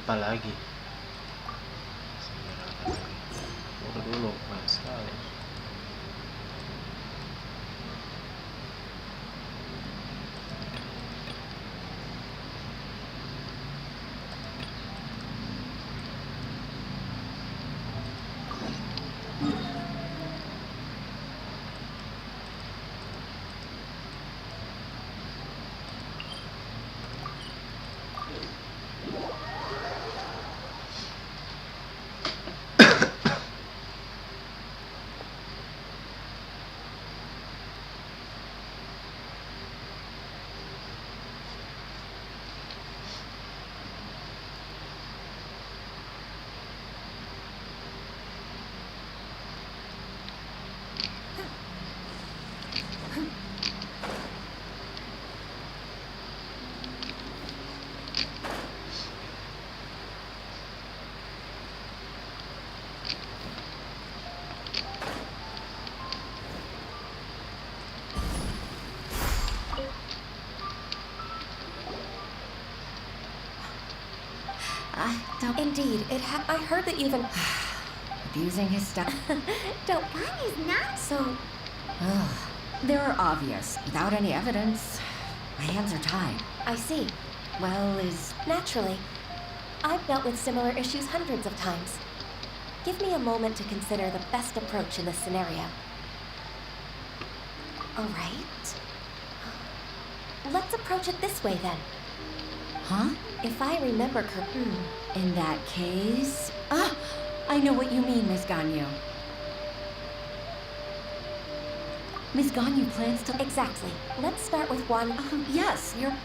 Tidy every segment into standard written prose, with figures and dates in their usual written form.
apa lagi? Udah dulu, banyak sekali. Indeed, I heard that you've been abusing his stuff. Don't mind, he's not so. They're obvious, without any evidence. My hands are tied. I see. Well, Naturally. I've dealt with similar issues hundreds of times. Give me a moment to consider the best approach in this scenario. All right. Let's approach it this way then. Huh? If I remember correctly. In that case... I know what you mean, Miss Ganyu. Miss Ganyu plans to... Exactly. Let's start with one... yes, you're...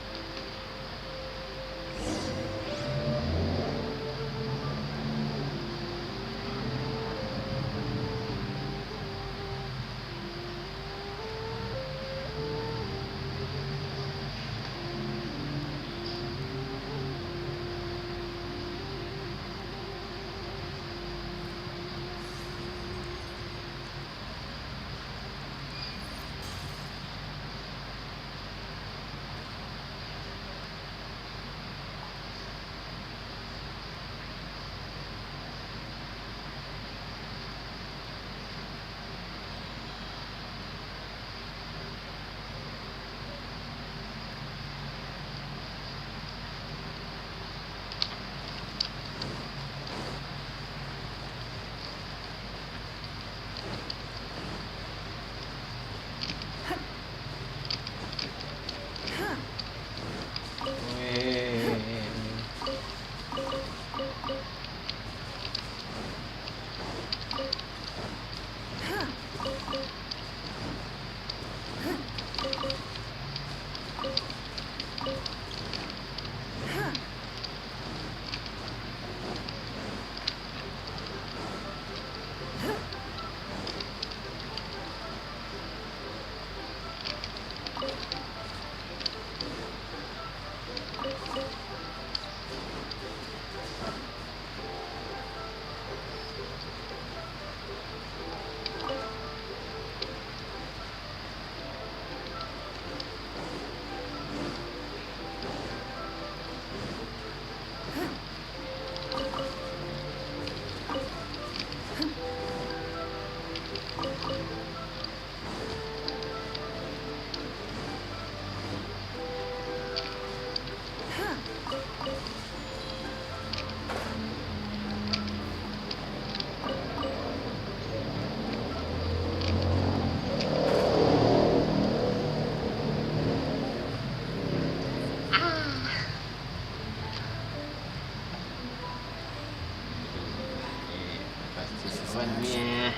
Lawannya.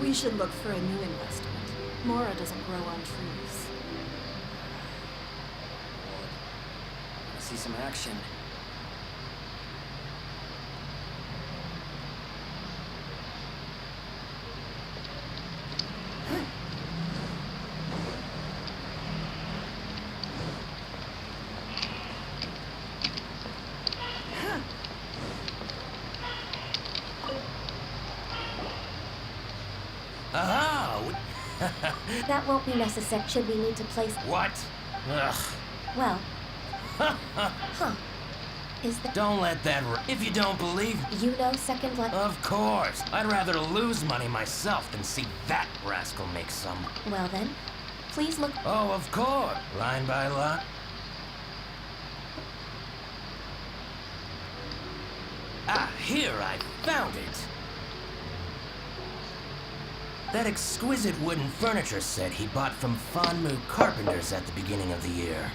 We should look for a new investment. Mora doesn't grow on trees. I see some action. That won't be necessary should we need to place... What? Ugh. Well... Huh. Is that... Don't let that... If you don't believe... You know Second Life... Of course. I'd rather lose money myself than see that rascal make some. Well then, please look... Oh, of course. Line by line. Ah, here, I found it. That exquisite wooden furniture set he bought from Fanmu Carpenters at the beginning of the year.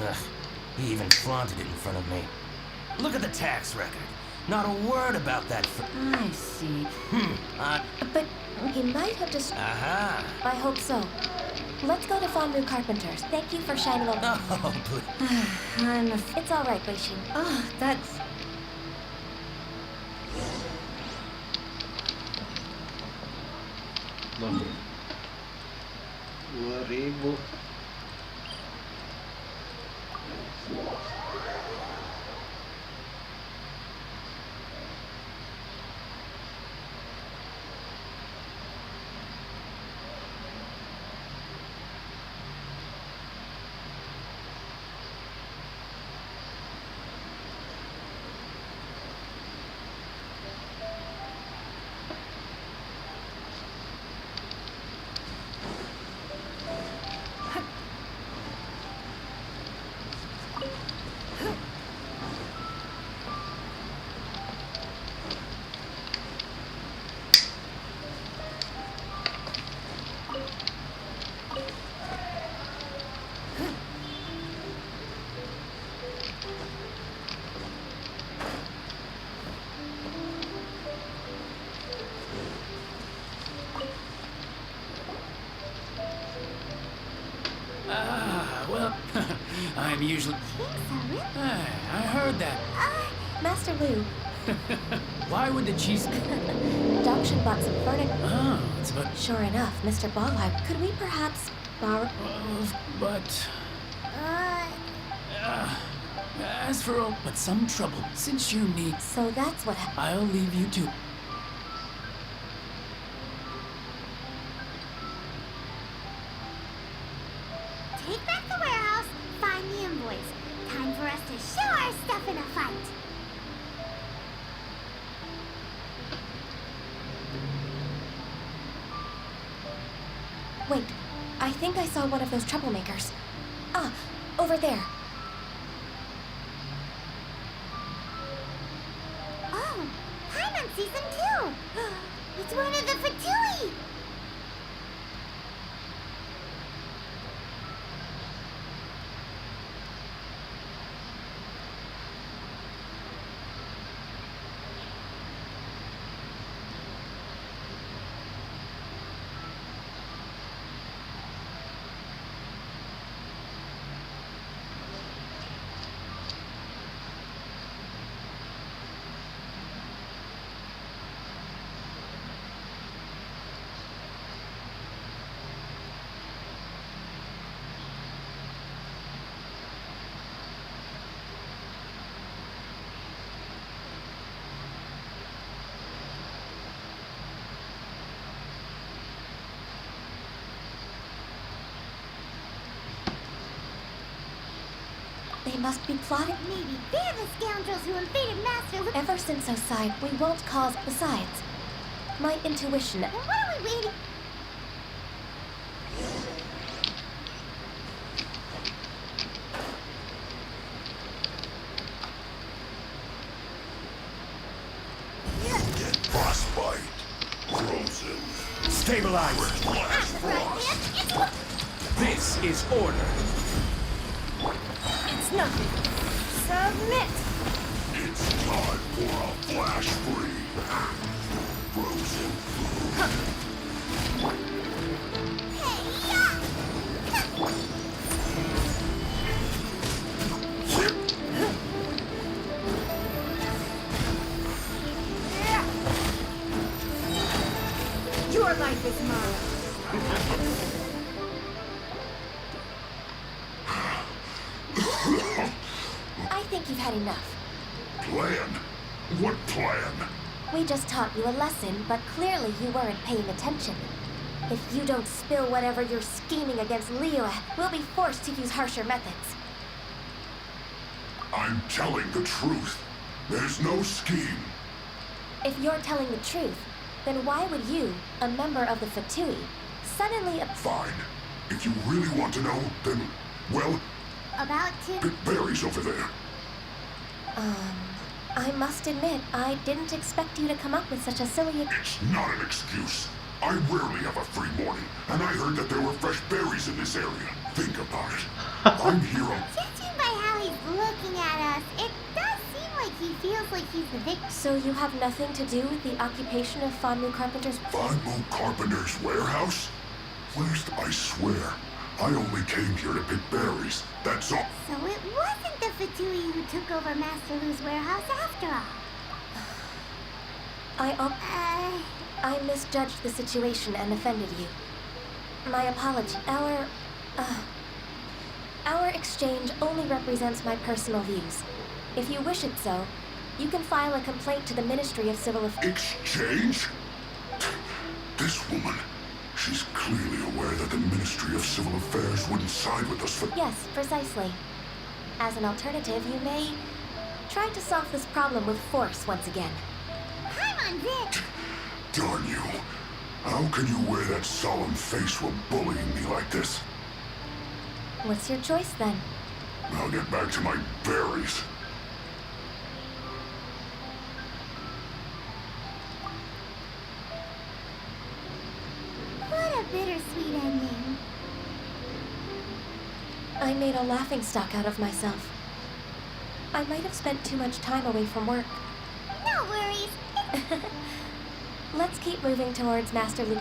Ugh, he even flaunted it in front of me. Look at the tax record. Not a word about that I see. But he might have just... Aha. I hope so. Let's go to Fanmu Carpenters. Thank you for shining on... Oh, please. It's all right, Wei-Shin. Oh, that's... Loh. 2000. Well, I'm usually... I heard that. Master Liu, Why would the cheese... Dakshin bought some furniture. Oh, it's about... Sure enough, Mr. Ballheim, could we perhaps borrow... but... as for all... But some trouble, since you need... So that's what happened. I'll leave you to... Take back the warehouse, find the invoice. Time for us to show our stuff in a fight. Wait, I think I saw one of those troublemakers. Ah, over there. Oh, Paimon sees them too. It's one of the Fatui. They must be plotting. Maybe they're the scoundrels who invaded Master Lu. Ever since Osai, we won't cause... Besides, my intuition... Well, what are we waiting? Frostbite. Frozen. Stabilize. Flash frost. This is order. It's nothing. Submit! It's time for a flash free. Frozen food. Your life is mine. I think you've had enough. Plan? What plan? We just taught you a lesson, but clearly you weren't paying attention. If you don't spill whatever you're scheming against Liyue, we'll be forced to use harsher methods. I'm telling the truth. There's no scheme. If you're telling the truth, then why would you, a member of the Fatui, suddenly... Fine. If you really want to know, then, well, About to... pick berries over there. I must admit, I didn't expect you to come up with such a silly... It's not an excuse. I rarely have a free morning, and I heard that there were fresh berries in this area. Think about it. I'm here on... Judging by how he's looking at us, it does seem like he feels like he's the victim. So you have nothing to do with the occupation of Fanmu Carpenter's... Fanmu Carpenter's warehouse? First, I swear, I only came here to pick berries. That's all. So it wasn't the Fatui who took over Master Lu's warehouse after all. I misjudged the situation and offended you. My apology. Our exchange only represents my personal views. If you wish it so, you can file a complaint to the Ministry of Civil Affairs. Exchange? This woman, she's clearly aware that the Ministry of Civil Affairs wouldn't side with us for... Yes, precisely. As an alternative, you may try to solve this problem with force once again. I'm on Vic. Darn you. How can you wear that solemn face while bullying me like this? What's your choice then? I'll get back to my berries. What a bittersweet ending. I made a laughingstock out of myself. I might have spent too much time away from work. No worries. Let's keep moving towards Master Lu.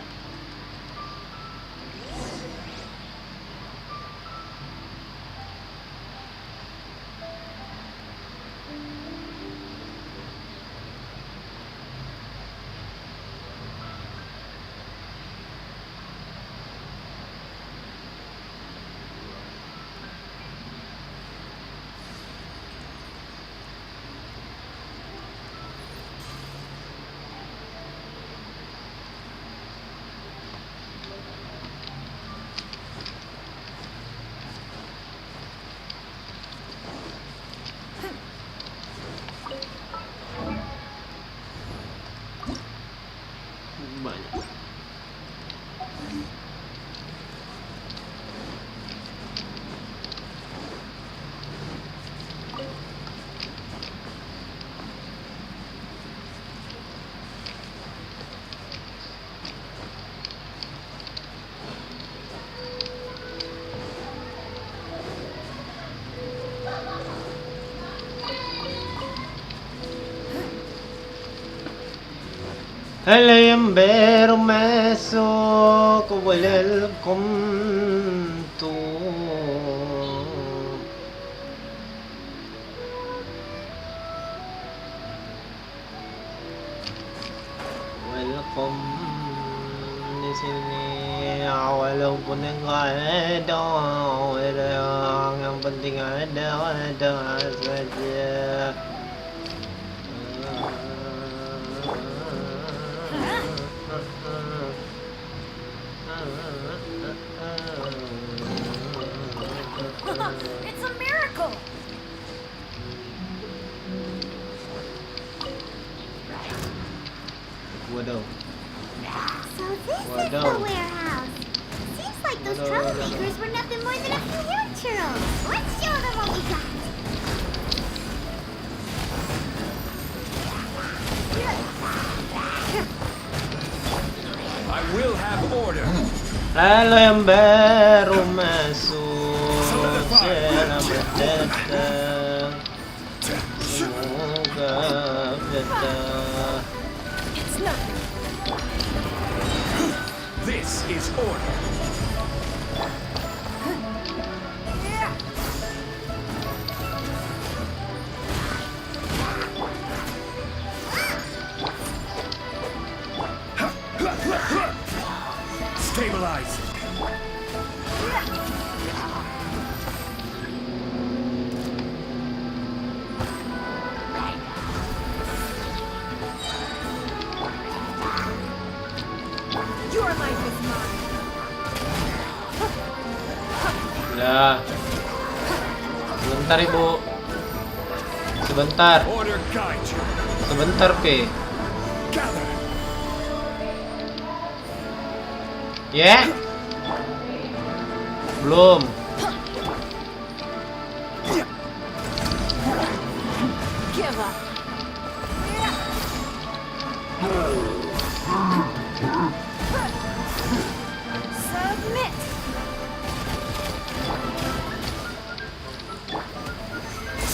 Banyak. Kalian bermasuk welcome to welcome di sini walaupun enggak ada orang yang penting ada saja. It's a miracle! Waduh. So this is the warehouse. Seems like those troublemakers were nothing more than a few hair churros. Let's show them what we got. I will have order. Halo yang baru masuk, selamat datang. Semoga betah. It's nothing. This is order. Stabilize. Your life is mine. Sebentar ibu. Sebentar. Order guide you. Sebentar Pi. Gather. Ya. Belum. Give up. Submit.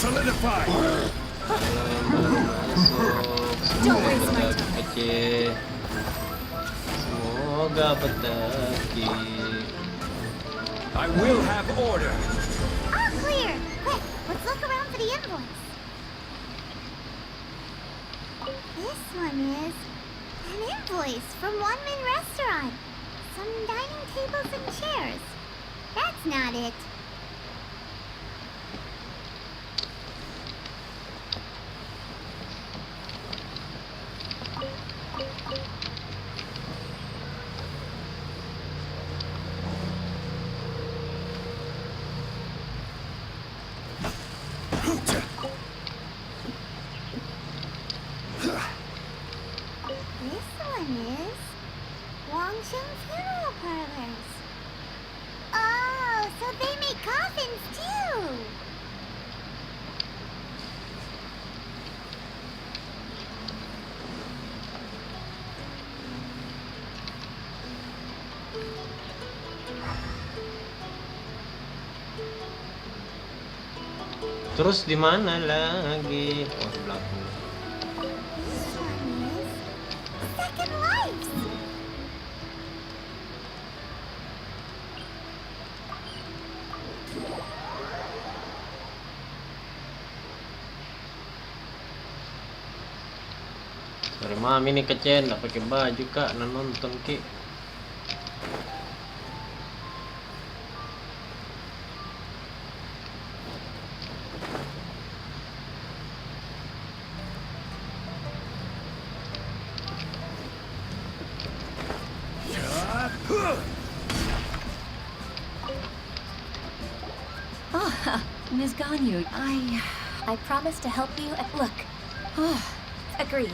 Solidify. Don't waste my time. Kecil. Semoga berteki. I will have order. All clear. Quick, let's look around for the invoice. This one is an invoice from One Min Restaurant. Some dining tables and chairs. That's not it. This one is Wangsheng Funeral Parlors. Oh, so they make coffins too. Terus di mana lagi? Oh, sebelah sini. This one is Second Lives. Sorry mami nih kecil, nggak pakai baju kak, nah nonton ki. Oh, Ms. Ganyu, I promise to help you. Look. Agreed.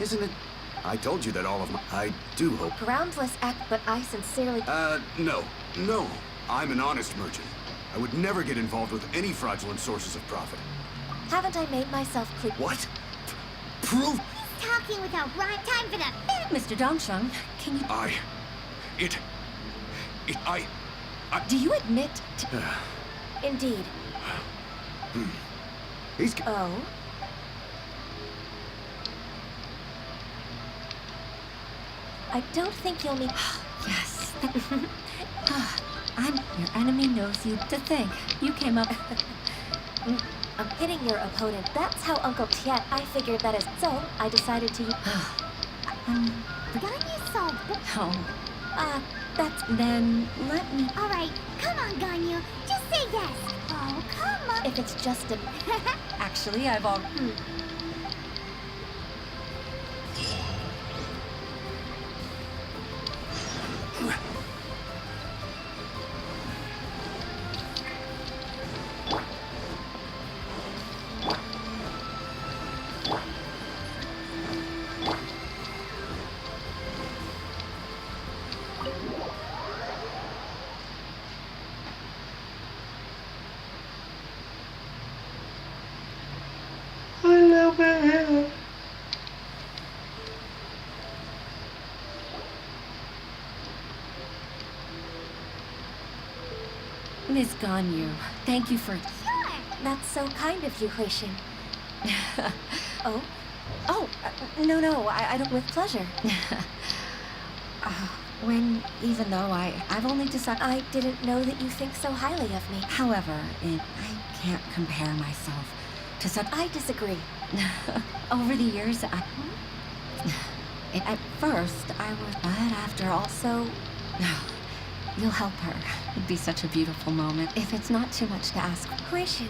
Isn't it? I told you that all of my... I do hope... Groundless act, but I sincerely... No. No. I'm an honest merchant. I would never get involved with any fraudulent sources of profit. Haven't I made myself clear? What? Prove... He's talking without rhyme. Time for that. Mr. Dongsheng, can you... Do you admit to... Indeed. He's... Oh? I don't think you'll need... Yes. Your enemy knows you. To think, you came up... I'm hitting your opponent. That's how Uncle Tiet... I figured that is... So, I decided to... Ganyu solved the... Oh, that's... then let me... All right, come on, Ganyu. Just say yes. Oh, come on. If it's just a... Actually, I've all... Miss Ganyu, thank you for... Sure. That's so kind of you, Huishin. Oh? No, I don't with pleasure. Even though I've only decided... I didn't know that you think so highly of me. However, I can't compare myself to such... I disagree. Over the years, at first, I was... But after all... So... You'll help her. It'd be such a beautiful moment, if it's not too much to ask. Huishin,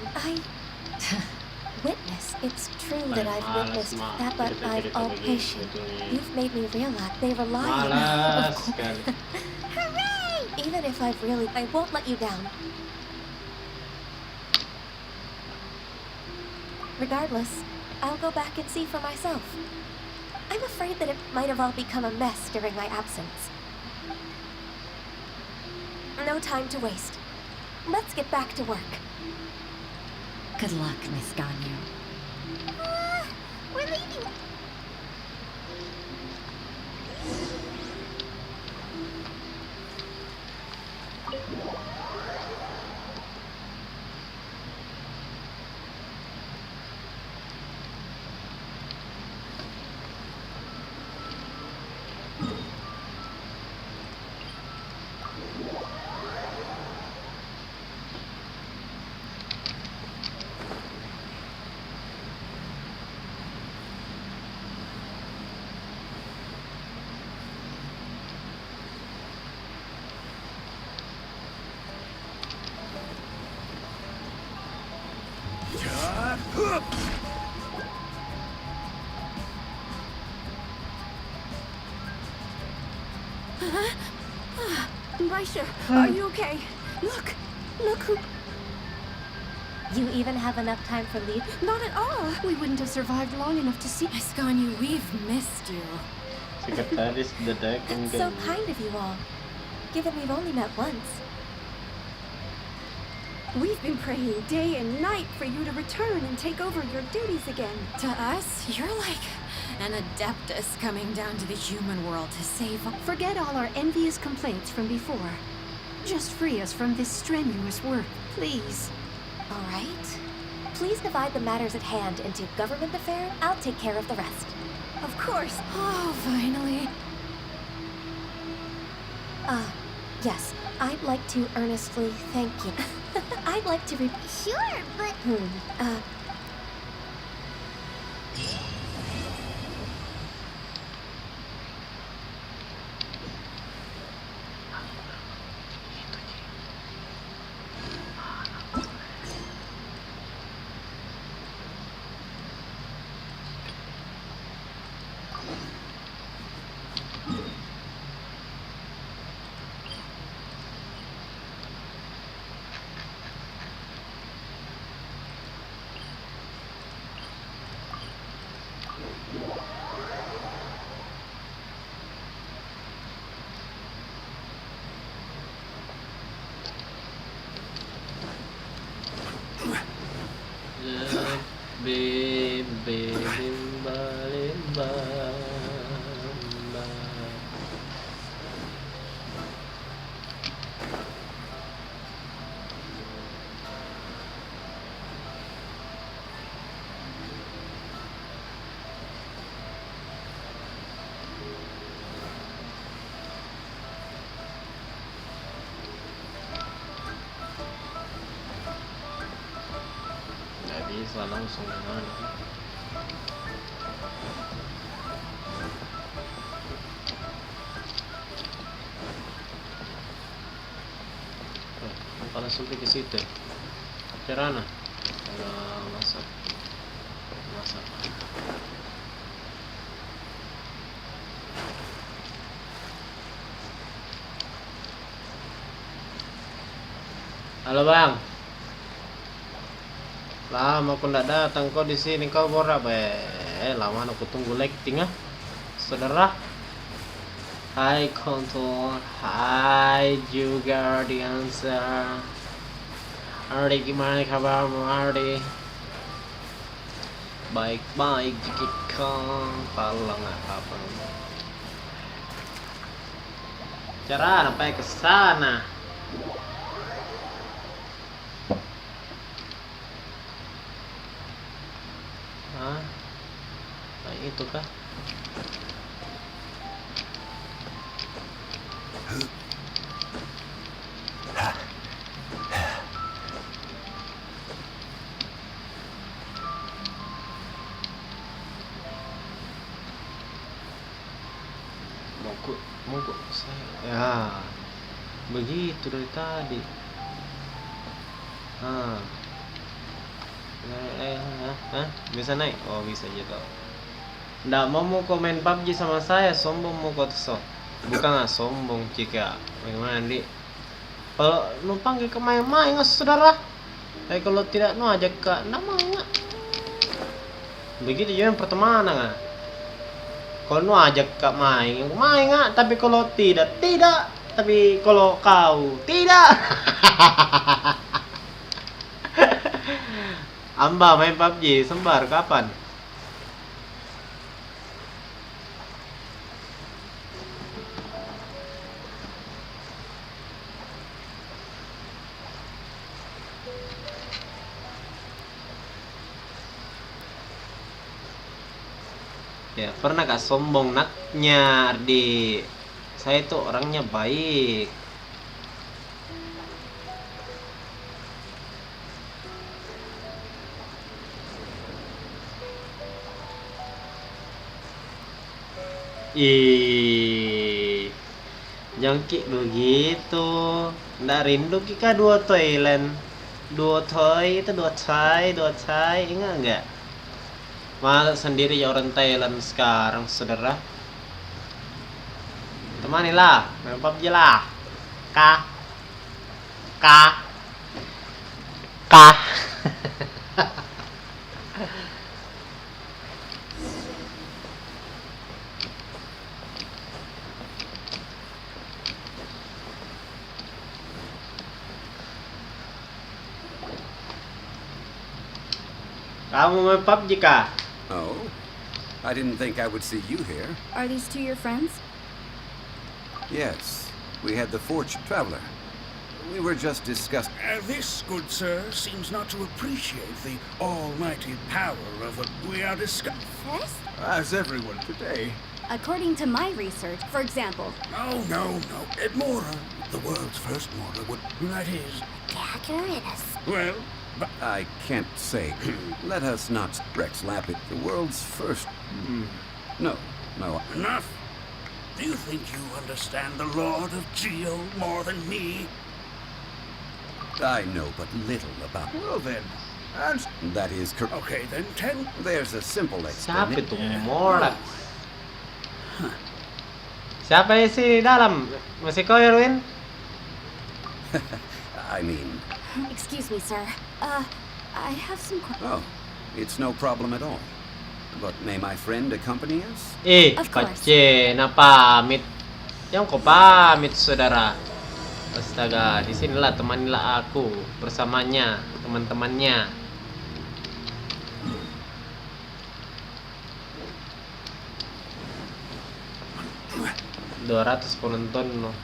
witness. It's true that I've witnessed that, but I've all patient. You've made me realize they rely on... Malas sekali. Hooray! Even if I won't let you down. Regardless, I'll go back and see for myself. I'm afraid that it might have all become a mess during my absence. No time to waste. Let's get back to work. Good luck, Miss Ganyu. We're leaving. Baisha, are you okay? Look who... You even have enough time for leave? Not at all. We wouldn't have survived long enough to see... Miss Ganyu, we've missed you. Sekretaris dadakan That's so kind of you all, given we've only met once. We've been praying day and night for you to return and take over your duties again. To us, you're like an adeptus coming down to the human world to save... Forget all our envious complaints from before. Just free us from this strenuous work, please. All right. Please divide the matters at hand into government affairs. I'll take care of the rest. Of course. Oh, finally. Yes. I'd like to earnestly thank you. I'd like to Sure, but... bisa langsung gimana. Kalau sampai ke situ cerana masak halo bang, lama aku nggak datang kau di sini, kau borak be. Lama aku tunggu lighting saudara. Hai Kontul, hai juga Diansa. Ardi, gimana kabarmu Ardi? Baik-baik jika kalau nggak apa-apa. Cara sampai ke sana. Hah? Nah, itu kah? Mogok saya. Ya. Begitu dari tadi. Bisa naik? Oh, bisa juga. Nggak mau komen PUBG sama saya, sombong mau kau tuh. Bukan sombong jika bagaimana di. Kalau nu panggil ke main-main saudara. Tapi kalau tidak nu ajak ke nggak mau nggak. Begitu juga yang pertemanan nggak. Kalau nu ajak ke main nggak. Tapi kalau tidak. Tapi kalau kau tidak. Amba main PUBG sembar kapan? Ya, pernah gak sombong naknya, Ardi? Saya itu orangnya baik. Jangan ki begitu. Nggak rindu kika dua Thailand. Dua Thai, ingat nggak? Masa sendiri ya orang Thailand sekarang, saudara. Temanilah, main PUBG lah. Kah. Kamu main PUBG kah? Oh, I didn't think I would see you here. Are these two your friends? Yes, we had the fortune traveler. We were just discussing. This, good sir, seems not to appreciate the almighty power of what we are discussing. First? As everyone today. According to my research, for example. No. Mora, the world's first Mora, that is. Well, but I can't say. Let us not Rex Lapid, the world's first. No. Enough. Do you think you understand the Lord of Geo more than me? I know but little about. Well then, and that is correct. Okay, then 10. There's a simple Siapa explanation. itu Mora? Siapa isi di dalam? Masih kau Erwin? I mean. Excuse me, sir. I have some questions. Oh, it's no problem at all. But may my friend accompany us? Of course. Pace, na pamit. Yang kau pamit, saudara. Astaga, di sinilah temanilah aku bersamanya, teman-temannya. $200 penonton loh.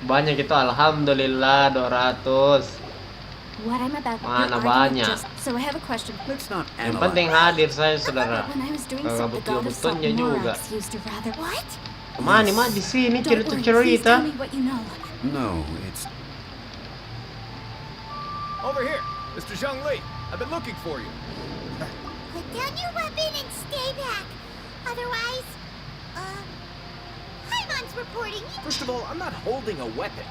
Banyak itu, alhamdulillah 200. What I'm about Mana to banyak. So I have a question. Let's not Yang analyze. penting hadir saya, saudara. When I was doing Kagak some, the god of salt betul-betulnya juga. Morax used to rather. What? Kemana mak di sini Don't worry, please cerita-cerita. tell me what you know. No, it's. Over here, Mr. Zhongli. I've been looking for you. Put down your weapon and stay back. Otherwise, Paimon's reporting. First of all, I'm not holding a weapon.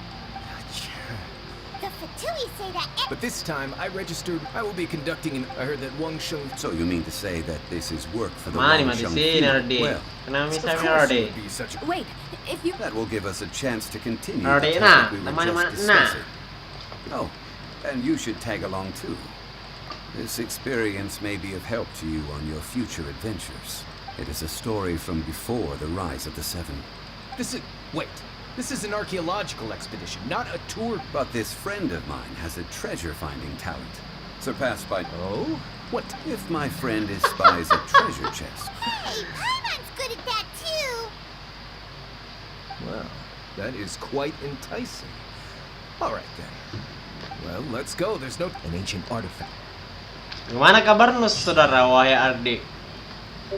The Fatui say that. But this time, I registered. I will be conducting I heard that Wang Sheng. So you mean to say that this is work for the Mana Wang mak di Sheng sini, field? Ardi? Well, Kenapa Of misalnya course Ardi? it would be such a. Wait, if you. that will give us a chance to continue Ardi, the nah, topic we were teman-teman, just discussing. Oh, and you should tag along too. This experience may be of help to you on your future adventures. It is a story from before the rise of the Seven. Wait. This is an archaeological expedition, not a tour. But this friend of mine has a treasure-finding talent, surpassed by. Oh? What? If my friend espies a treasure chest. Hey, Paimon's good at that too. Well, that is quite enticing. All right then. Well, let's go. There's no an ancient artifact. Gimana kabarmu saudara wahai Ardi?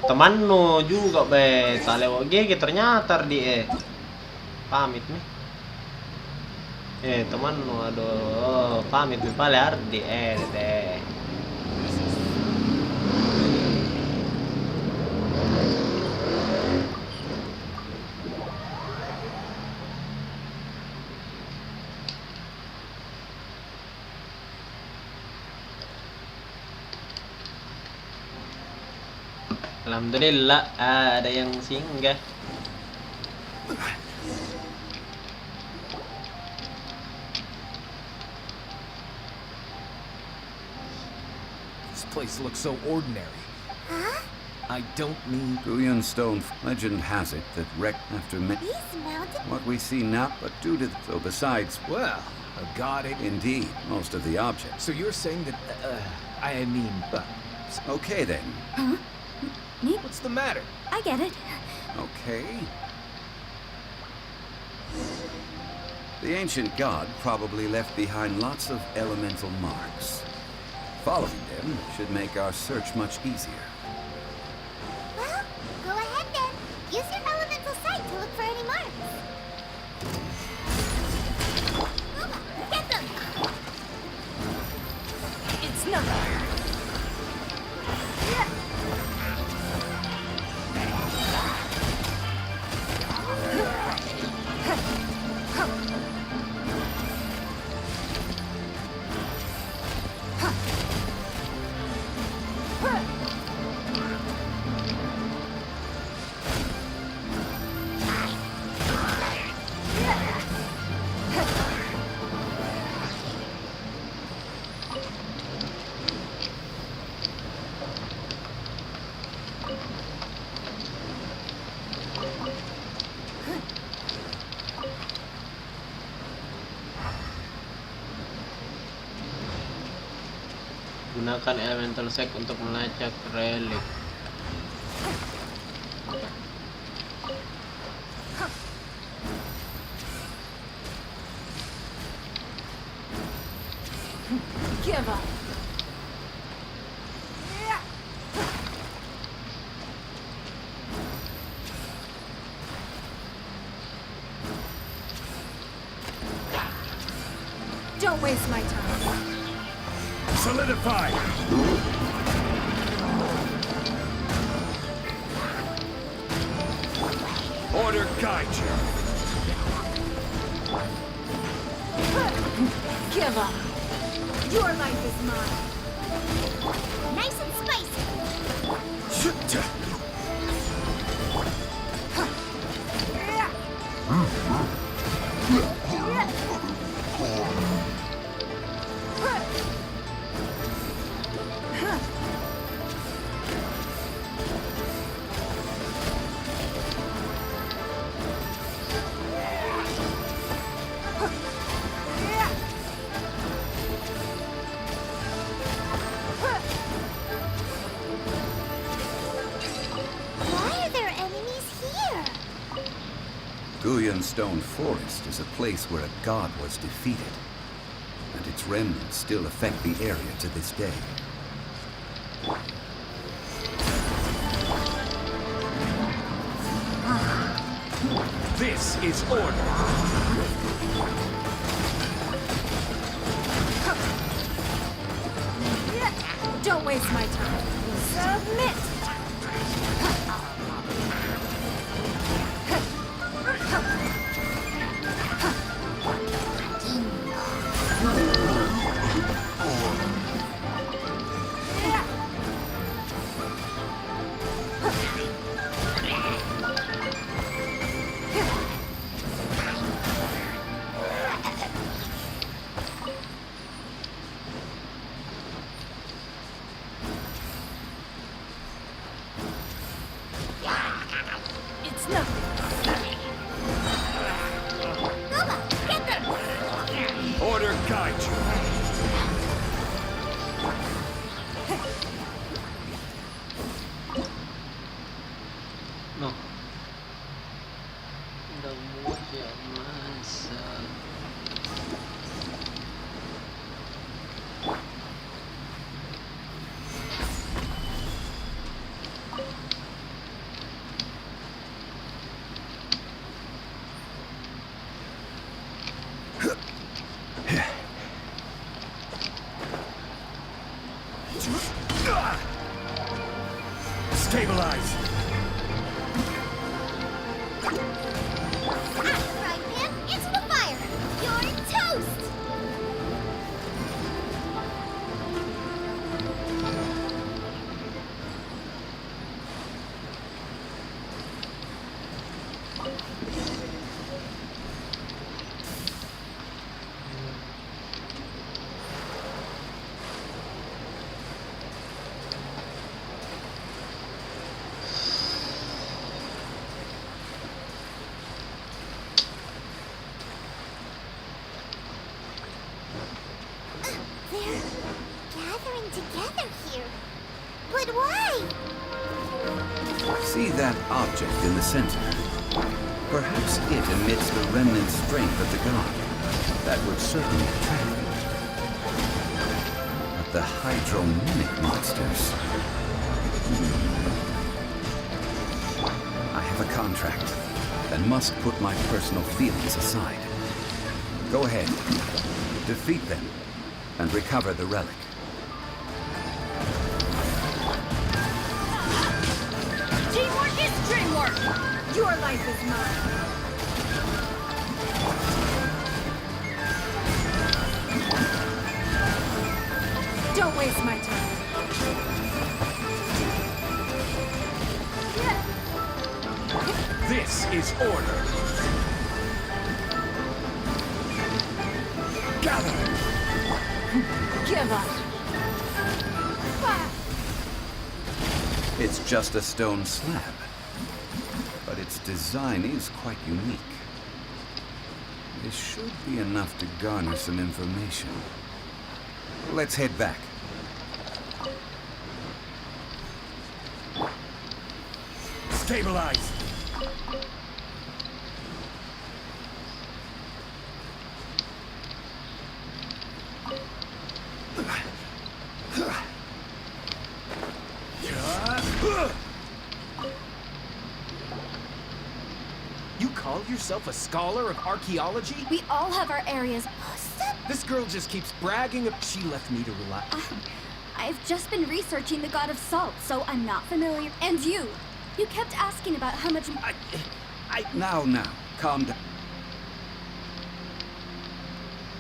Temanmu juga be, tak lewat GG ternyata Ardi pamit nih. Temanmu aduh pamit nih pale Ardi deh. Alhamdulillah ada yang singgah. This place looks so ordinary. Huh? I don't mean... Guyan Stone legend has it that wrecked after These mountains... what we see now, but due to... So besides... Well, a god... Indeed, most of the objects. So you're saying that, I mean... Okay then. Huh? What's the matter? I get it. Okay. The ancient god probably left behind lots of elemental marks. Following them should make our search much easier. Well, go ahead then. Use your elemental sight to look for any marks. Uma, get them! It's nothing. Gunakan elemental sight untuk melacak relik. Give up. Don't waste my time. Solidify! Order guide you. Give up. Your life is mine. Nice and spicy. Guyan Stone Forest is a place where a god was defeated, and its remnants still affect the area to this day. This is order. Don't waste my time. Submit! Order guide you. No. Udah muja masa. Frying pan into the fire! You're toast! They're gathering together here. But why? See that object in the center? Perhaps it emits the remnant strength of the god. That would certainly attract them. But the hydromimic monsters... I have a contract and must put my personal feelings aside. Go ahead. Defeat them and recover the relic. Teamwork is dreamwork! Your life is mine. Don't waste my time. This is order. Gather. Give up. It's just a stone slab, but its design is quite unique. This should be enough to garner some information. Let's head back. Stabilize. You call yourself a scholar of archaeology? We all have our areas. This girl just keeps bragging. She left me to rely. I've just been researching the god of salt, so I'm not familiar. And you kept asking about how much... Now, calm down.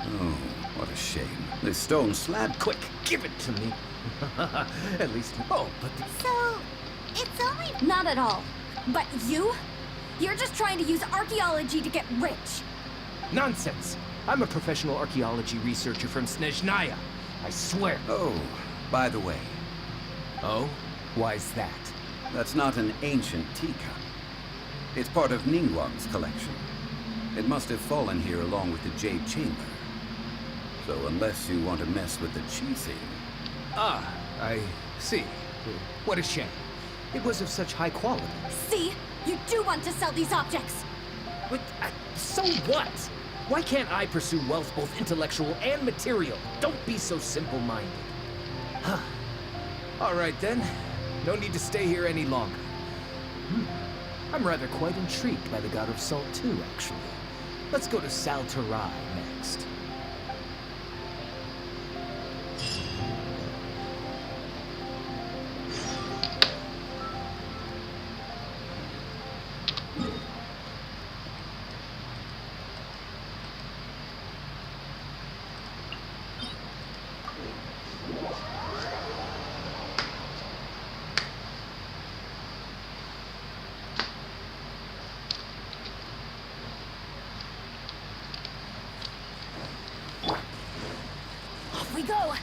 Oh, what a shame. This stone slab... Quick, give it to me. At least... Oh, but... So, it's only... Not at all. But you're just trying to use archaeology to get rich. Nonsense. I'm a professional archaeology researcher from Snezhnaya. I swear. Oh, by the way. Oh? Why's that? That's not an ancient teacup. It's part of Ningguang's collection. It must have fallen here along with the Jade Chamber. So unless you want to mess with the cheesing... Ah, I see. What a shame. It was of such high quality. See? You do want to sell these objects! But, so what? Why can't I pursue wealth both intellectual and material? Don't be so simple-minded. Huh. All right, then. No need to stay here any longer. I'm rather quite intrigued by the God of Salt, too, actually. Let's go to Saltarai next. Off we go!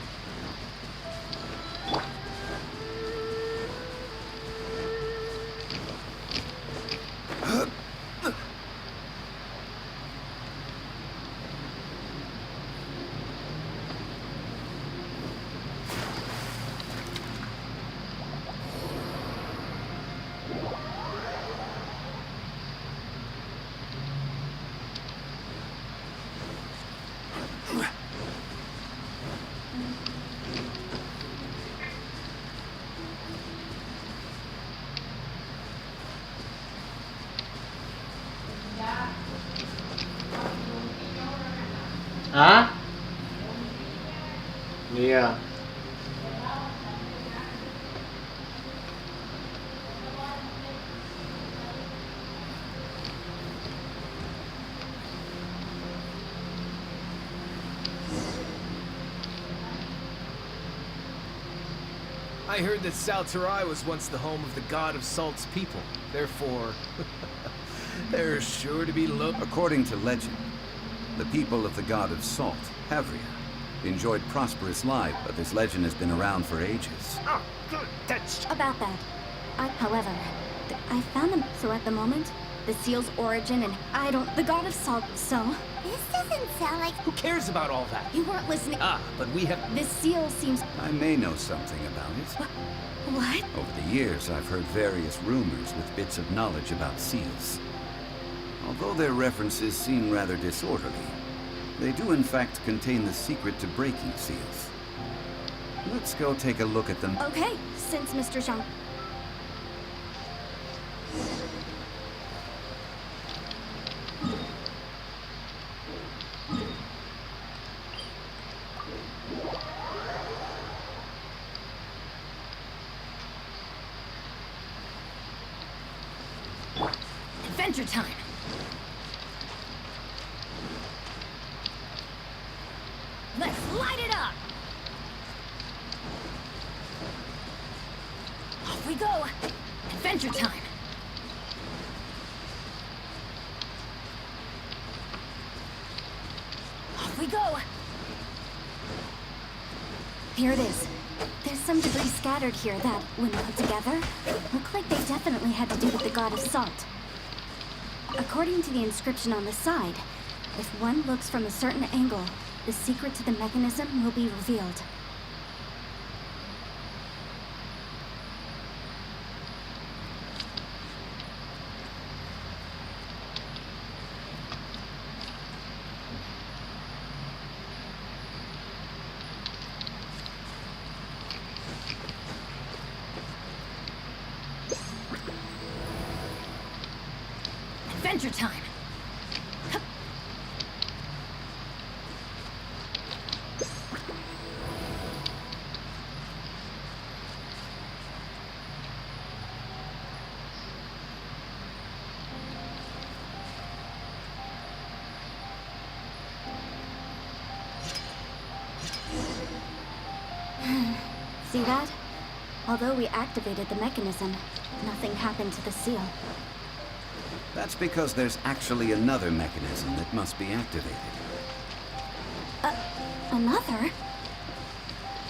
Hah? Iya. I heard that Salterai was once the home of the god of Salt's people. Therefore, there's sure to be According to legend, the people of the god of Salt, Havria, enjoyed prosperous lives, but this legend has been around for ages. Oh, good. That's... About that. However, I found them, so at the moment, the seal's origin and the god of salt, so... This doesn't sound like... Who cares about all that? You weren't listening. Ah, but we have... This seal seems... I may know something about it. What? Over the years, I've heard various rumors with bits of knowledge about seals. Although their references seem rather disorderly, they do in fact contain the secret to breaking seals. Let's go take a look at them. Okay, since Mr. Zhang... Adventure time! Let's light it up! Off we go! Adventure time! Off we go! Here it is. There's some debris scattered here that, when put together, look like they definitely had to do with the god of salt. According to the inscription on the side, if one looks from a certain angle, the secret to the mechanism will be revealed. Adventure time! See that? Although we activated the mechanism, nothing happened to the seal. That's because there's actually another mechanism that must be activated. Another?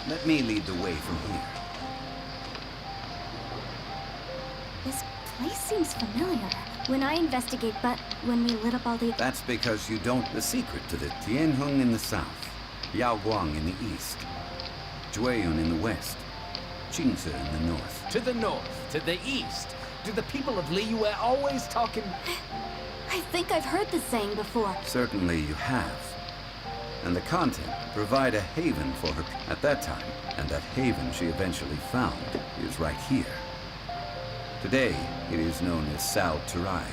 Let me lead the way from here. This place seems familiar. When I investigate, but when we lit up all the... That's because you don't... The secret to the Tianheng in the south, Yaoguang in the east, Jueyun in the west, Qingze in the north. To the north, to the east. Do the people of Liyue always talk in... I think I've heard this saying before. Certainly you have. And the content provide a haven for her at that time, and that haven she eventually found is right here. Today, it is known as Salterai.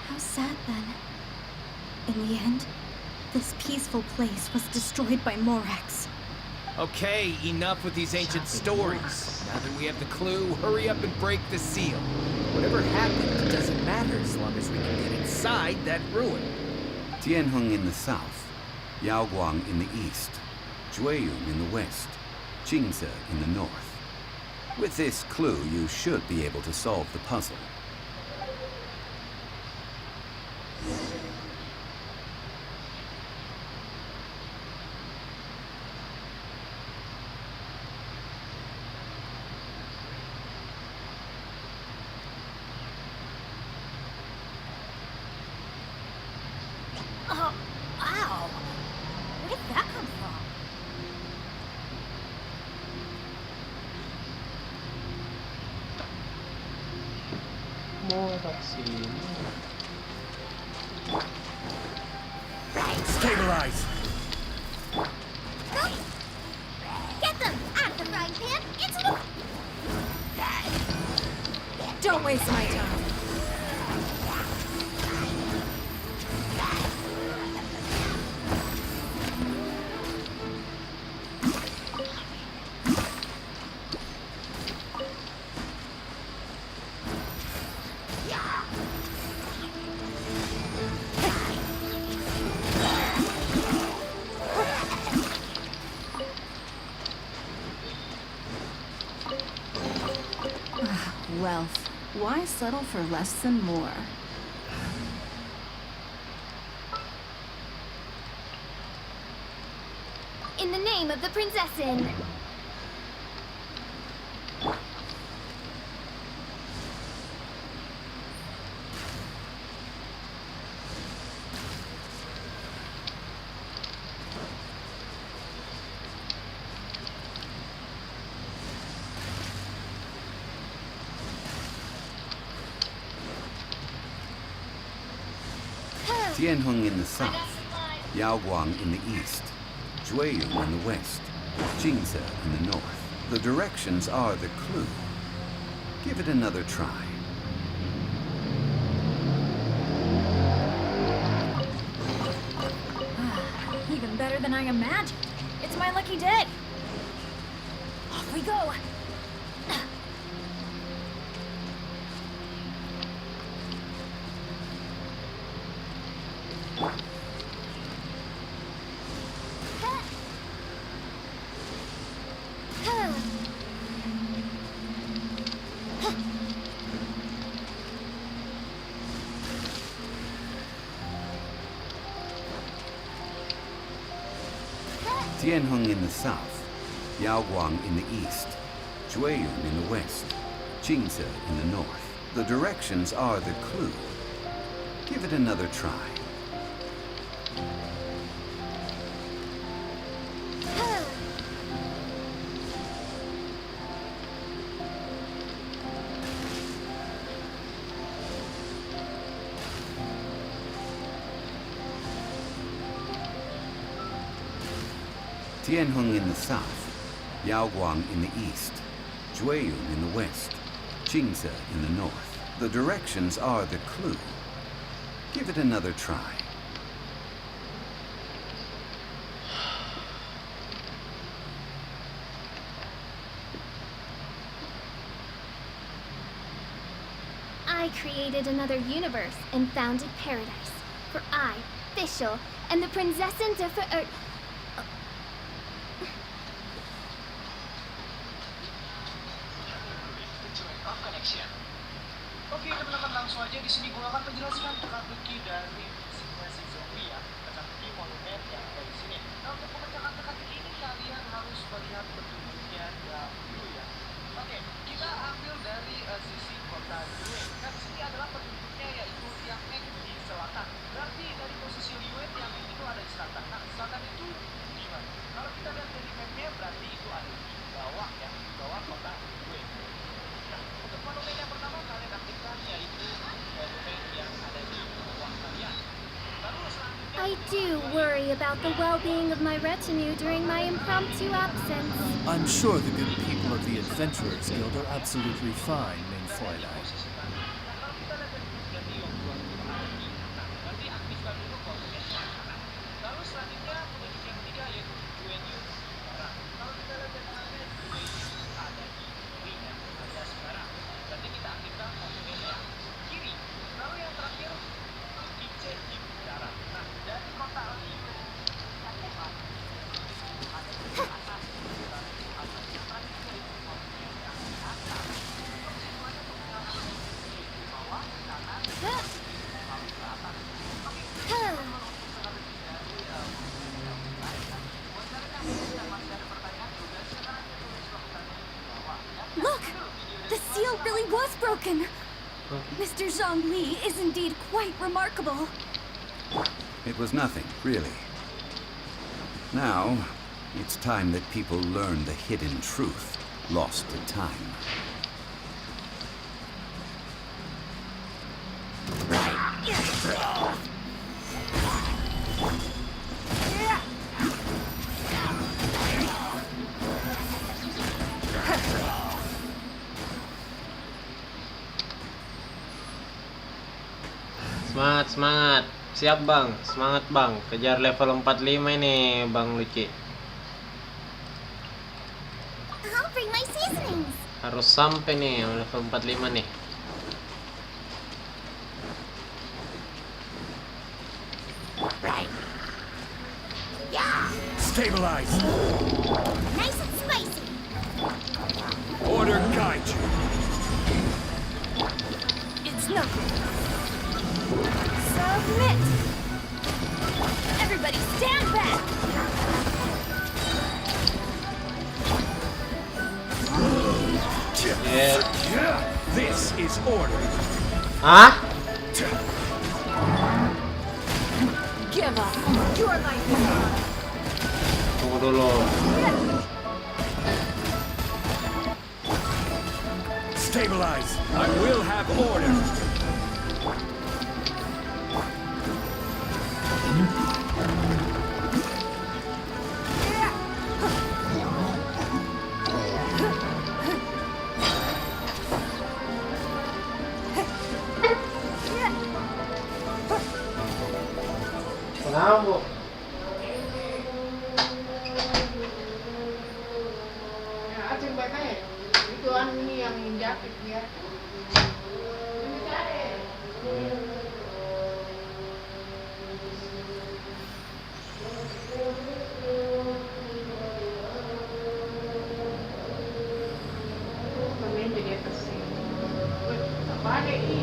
How sad then. In the end, this peaceful place was destroyed by Morax. Okay, enough with these ancient stories. Now that we have the clue, hurry up and break the seal. Whatever happened, it doesn't matter as long as we can get inside that ruin. Tianheng in the south, Yaoguang in the east, Jueyun in the west, Qingze in the north. With this clue, you should be able to solve the puzzle. Oh, wow! Where did that come from? Murak sini. Stabilize. Get them out of the frying pan into the... Don't waste my time. Wealth. Why settle for less than more? In the name of the princessin. Tianheng in the south, Yaoguang in the east, Jueyun in the west, Jingze in the north. The directions are the clue. Give it another try. Even better than I imagined. It's my lucky day. Off we go. Tianheng in the south, Yaoguang in the east, Jueyun in the west, Jingze in the north. The directions are the clue. Give it another try. Tianheng in the south, Yaoguang in the east, Jueyun in the west, Jingze in the north. The directions are the clue. Give it another try. I created another universe and founded paradise. For I, Fischl, and the princessin de Oke teman-teman, langsung aja di sini gue akan menjelaskan teka-teki dari misi-misi zombie ya, teka-teki monumen yang ada di sini. Nah, untuk memecahkan teka-teki ini kalian harus melihat petunjuknya dahulu ya. Oke, kita ambil dari sisi kota Yue. Nah, di sini adalah petunjuknya yaitu yang X di selatan. Berarti dari posisi Yue yang itu ada di selatan. Nah, selatan itu di mana? Kalau kita lihat dari mapnya berarti itu ada di bawah ya, di bawah kota Yue. Nah, untuk monumen yang pertama kalian aktifkan yaitu monumen yang ada di bawah kalian. Lalu selanjutnya I do worry about the well-being of my retinue during my impromptu absence. I'm sure the good people of the Adventurers Guild are absolutely fine, main Fräulein. kalau kita lihat dari kemudian di yang dua ada di nah, nanti aktifkan dulu monumen yang kanan. Lalu selanjutnya petunjuk yang ketiga yaitu Jueyun barat. Kalau kita lihat dari kanan Jueyun ada di kirinya ada sekarang. Berarti kita aktifkan monumen yang kiri. Lalu yang terakhir Jingze di darat. Nah, dari kota Yue aktifkan ada di atas dan di atas. Yang terakhir yaitu monumen yang di atas. Untuk semuanya pengguna di bawah, kanan, lalu ke atas. Oke, kalau untuk strategi dari monumen yang lain ya. Buat kalian yang masih ada pertanyaan juga sekarang tulis komentarnya di bawah ya. Look! The seal really was broken! Mr. Zhongli is indeed quite remarkable. It was nothing, really. Now, it's time that people learn the hidden truth lost to time. semangat. Siap bang, semangat bang. Kejar level 45 ini bang Luci. I'll bring my seasonings. Harus sampai nih level 45 nih. Right. Yeah. Stabilize. Nice and spicy. Order guide you. It's no good. Submit! Everybody stand back! Yeah. This is order. Hah? Give up. Your life is on. Tunggu dulu. Stabilize. I will have order. Kenapa, Bu? Ya, acing baiknya itu ini yang jakit dia. Ini cari. Kami jadi kesini. Apa ada ini?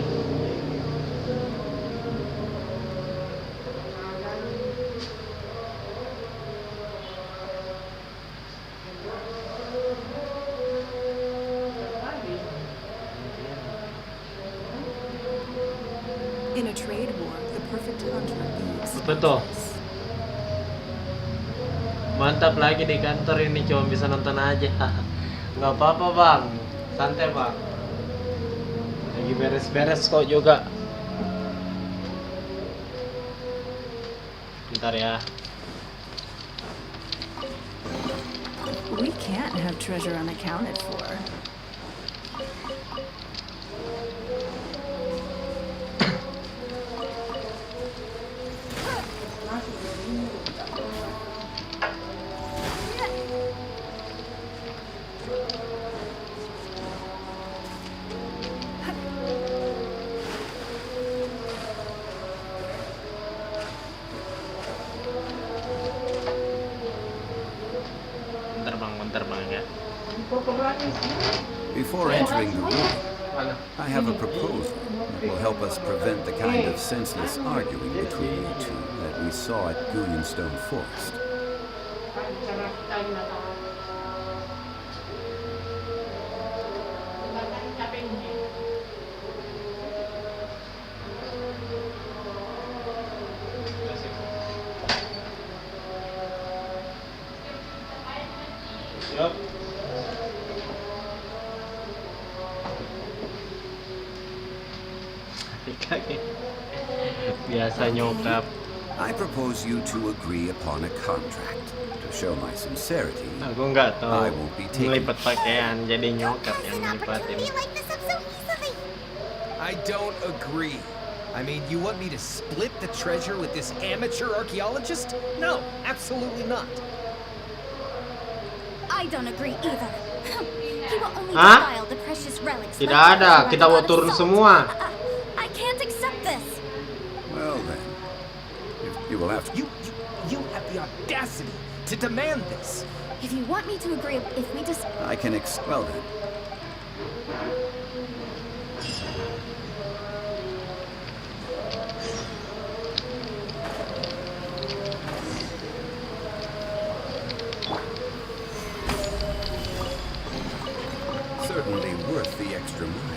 In a trade war, the perfect hunter leaves. Betul. Mantap lagi di kantor ini, cuma bisa nonton aja. Nggak apa-apa bang, santai bang. Lagi beres-beres kok juga. Bentar ya. We can't have treasure unaccounted for. Bentar bang ya. Before entering the room, I have a proposal that will help us prevent the kind of senseless arguing between you two that we saw at Stone Forest. Yup. Biasa nyokap. I propose you to agree upon a contract. To show my sincerity, Aku nggak I tahu won't be taking. ngelipet pakaian, jadi nyokap yang An ngelipatin. opportunity like this up so easily. I don't agree. I mean, you want me to split the treasure with this amateur archaeologist? No, absolutely not. I don't agree either. He will only Hah? defile the precious relics. Tidak left ada, over kita by mau the turun goddess semua. Salt. I can't accept this. Well then, you will have to. You have the audacity to demand this. If you want me to agree, if we just... I can well then. Certainly worth the extra mile.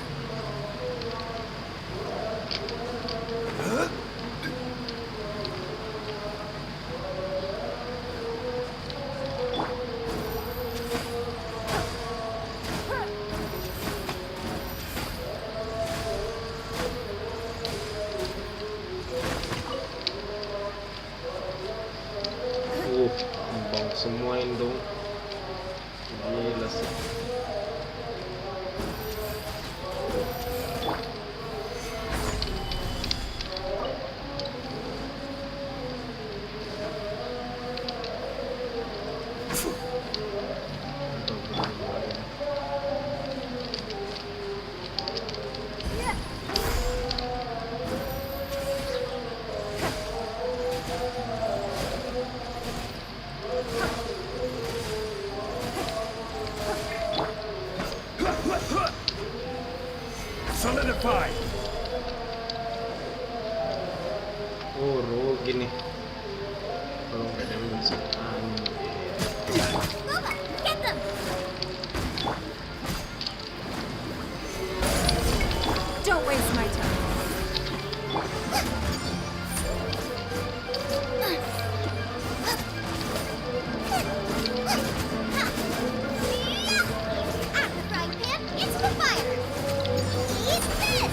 Bang semua ini dong. Gila sih. Solidify. Oh, rugi nih kalau nggak ada mencetak. Lupa, get them! Don't waste my time. Out of the frying pan, into the fire! Eat this!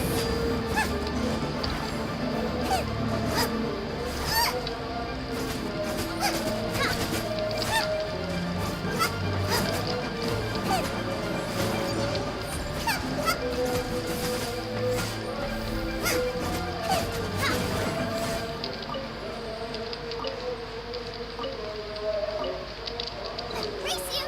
Race you!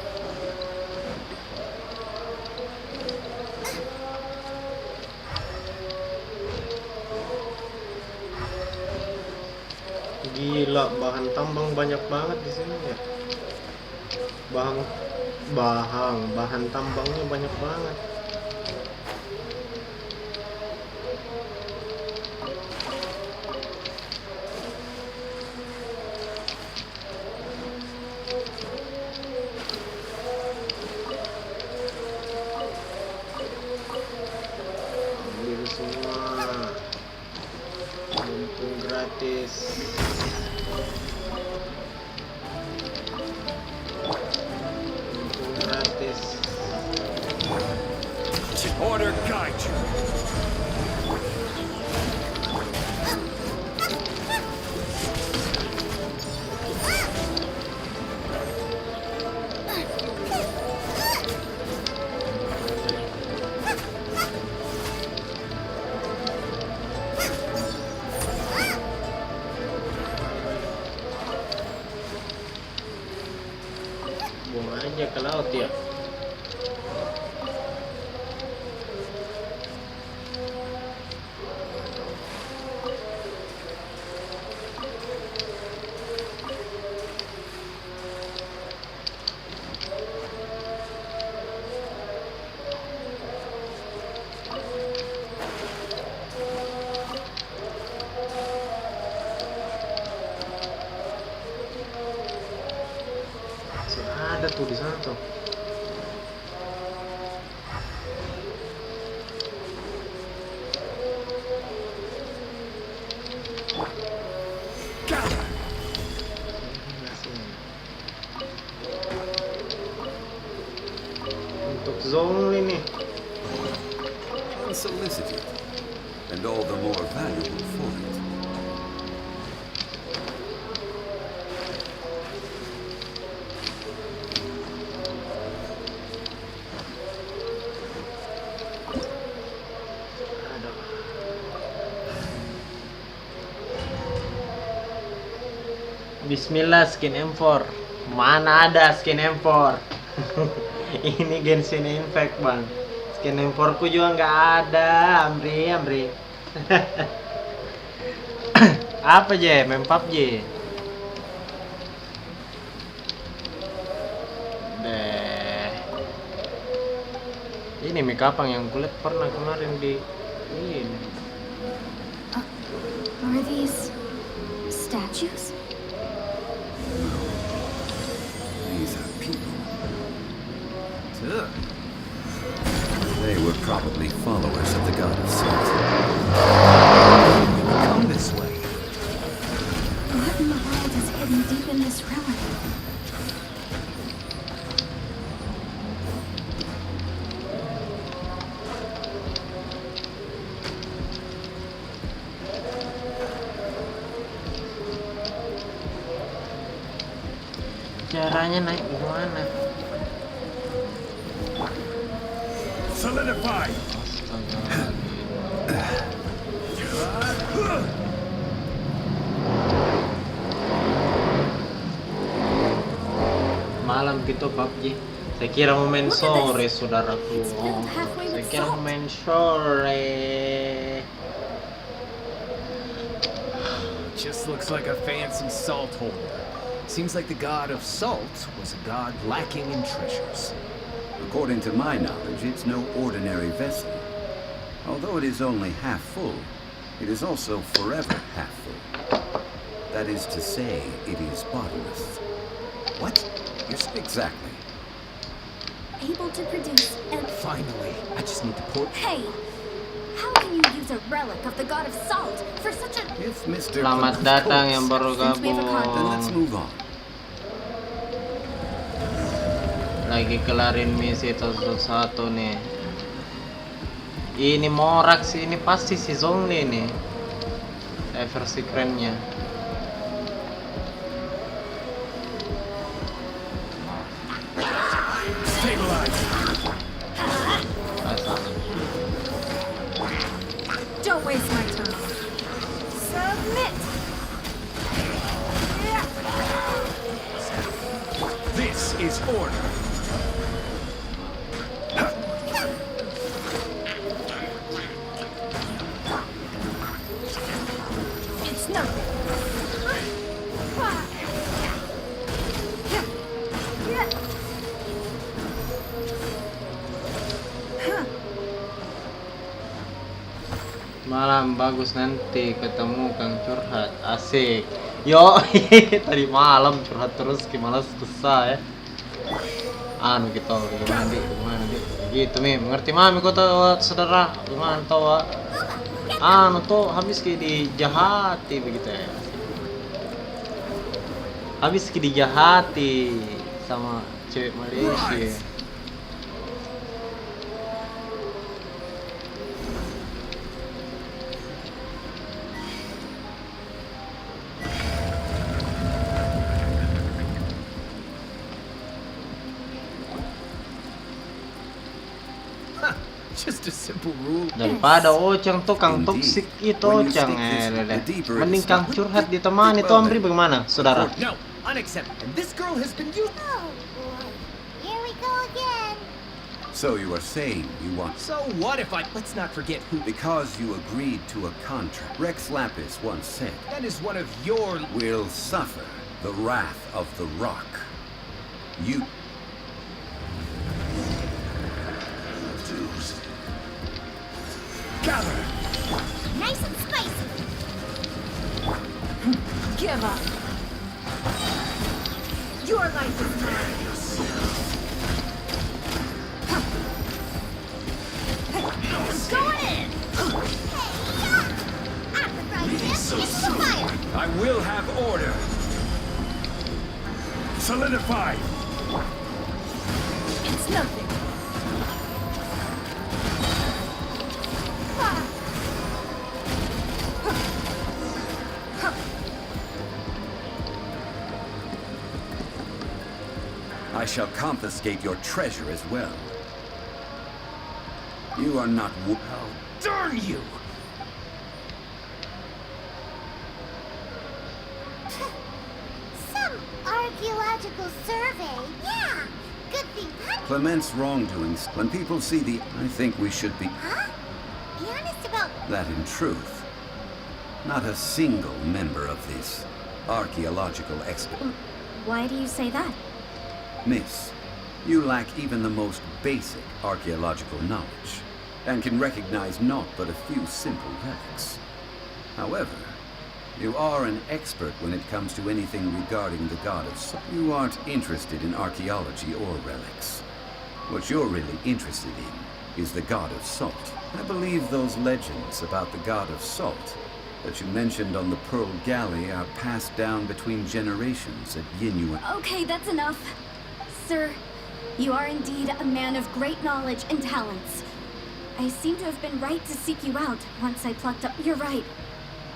Gila, bahan tambang banyak banget di sini ya. Bahan tambangnya banyak banget. Ambil semua, mumpung gratis. Mumpung gratis. Order guide you. Buang aja ke laut ya. Masih ada tuh di sana tuh. Untuk zone ini. Unsolicited, and all the more valuable for it. Aduh. Bismillah, skin M4. Mana ada skin M4? Ini Genshin Impact bang. Skin M4 ku juga nggak ada. Amri. Apa je? Main PUBG. Deh. Ini mie kapang yang kulit pernah kemarin di ini. Are these statues? These are people. They were probably followers of the god of salt. Come this way. What in the world is hidden deep in this relic? Caranya naik gimana? Solidify. Malam gitu PUBG. Saya kira mau main sore, saudaraku. Saya kira mau main sore. Just This looks like a fancy salt holder. Seems like the god of salt was a god lacking in treasures. According to my knowledge, it's no ordinary vessel. Although it is only half full, it is also forever half full. That is to say, it is bottomless. What? Exactly. Able to produce and... Finally, I just need to pour... Hey! How can you use a relic of the god of salt for such a... If Mr. Selamat datang yang baru Since we have a Then gabung. let's move on. Lagi kelarin misi satu nih. Ini morak sih, ini pasti si Zhongli nih. Versi kerennya. Don't waste my time. Submit. This is order. It's nothing. Malam bagus nanti ketemu Kang curhat. Asik. Yo, tadi malam curhat terus gimana susah ya. Anu gitu, gimana di? Gitu Mi, mengerti Mami kau tahu saudara, gimana tahu? Anu tuh habis kayak dijahati begitu ya. Habis kayak dijahati sama cewek Malaysia. Just a simple rule. Daripada Ocang tuh Kang toksik itu Ocang mending Kang curhat ditemani tuh Amri bagaimana saudara? No, unacceptable. And this girl has been used. Oh boy, here we go again. So you are saying you want... So what if I... Let's not forget who... Because you agreed to a contract. Rex Lapis once said... That is one of your... Will suffer the wrath of the rock. You... Gather! Nice and spicy. Give up. Your life is mine. Going in. I'm surprised you so the fire. I will have order. Solidify! It's nothing. I shall confiscate your treasure as well. You are not... How darn you! Some archaeological survey. Yeah. Good thing. Clement's wrongdoings. When people see the... I think we should be... Huh? Be honest about... That in truth, not a single member of this archaeological expedition... Why do you say that? Miss, you lack even the most basic archaeological knowledge, and can recognize naught but a few simple relics. However, you are an expert when it comes to anything regarding the god of salt. You aren't interested in archaeology or relics. What you're really interested in is the god of salt. I believe those legends about the god of salt that you mentioned on the Pearl Galley are passed down between generations at Yinyu. Okay, that's enough. Sir, you are indeed a man of great knowledge and talents. I seem to have been right to seek you out once I plucked up... You're right.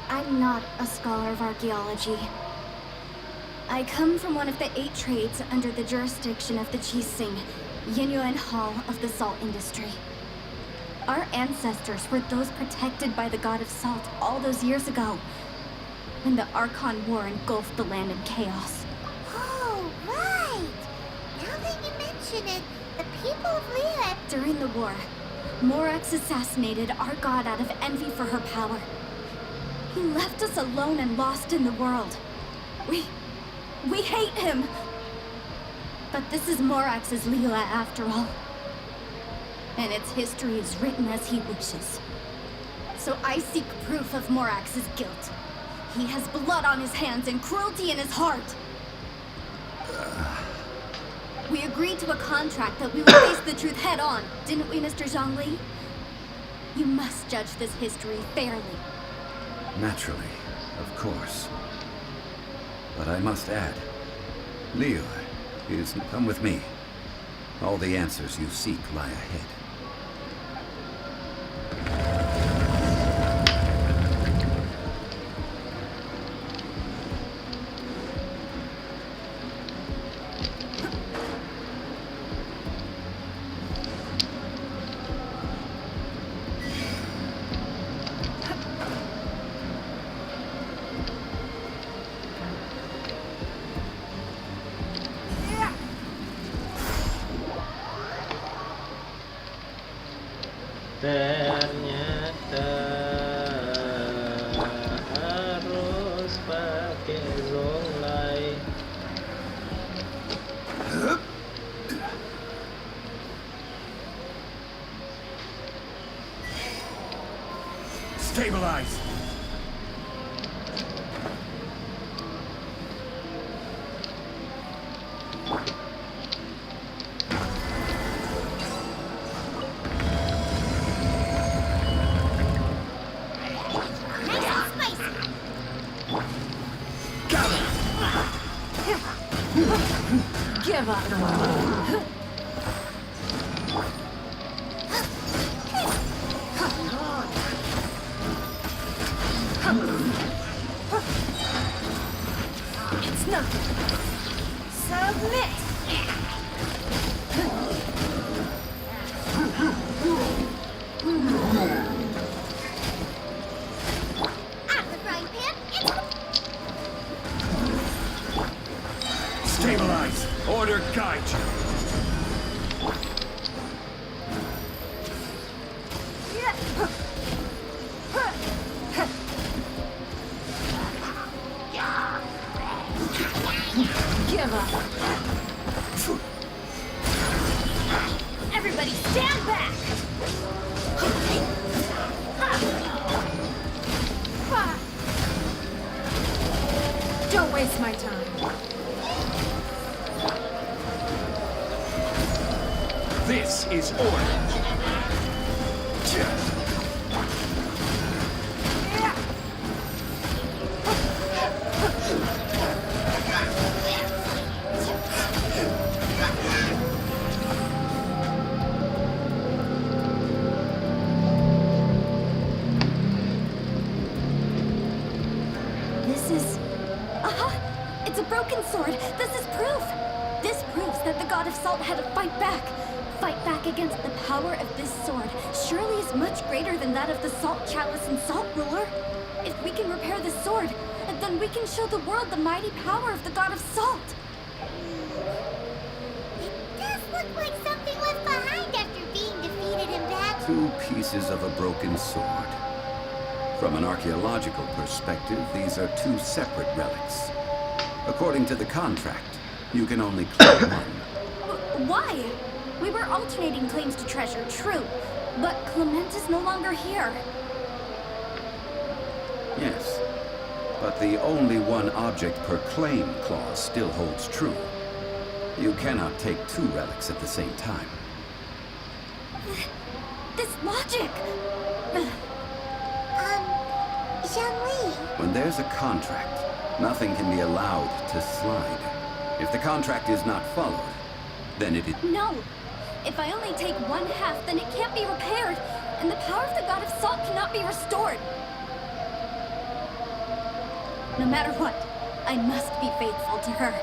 I'm not a scholar of archaeology. I come from one of the 8 trades under the jurisdiction of the Qixing, Yinyuan Hall of the salt industry. Our ancestors were those protected by the god of salt all those years ago, when the Archon War engulfed the land in chaos. Oh, right. Now that you mention it, the people of Leah... During the war, Morax assassinated our god out of envy for her power. He left us alone and lost in the world. We hate him. But this is Morax's Leela after all. And its history is written as he wishes. So I seek proof of Morax's guilt. He has blood on his hands and cruelty in his heart. We agreed to a contract that we would face the truth head on, didn't we, Mr. Zhongli? You must judge this history fairly. Naturally, of course. But I must add, Leo is... Come with me. All the answers you seek lie ahead. Ternyata harus pakai zonglai. Stabilize! Give up. It's nothing. Submit. Out of the frying pan, Stabilize! Order guide you! Give up. Everybody stand back! Don't waste my time. This is order. This is... Aha! It's a broken sword! This is proof! This proves that the God of Salt had to fight back. Fight back against the power of this sword surely is much greater than that of the Salt Chalice and Salt Ruler. If we can repair the sword, then we can show the world the mighty power of the God of Salt. It does look like something left behind after being defeated in battle. 2 pieces of a broken sword. From an archaeological perspective, these are 2 separate relics. According to the contract, you can only claim one. Why? We were alternating claims to treasure, true. But Clement is no longer here. Yes, but the only one object per claim clause still holds true. You cannot take 2 relics at the same time. This logic! Zhongli. When there's a contract, nothing can be allowed to slide. If the contract is not followed, then it is... No! If I only take 1/2, then it can't be repaired, and the power of the God of Salt cannot be restored. No matter what, I must be faithful to her.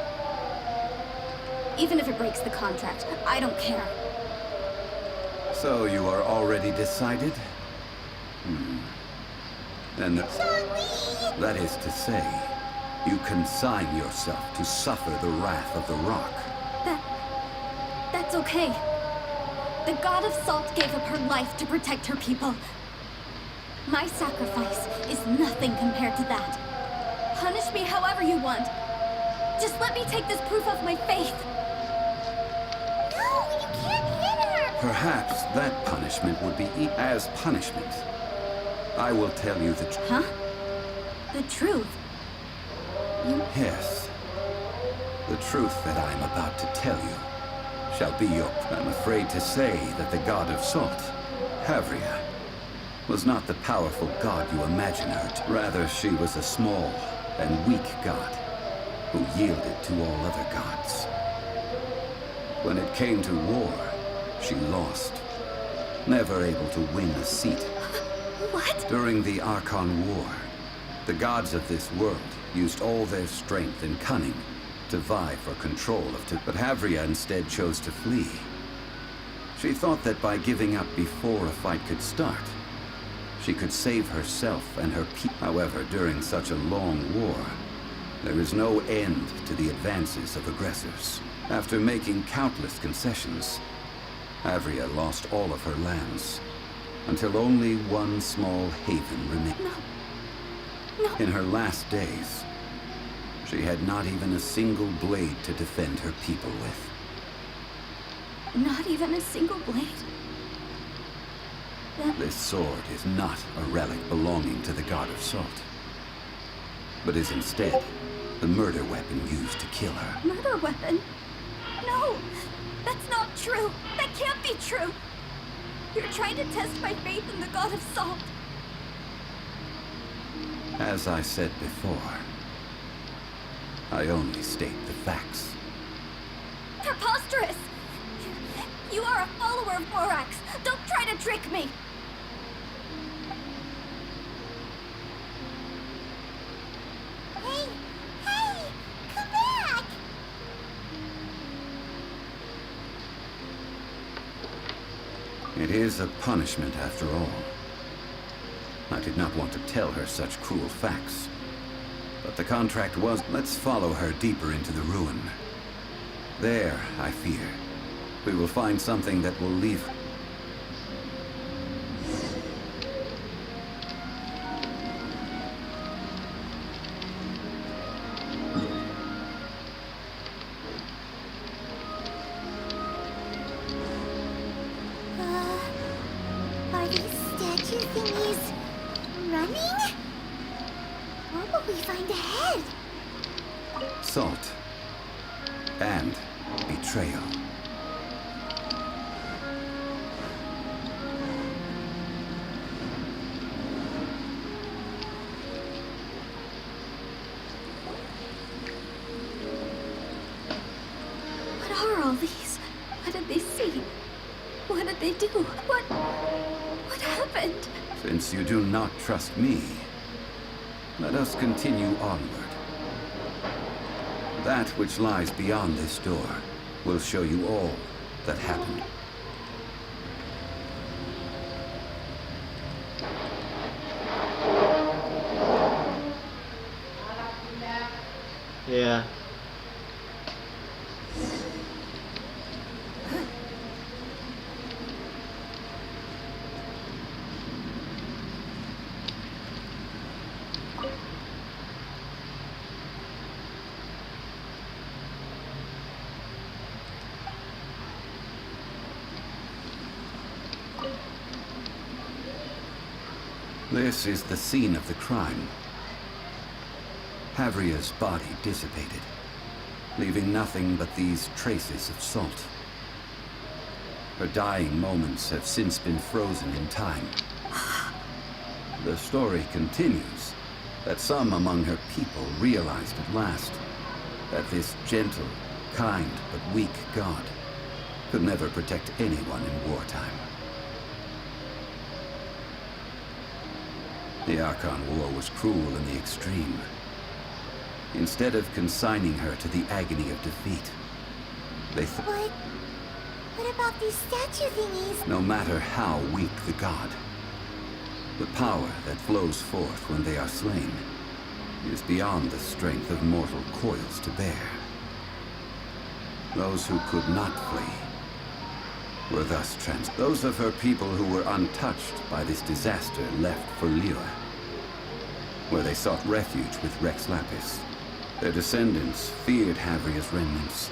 Even if it breaks the contract, I don't care. So you are already decided? Then that is to say, you consign yourself to suffer the wrath of the rock. That's okay. The God of Salt gave up her life to protect her people. My sacrifice is nothing compared to that. Punish me however you want. Just let me take this proof of my faith. No, you can't hit her! Perhaps that punishment would be as punishment. I will tell you the truth. Huh? The truth? Yes. The truth that I am about to tell you shall be your... I'm afraid to say that the god of salt, Havria, was not the powerful god you imagine her to. Rather, she was a small and weak god who yielded to all other gods. When it came to war, she lost, never able to win a seat. What? During the Archon War, the gods of this world used all their strength and cunning to vie for control of but Havria instead chose to flee. She thought that by giving up before a fight could start, she could save herself and her people. However, during such a long war, there is no end to the advances of aggressors. After making countless concessions, Havria lost all of her lands, until only one small haven remained. No. In her last days, she had not even a single blade to defend her people with. Not even a single blade? This sword is not a relic belonging to the god of salt, but is instead the murder weapon used to kill her. Murder weapon? No! That's not true! That can't be true! You're trying to test my faith in the god of salt. As I said before, I only state the facts. Preposterous! You are a follower of Morax! Don't try to trick me! Hey! Hey! Come back! It is a punishment after all. I did not want to tell her such cruel facts. But the contract was... Let's follow her deeper into the ruin. There, I fear, we will find something that will leave... Are these statue thingies running? What will we find ahead? Salt. And betrayal. What are all these? What did they see? What did they do? What happened? Since you do not trust me, let us continue onward. That which lies beyond this door will show you all that happened. Yeah. This is the scene of the crime. Havria's body dissipated, leaving nothing but these traces of salt. Her dying moments have since been frozen in time. The story continues that some among her people realized at last that this gentle, kind, but weak god could never protect anyone in wartime. The Archon War was cruel in the extreme. Instead of consigning her to the agony of defeat, they What about these statue thingies? no matter how weak the god, the power that flows forth when they are slain is beyond the strength of mortal coils to bear. Those who could not flee were thus those of her people who were untouched by this disaster left for Liyue, where they sought refuge with Rex Lapis. Their descendants feared Havria's remnants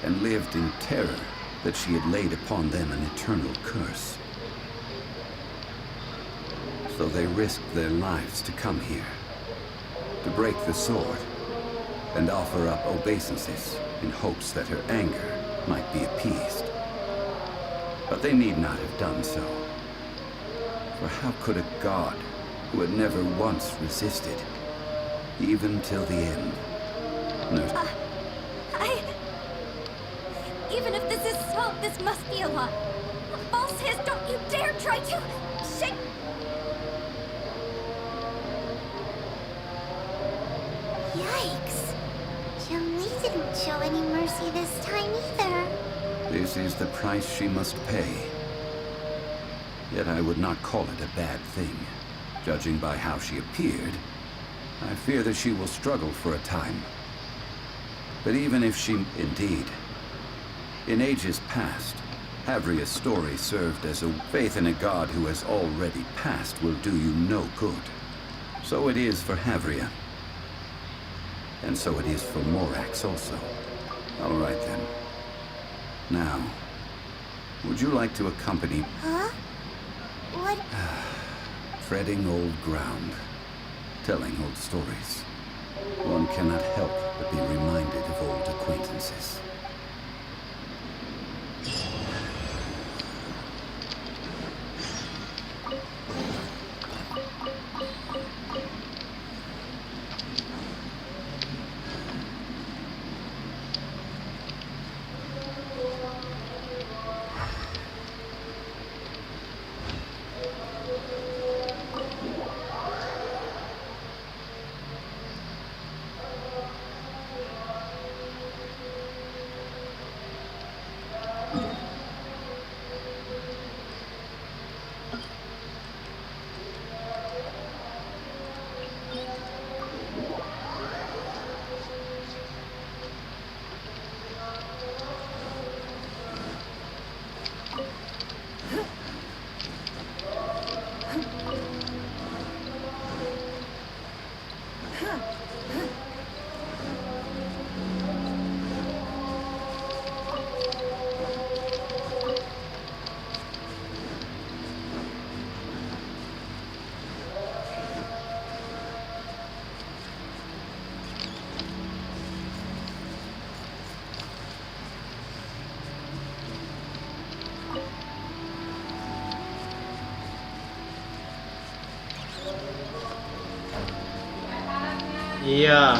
and lived in terror that she had laid upon them an eternal curse. So they risked their lives to come here, to break the sword, and offer up obeisances in hopes that her anger might be appeased. But they need not have done so. For how could a god who had never once resisted, even till the end, Even if this is so, this must be a lie. False, don't you dare try to shake... Yikes. Zhongli didn't show any mercy this time either. This is the price she must pay. Yet I would not call it a bad thing. Judging by how she appeared, I fear that she will struggle for a time. But even if she... Indeed. In ages past, Havria's story served as a faith in a god who has already passed will do you no good. So it is for Havria. And so it is for Morax also. All right then. Now, would you like to accompany... Huh? What? Treading old ground, telling old stories. One cannot help but be reminded of old acquaintances. Iya.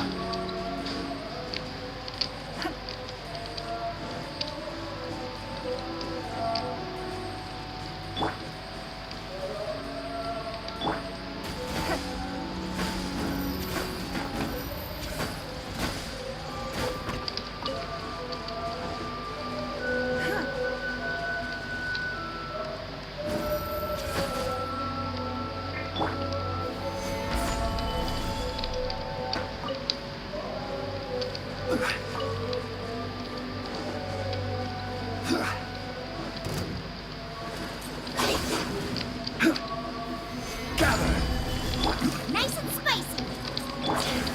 Nice and spicy.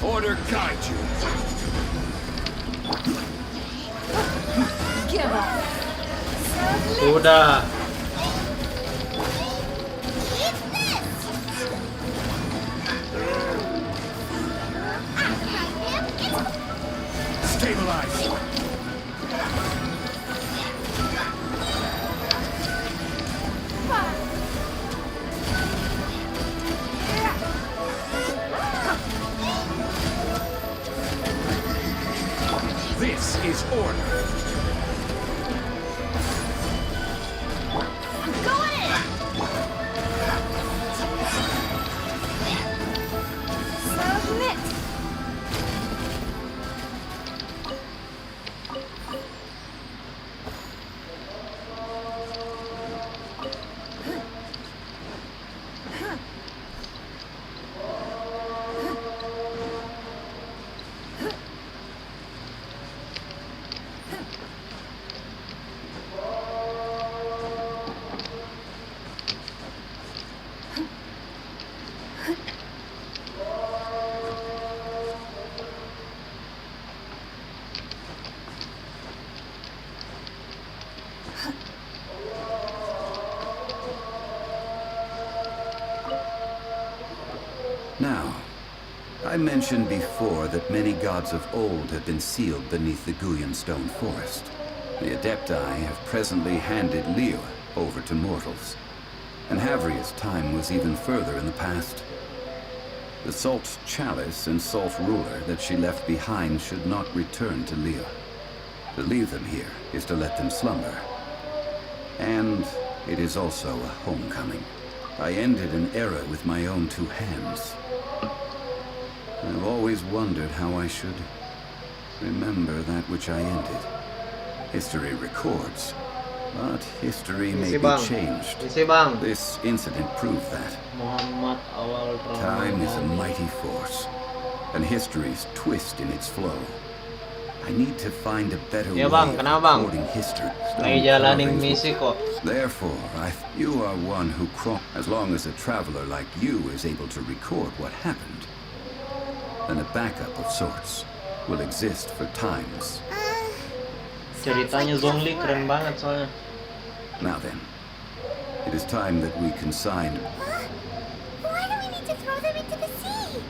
Order guide you. Give up. Sudah. Stabilize. This is order. I'm going in. Submit. mentioned before that many gods of old have been sealed beneath the Guyan stone forest. The Adepti have presently handed Liyue over to mortals, and Havria's time was even further in the past. The Salt Chalice and Salt Ruler that she left behind should not return to Liyue. To leave them here is to let them slumber. And it is also a homecoming. I ended an era with my own two hands. I've always wondered how I should remember that which I ended. History records, but history may be changed. This incident proved that. Time is a mighty force, and history's twist in its flow. I need to find a better way of recording history. Therefore, you are one who as long as a traveler like you is able to record what happened, then a backup of sorts will exist for times. Ceritanya Zhongli keren banget soalnya. Now then, it is time that we consign. Why do we need to throw them into the sea?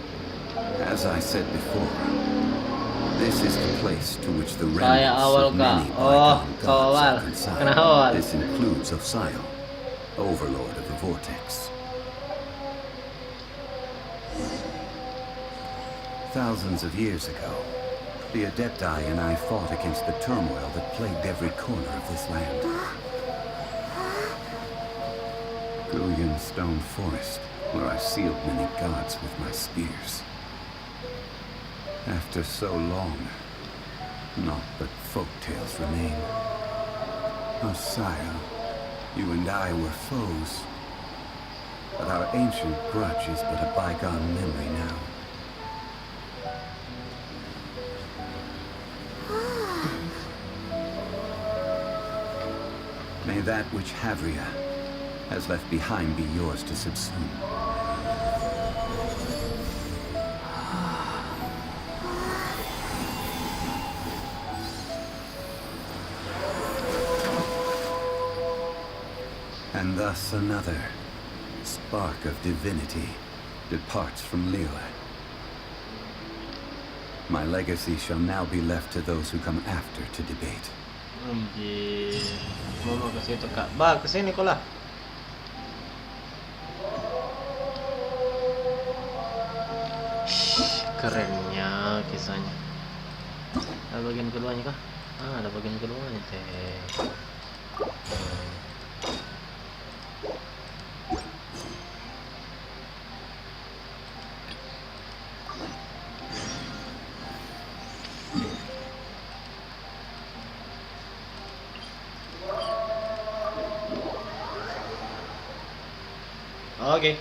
As I said before, this is the place to which the remnants of many bygone gods are consigned. This includes Osial, overlord of the vortex. Thousands of years ago, the Adepti and I fought against the turmoil that plagued every corner of this land. Guyan stone forest, where I sealed many gods with my spears. After so long, naught but folk tales remain. Osial, you and I were foes, but our ancient grudge is but a bygone memory now. May that which Havria has left behind be yours to subsume. And thus another spark of divinity departs from Liyue. My legacy shall now be left to those who come after to debate. Anjir, mau ke situ Kak. Bah, kesini kok lah. Kerennya kisahnya. Ada bagian keduanya kah? Ah, ada bagian keduanya teh. Oke.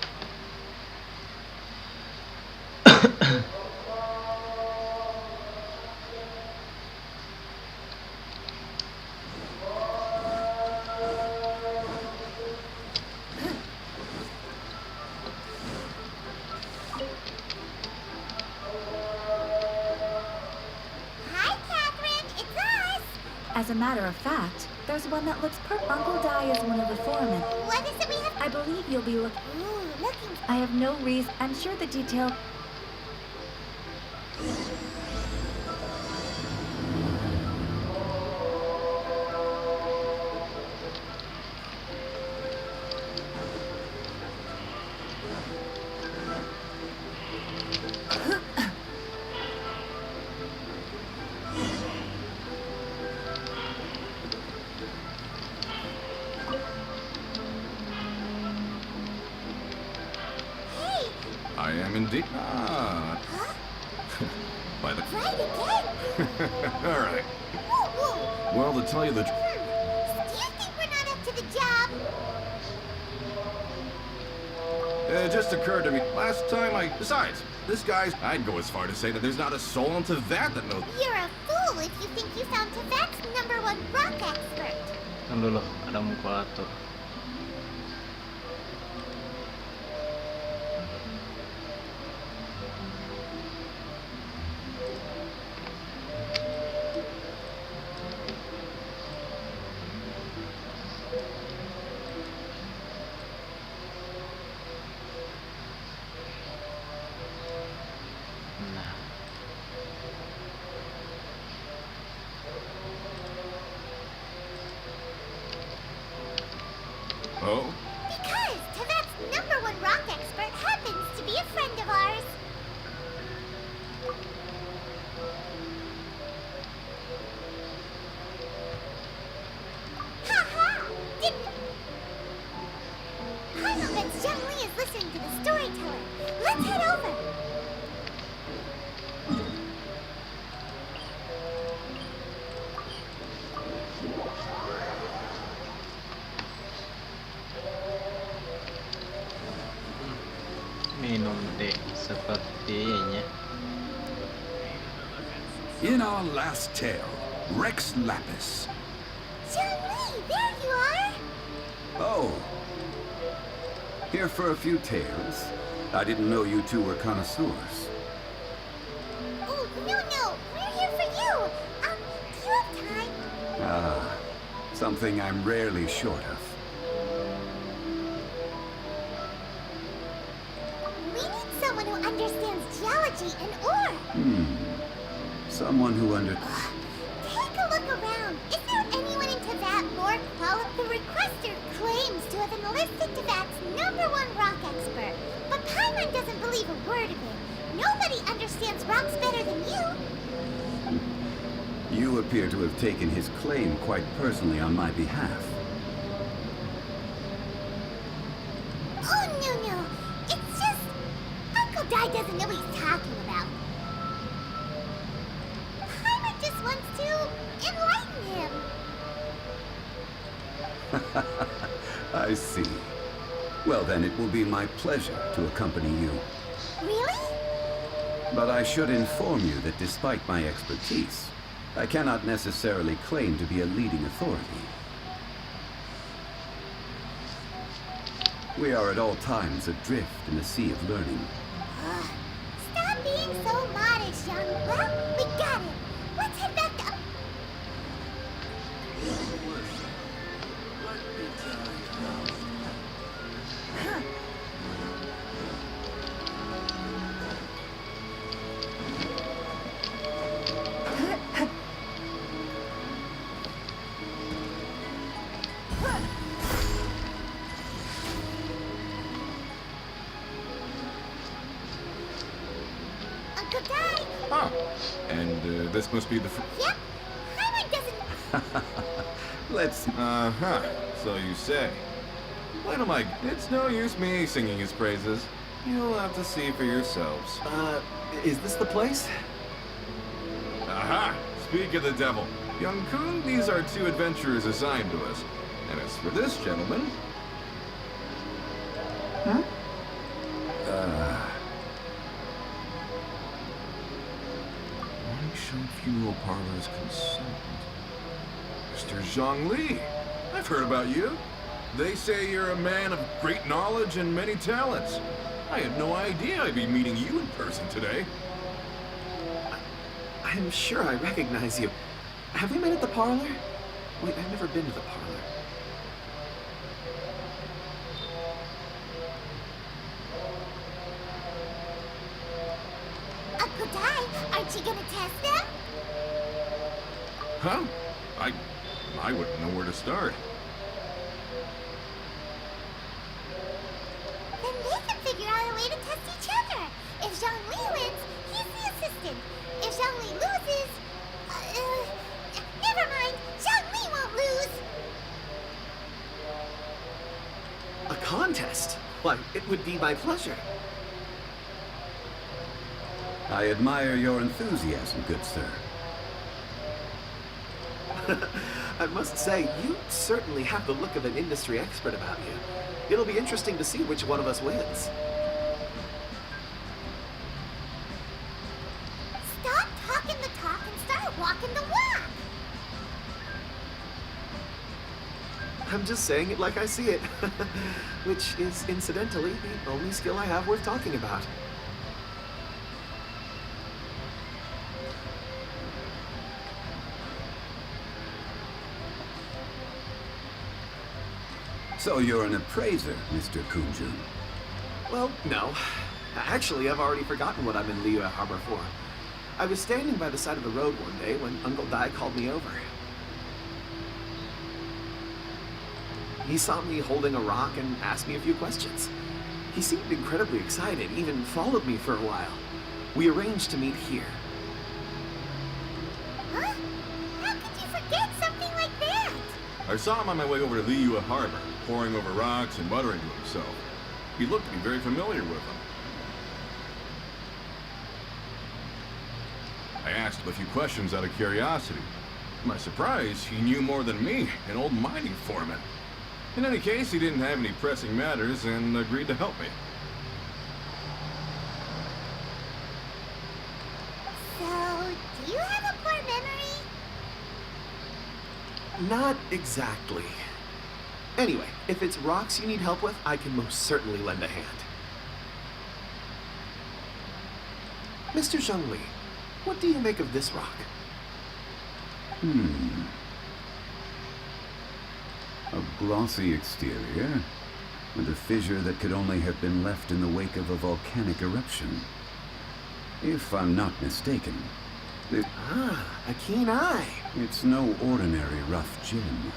As a matter of fact, there's one that looks Uncle Dai is one of the foremen. What is it we have? I believe you'll be looking. I have no reason. I'm sure the detail. I am indeed. Ah. By the. Right again. All right. Well, to tell you the. Do you think we're not up to the job? It just occurred to me last time Besides, this guy's. I'd go as far to say that there's not a soul on Tevat that knows. You're a fool if you think you found Tevat's #1 rock expert. Kan dulu ada muka tuh. Oh? Because Tibet's #1 rock expert happens to be a friend of ours. Ha-ha! Didn't... Paimon bets Zhang Li is listening to the storyteller. Let's head over. Minum teh sepertinya. In our last tale, Rex Lapis. Zhang Li, there you are! Oh. Here for a few tales. I didn't know you two were connoisseurs. Oh, no, we're here for you. Do you have time? Ah, something I'm rarely short of. We need someone who understands geology and ore. Someone who Take a look around. Is there anyone in Tibet more qualified? The requester claims to have enlisted Tibet's #1 rock expert, but Paimon doesn't believe a word of it. Nobody understands rocks better than you. You appear to have taken his claim quite personally on my behalf. Oh, no. It's just... Uncle Dai doesn't know what he's talking about. Paimon just wants to enlighten him. I see. Well then, it will be my pleasure to accompany you. Really? But I should inform you that despite my expertise, I cannot necessarily claim to be a leading authority. We are at all times adrift in a sea of learning. Stop being so modest, young. Well, we got it. Let's head back to... Uncle Dai! Oh. And this must be the... Yep. Paimon doesn't... Let's... Uh-huh. So you say. When am I... It's no use me singing his praises. You'll have to see for yourselves. Is this the place? Aha! Speak of the devil. Young Kun, these are 2 adventurers assigned to us. And as for this gentleman... Huh? Wangshan Funeral Parlor's consultant. Mr. Zhang Li. I've heard about you. They say you're a man of great knowledge and many talents. I had no idea I'd be meeting you in person today. I'm sure I recognize you. Have we met at the parlor? Wait, I've never been to the parlor. Uncle Dai, aren't you gonna test them? Huh? I wouldn't know where to start. Then they can figure out a way to test each other. If Zhang Li wins, he's the assistant. If Zhang Li loses... never mind. Zhang Li won't lose. A contest? Why, it would be my pleasure. I admire your enthusiasm, good sir. I must say, you certainly have the look of an industry expert about you. It'll be interesting to see which one of us wins. Stop talking the talk and start walking the walk. I'm just saying it like I see it. Which is, incidentally, the only skill I have worth talking about. So you're an appraiser, Mr. Kunjun. Well, no. Actually, I've already forgotten what I'm in Liyue Harbor for. I was standing by the side of the road one day when Uncle Dai called me over. He saw me holding a rock and asked me a few questions. He seemed incredibly excited, even followed me for a while. We arranged to meet here. Huh? How could you forget something like that? I saw him on my way over to Liyue Harbor, pouring over rocks and muttering to himself. He looked to be very familiar with them. I asked him a few questions out of curiosity. To my surprise, he knew more than me, an old mining foreman. In any case, he didn't have any pressing matters and agreed to help me. So, do you have a poor memory? Not exactly. Anyway, if it's rocks you need help with, I can most certainly lend a hand. Mr. Zhongli, what do you make of this rock? A glossy exterior, and a fissure that could only have been left in the wake of a volcanic eruption. If I'm not mistaken, a keen eye. It's no ordinary rough gem.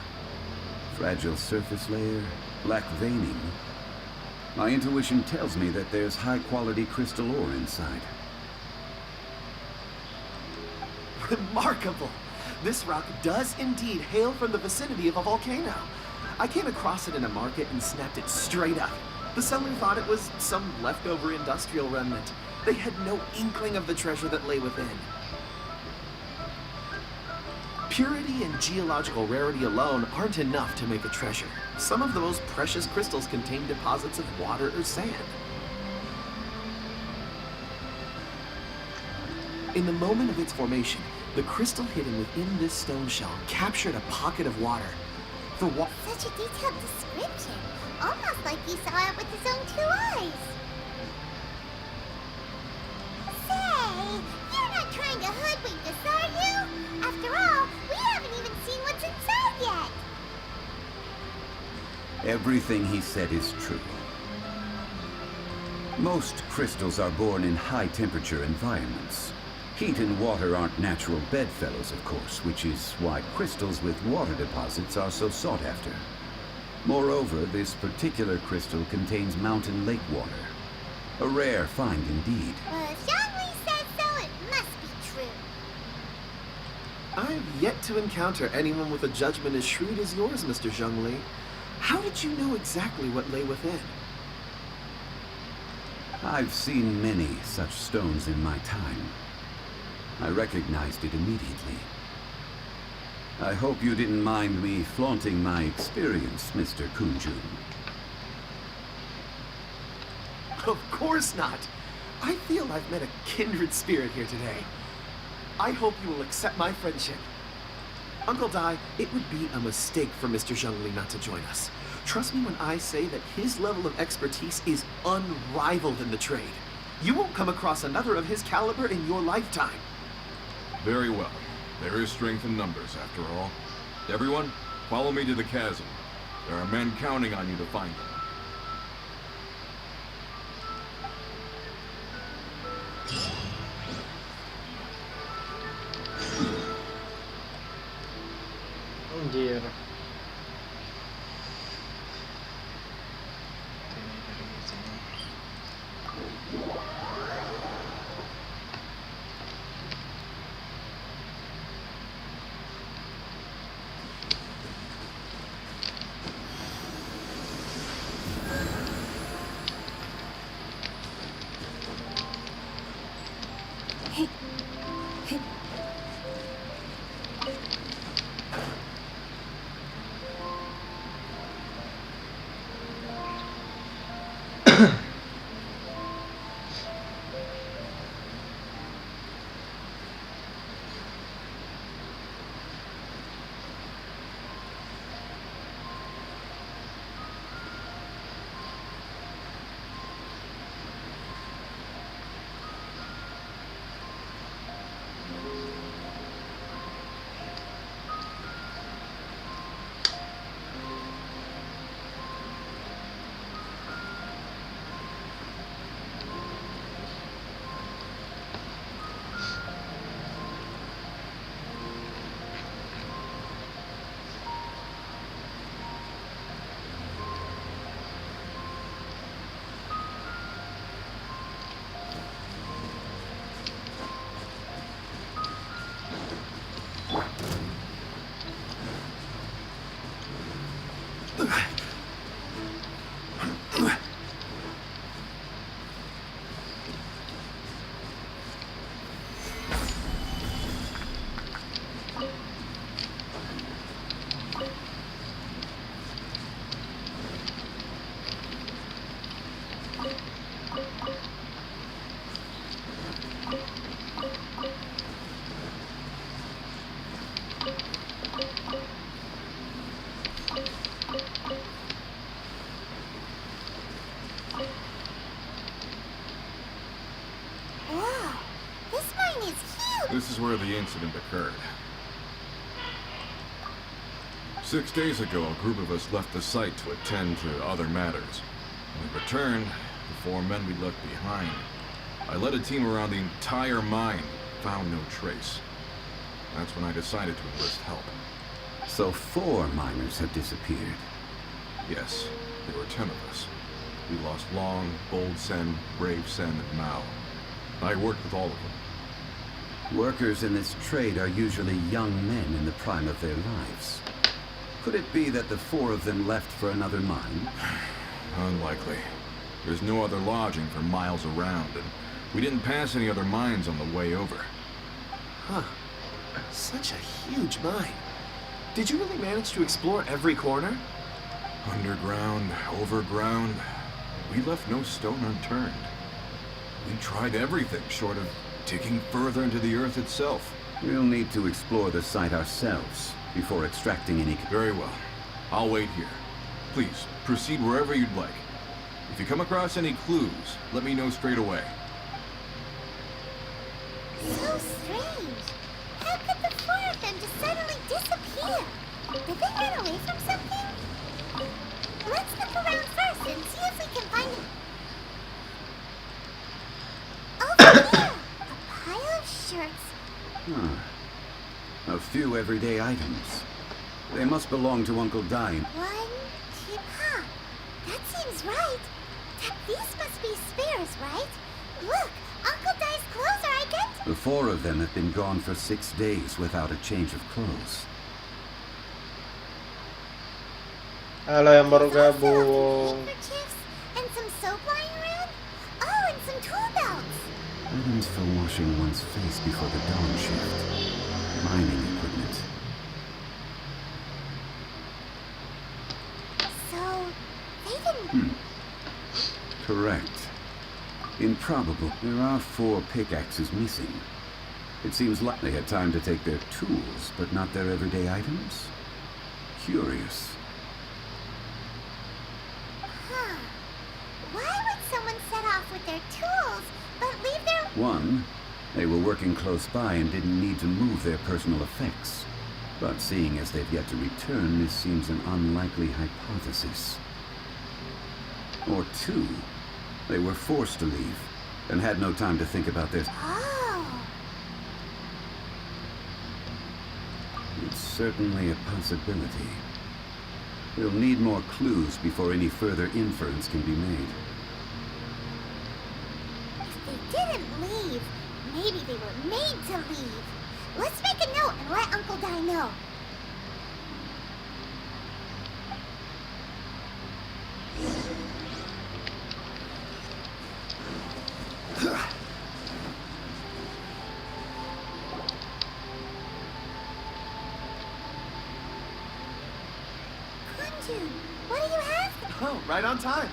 Fragile surface layer, black veining. My intuition tells me that there's high-quality crystal ore inside. Remarkable! This rock does indeed hail from the vicinity of a volcano. I came across it in a market and snapped it straight up. The seller thought it was some leftover industrial remnant. They had no inkling of the treasure that lay within. Purity and geological rarity alone aren't enough to make a treasure. Some of the most precious crystals contain deposits of water or sand. In the moment of its formation, the crystal hidden within this stone shell captured a pocket of water. For what? Such a detailed description. Almost like he saw it with his own 2 eyes. Say, you're not trying to hoodwink us, are you? After all, we haven't even seen what's inside yet. Everything he said is true. Most crystals are born in high-temperature environments. Heat and water aren't natural bedfellows, of course, which is why crystals with water deposits are so sought after. Moreover, this particular crystal contains mountain lake water. A rare find indeed. Well, if Zhongli says so, it must be true. I've yet to encounter anyone with a judgment as shrewd as yours, Mr. Zhongli. How did you know exactly what lay within? I've seen many such stones in my time. I recognized it immediately. I hope you didn't mind me flaunting my experience, Mr. Kunjun. Of course not. I feel I've met a kindred spirit here today. I hope you will accept my friendship. Uncle Dai, it would be a mistake for Mr. Zhongli not to join us. Trust me when I say that his level of expertise is unrivaled in the trade. You won't come across another of his caliber in your lifetime. Very well. There is strength in numbers, after all. Everyone, follow me to the chasm. There are men counting on you to find them. Oh dear. This is where the incident occurred. 6 days ago, a group of us left the site to attend to other matters. When we returned, the 4 men we left behind. I led a team around the entire mine, found no trace. That's when I decided to enlist help. So 4 miners have disappeared. Yes, there were 10 of us. We lost Long, Bold Sen, Brave Sen, and Mao. I worked with all of them. Workers in this trade are usually young men in the prime of their lives. Could it be that the 4 of them left for another mine? Unlikely. There's no other lodging for miles around, and we didn't pass any other mines on the way over. Huh. Such a huge mine. Did you really manage to explore every corner? Underground, overground. We left no stone unturned. We tried everything short of digging further into the earth itself. We'll need to explore the site ourselves before extracting any... Very well. I'll wait here. Please, proceed wherever you'd like. If you come across any clues, let me know straight away. So strange. How could the 4 of them just suddenly disappear? Did they run away from something? Let's look around first and see if we can find them. Over there! A pile of shirts. A few everyday items. They must belong to Uncle Dai. 1, 2, that seems right. These must be spares, right? Look, Uncle Dai's clothes are identical. The 4 of them have been gone for 6 days without a change of clothes. Halo yang baru gabung. Handkerchiefs and some soap lying around. Oh, and some tool belts. Items for washing one's face before the dawn shift. Mining equipment. So, they didn't... Correct. Improbable. There are 4 pickaxes missing. It seems like they had time to take their tools, but not their everyday items? Curious. Why would someone set off with their tools, but leave their... 1, they were working close by and didn't need to move their personal effects. But seeing as they've yet to return, this seems an unlikely hypothesis. Or 2, they were forced to leave and had no time to think about their... Oh! It's certainly a possibility. We'll need more clues before any further inference can be made. If they didn't leave, maybe they were made to leave. Let's make a note and let Uncle Dai know. What do you have? Oh, right on time.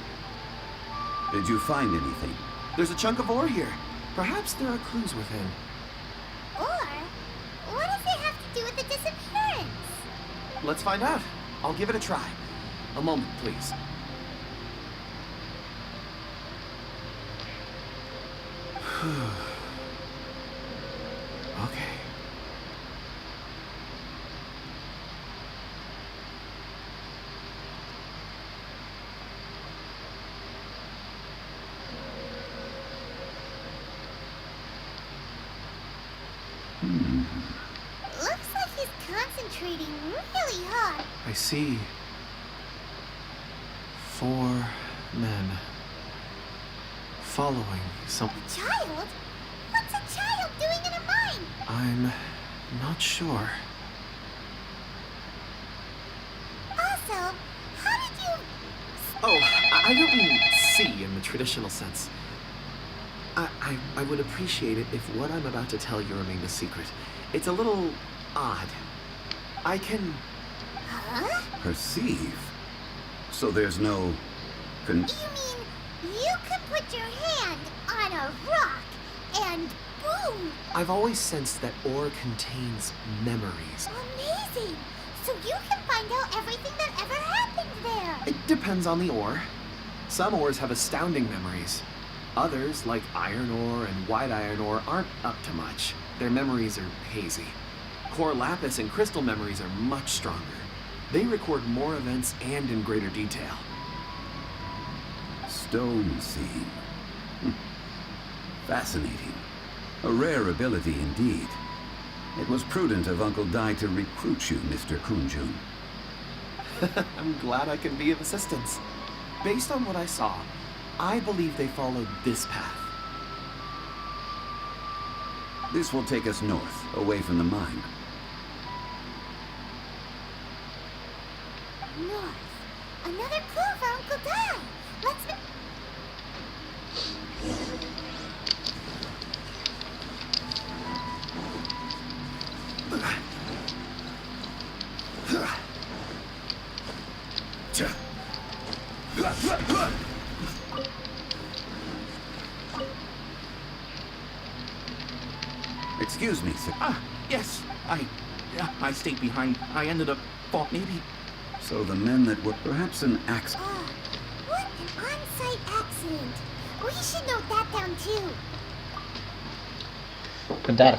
Did you find anything? There's a chunk of ore here. Perhaps there are clues within. Or, what does it have to do with the disappearance? Let's find out. I'll give it a try. A moment, please. Okay. Looks like he's concentrating really hard. I see. 4 men following some... A child? What's a child doing in a mine? I'm not sure. Also, how did you... Oh, I don't mean see in the traditional sense. I would appreciate it if what I'm about to tell you remained a secret. It's a little odd. I can... Huh? Perceive? So there's no... You mean you can put your hand on a rock and boom! I've always sensed that ore contains memories. Amazing! So you can find out everything that ever happened there! It depends on the ore. Some ores have astounding memories. Others, like iron ore and white iron ore, aren't up to much. their memories are hazy. Core lapis and crystal memories are much stronger. They record more events and in greater detail. Stone seeing. Fascinating. A rare ability indeed. It was prudent of Uncle Dai to recruit you, Mr. Kunjun. I'm glad I can be of assistance. Based on what I saw, I believe they followed this path. This will take us north, away from the mine. North. Another clue for Uncle Dai. Let's Excuse me, sir. Yes. I stayed behind. I ended up maybe. So the men that were perhaps an accident. What an on-site accident. We should note that down too. Bentar.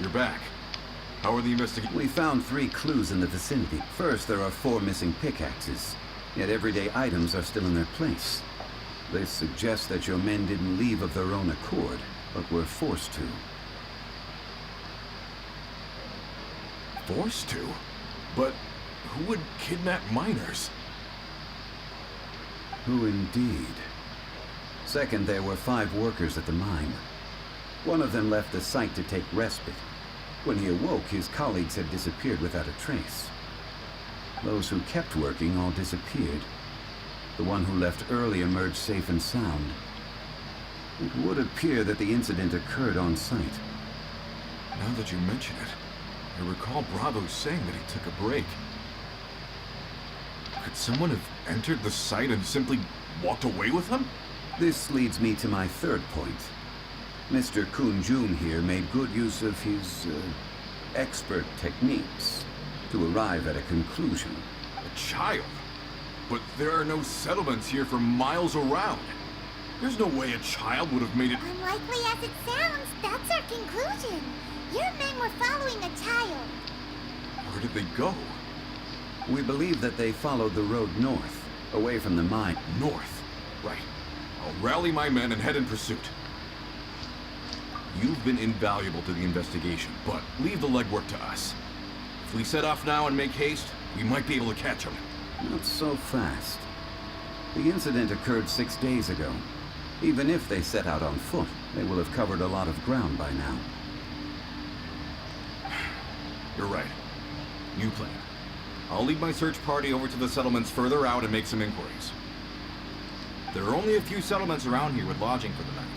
You're back. How are the investigations? We found 3 clues in the vicinity. First, there are 4 missing pickaxes, yet everyday items are still in their place. This suggests that your men didn't leave of their own accord, but were forced to. Forced to? But who would kidnap miners? Who indeed? Second, there were 5 workers at the mine. One of them left the site to take respite. When he awoke, his colleagues had disappeared without a trace. Those who kept working all disappeared. The one who left early emerged safe and sound. It would appear that the incident occurred on site. Now that you mention it, I recall Bravo saying that he took a break. Could someone have entered the site and simply walked away with him? This leads me to my 3rd point. Mr. Kun-jun here made good use of his, expert techniques to arrive at a conclusion. A child? But there are no settlements here for miles around. There's no way a child would have made it. Unlikely as it sounds, that's our conclusion. Your men were following a child. Where did they go? We believe that they followed the road north, away from the mine. North? Right. I'll rally my men and head in pursuit. You've been invaluable to the investigation, but leave the legwork to us. If we set off now and make haste, we might be able to catch them. Not so fast. The incident occurred 6 days ago. Even if they set out on foot, they will have covered a lot of ground by now. You're right. New plan. I'll lead my search party over to the settlements further out and make some inquiries. There are only a few settlements around here with lodging for the night.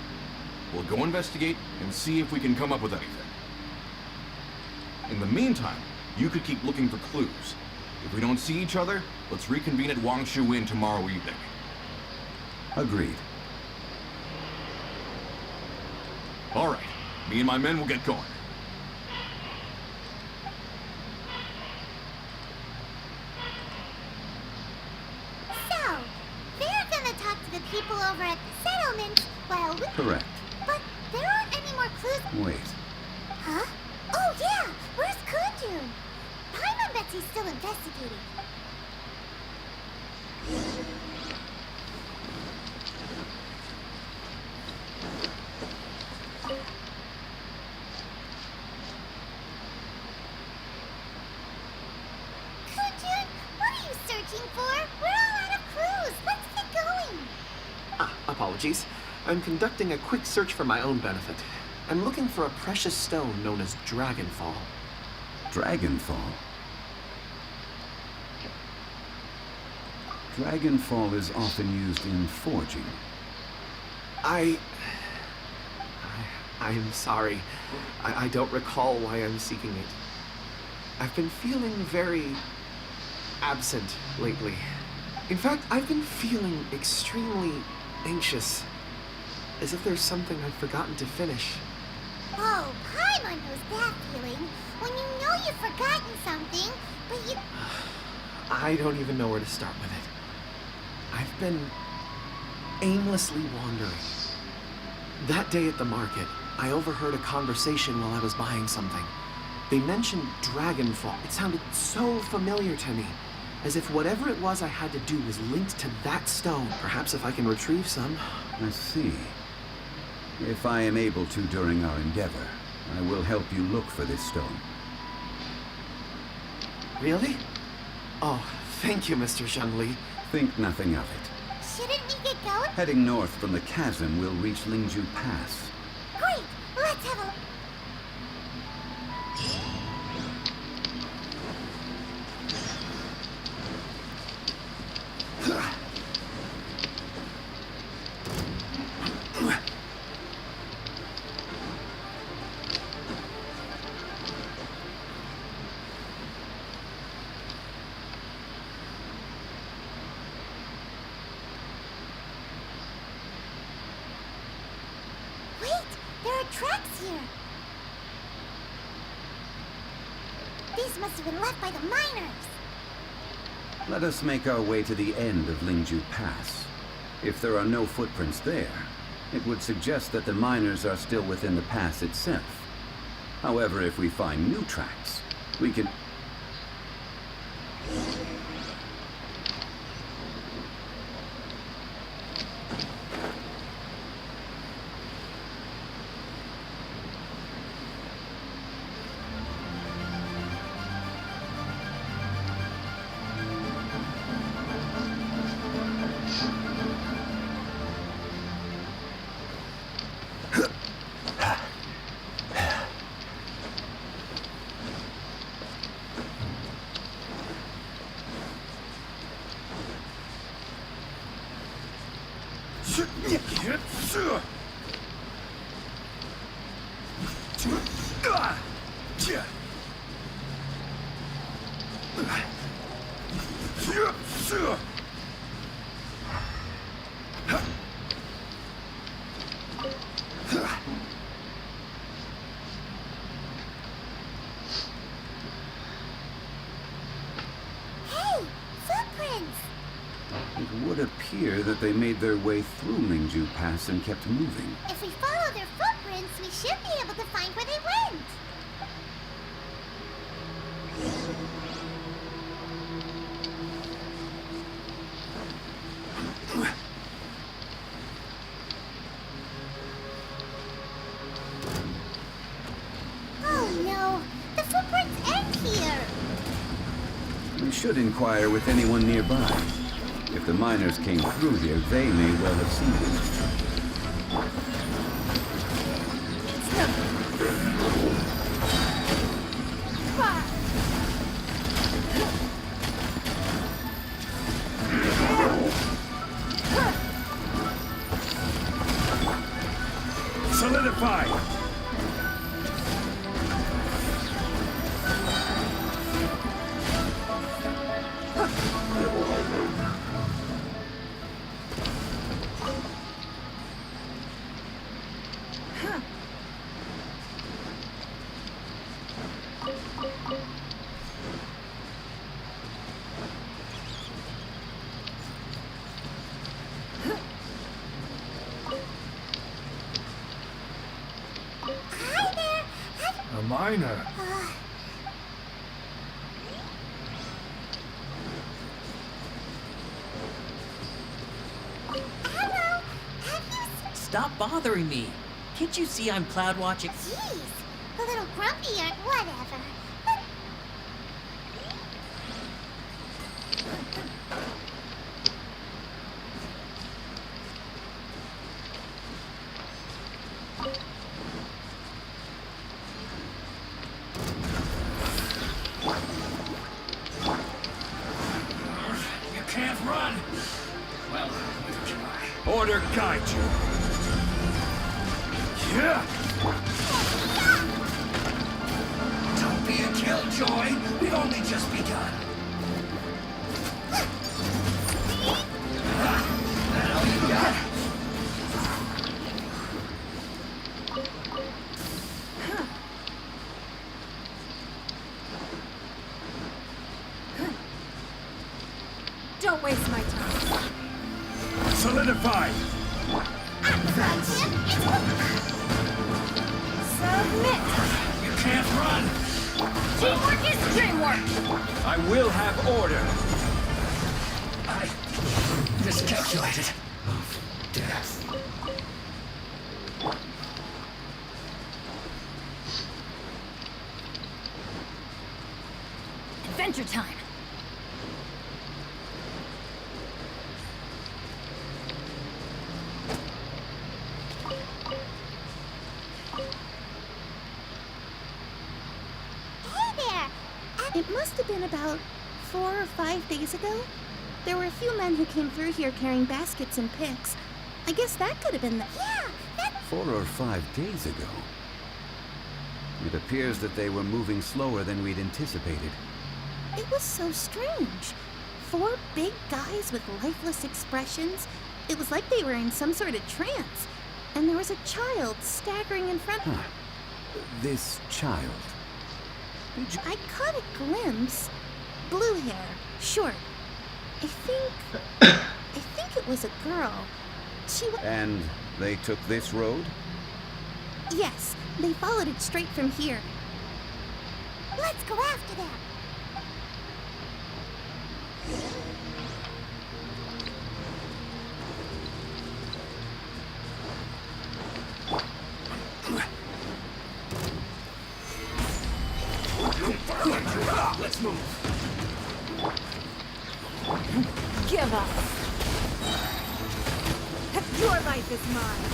We'll go investigate and see if we can come up with anything. In the meantime, you could keep looking for clues. If we don't see each other, let's reconvene at Wangshu Inn tomorrow evening. Agreed. All right. Me and my men will get going. So, they're gonna talk to the people over at the settlement while we... Correct. But there aren't any more clues. Wait. Huh? Oh yeah! Where's Kunjun? Paimon bets he's still investigating. Kunjun, what are you searching for? We're all out of clues. Let's get going. Apologies. I'm conducting a quick search for my own benefit. I'm looking for a precious stone known as Dragonfall. Dragonfall? Dragonfall is often used in forging. I'm sorry. I don't recall why I'm seeking it. I've been feeling very absent lately. In fact, I've been feeling extremely anxious. As if there's something I've forgotten to finish. Oh, Paimon knows that feeling. When you know you've forgotten something, but you... I don't even know where to start with it. I've been aimlessly wandering. That day at the market, I overheard a conversation while I was buying something. They mentioned Dragonfall. It sounded so familiar to me, as if whatever it was I had to do was linked to that stone. Perhaps if I can retrieve some. I see. If I am able to during our endeavor, I will help you look for this stone. Really? Oh, thank you, Mr. Zhongli. Think nothing of it. Shouldn't we get going? Heading north from the chasm, we'll reach Lingju Pass. Great! Let's have a... tracks here. These must have been left by the miners. Let us make our way to the end of Lingju Pass. If there are no footprints there, it would suggest that the miners are still within the pass itself. However, if we find new tracks, we can... It would appear that they made their way through Mingju Pass and kept moving. If we follow their footprints, we should be able to find where they went. Oh no, the footprints end here. We should inquire with anyone nearby. If the miners came through here, they may well have seen it. Solidify! A miner. Stop bothering me. Can't you see I'm cloud watching? Jeez, a little grumpy or whatever. You can't run! Well, neither can I. Order guide you. Yeah! Don't be a killjoy. We've only just begun. That all you got? Don't waste my time. Solidify! Submit! You can't run! Teamwork is dreamwork! I will have order! I miscalculated. Death. Adventure time. It must have been about 4 or 5 days ago. There were a few men who came through here carrying baskets and picks. I guess that could have been the... Yeah, 4 or 5 days ago. It appears that they were moving slower than we'd anticipated. It was so strange. 4 big guys with lifeless expressions. It was like they were in some sort of trance. And there was a child staggering in front of them. This child. I caught a glimpse. Blue hair, short. I think it was a girl. She was... And they took this road? Yes, they followed it straight from here. Let's go after them. Let's move. Give up. Your life is mine.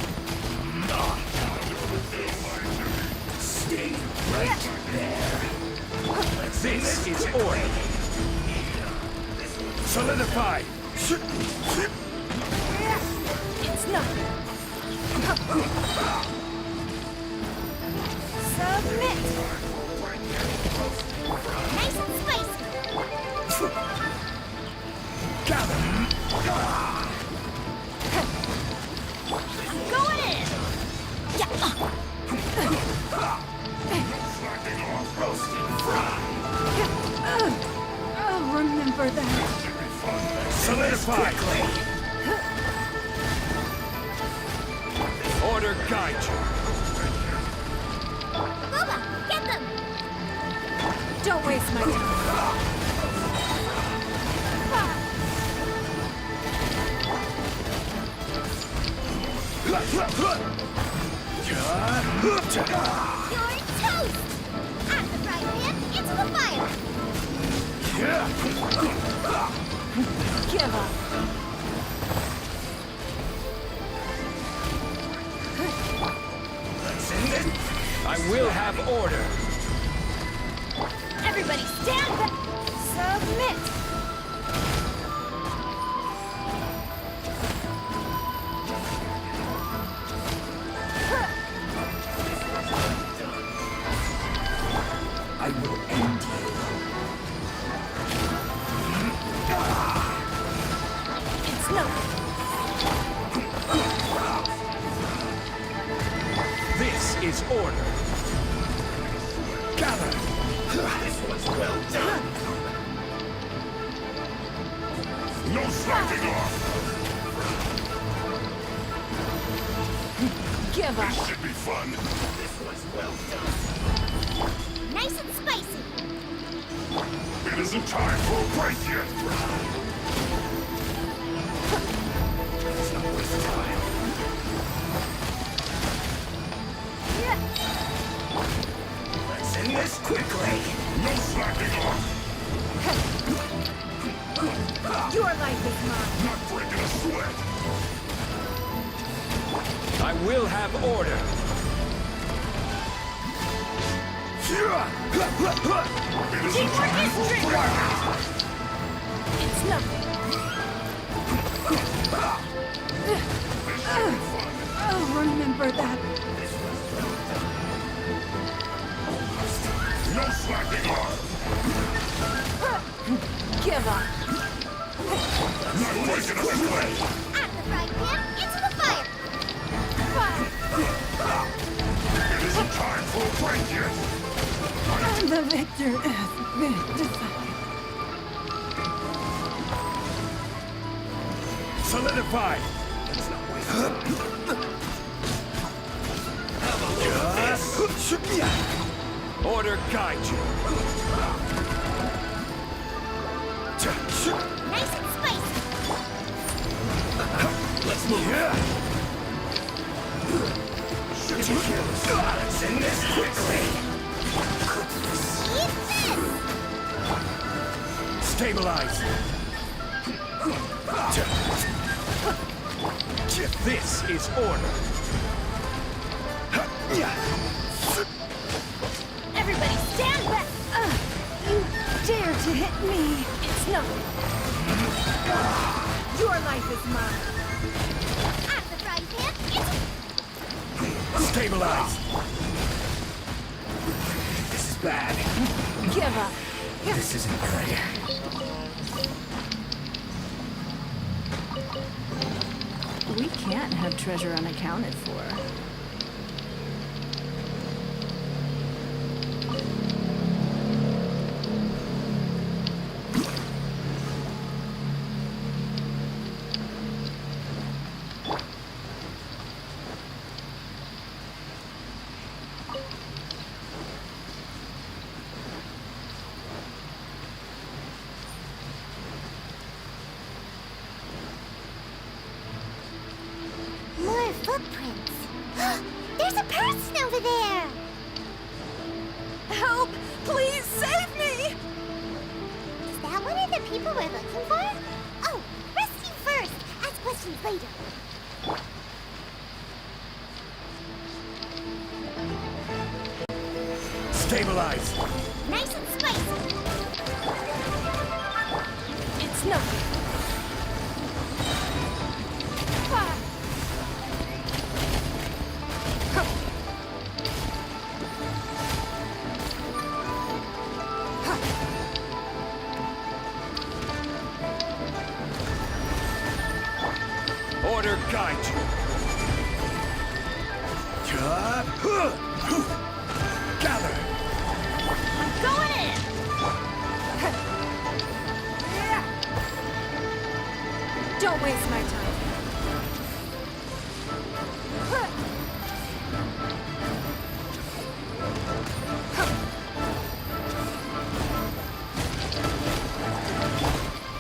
Stay right there. This is order. Solidify. It's nothing. Submit. Nice and spicy. Gather. I'm going in. I'll remember that. Solidify. Order guide you. Boba, get them. Don't waste my time. You're toast. At the frying pan, into the fire. Give up. I will have order. Everybody stand back. Submit. I will end you. It's nothing. This is order. Gather. This was well done. No slacking off. Give up. This should be fun. This was well done. Nice and spicy. It isn't time for a break yet. Let's not waste time. Let's end this quickly. No slacking off. Your life is mine. Not breaking a sweat. I will have order. It isn't time for a break. It's nothing. I'll remember that. No slacking off. Give up. Not breaking a sweat. At the frying pan, into the fire. It isn't time for a break yet. The victor has been decided. Solidify. Let's not waste time. Order guide you. Nice and spicy. Let's move. Let's end this quickly. Eat this. Stabilize. This is order. Everybody stand back. You dare to hit me. It's nothing. Your life is mine. At the frying pan, into... Stabilize. This is bad. Give up. This isn't good. We can't have treasure unaccounted for. footprints. There's a person over there! Help! Please save me! Is that one of the people we're looking for? Oh, rescue first! Ask questions later. Stabilize! Nice and spicy! It's nothing. Order guide you. Gather. I'm going in! Don't waste my time.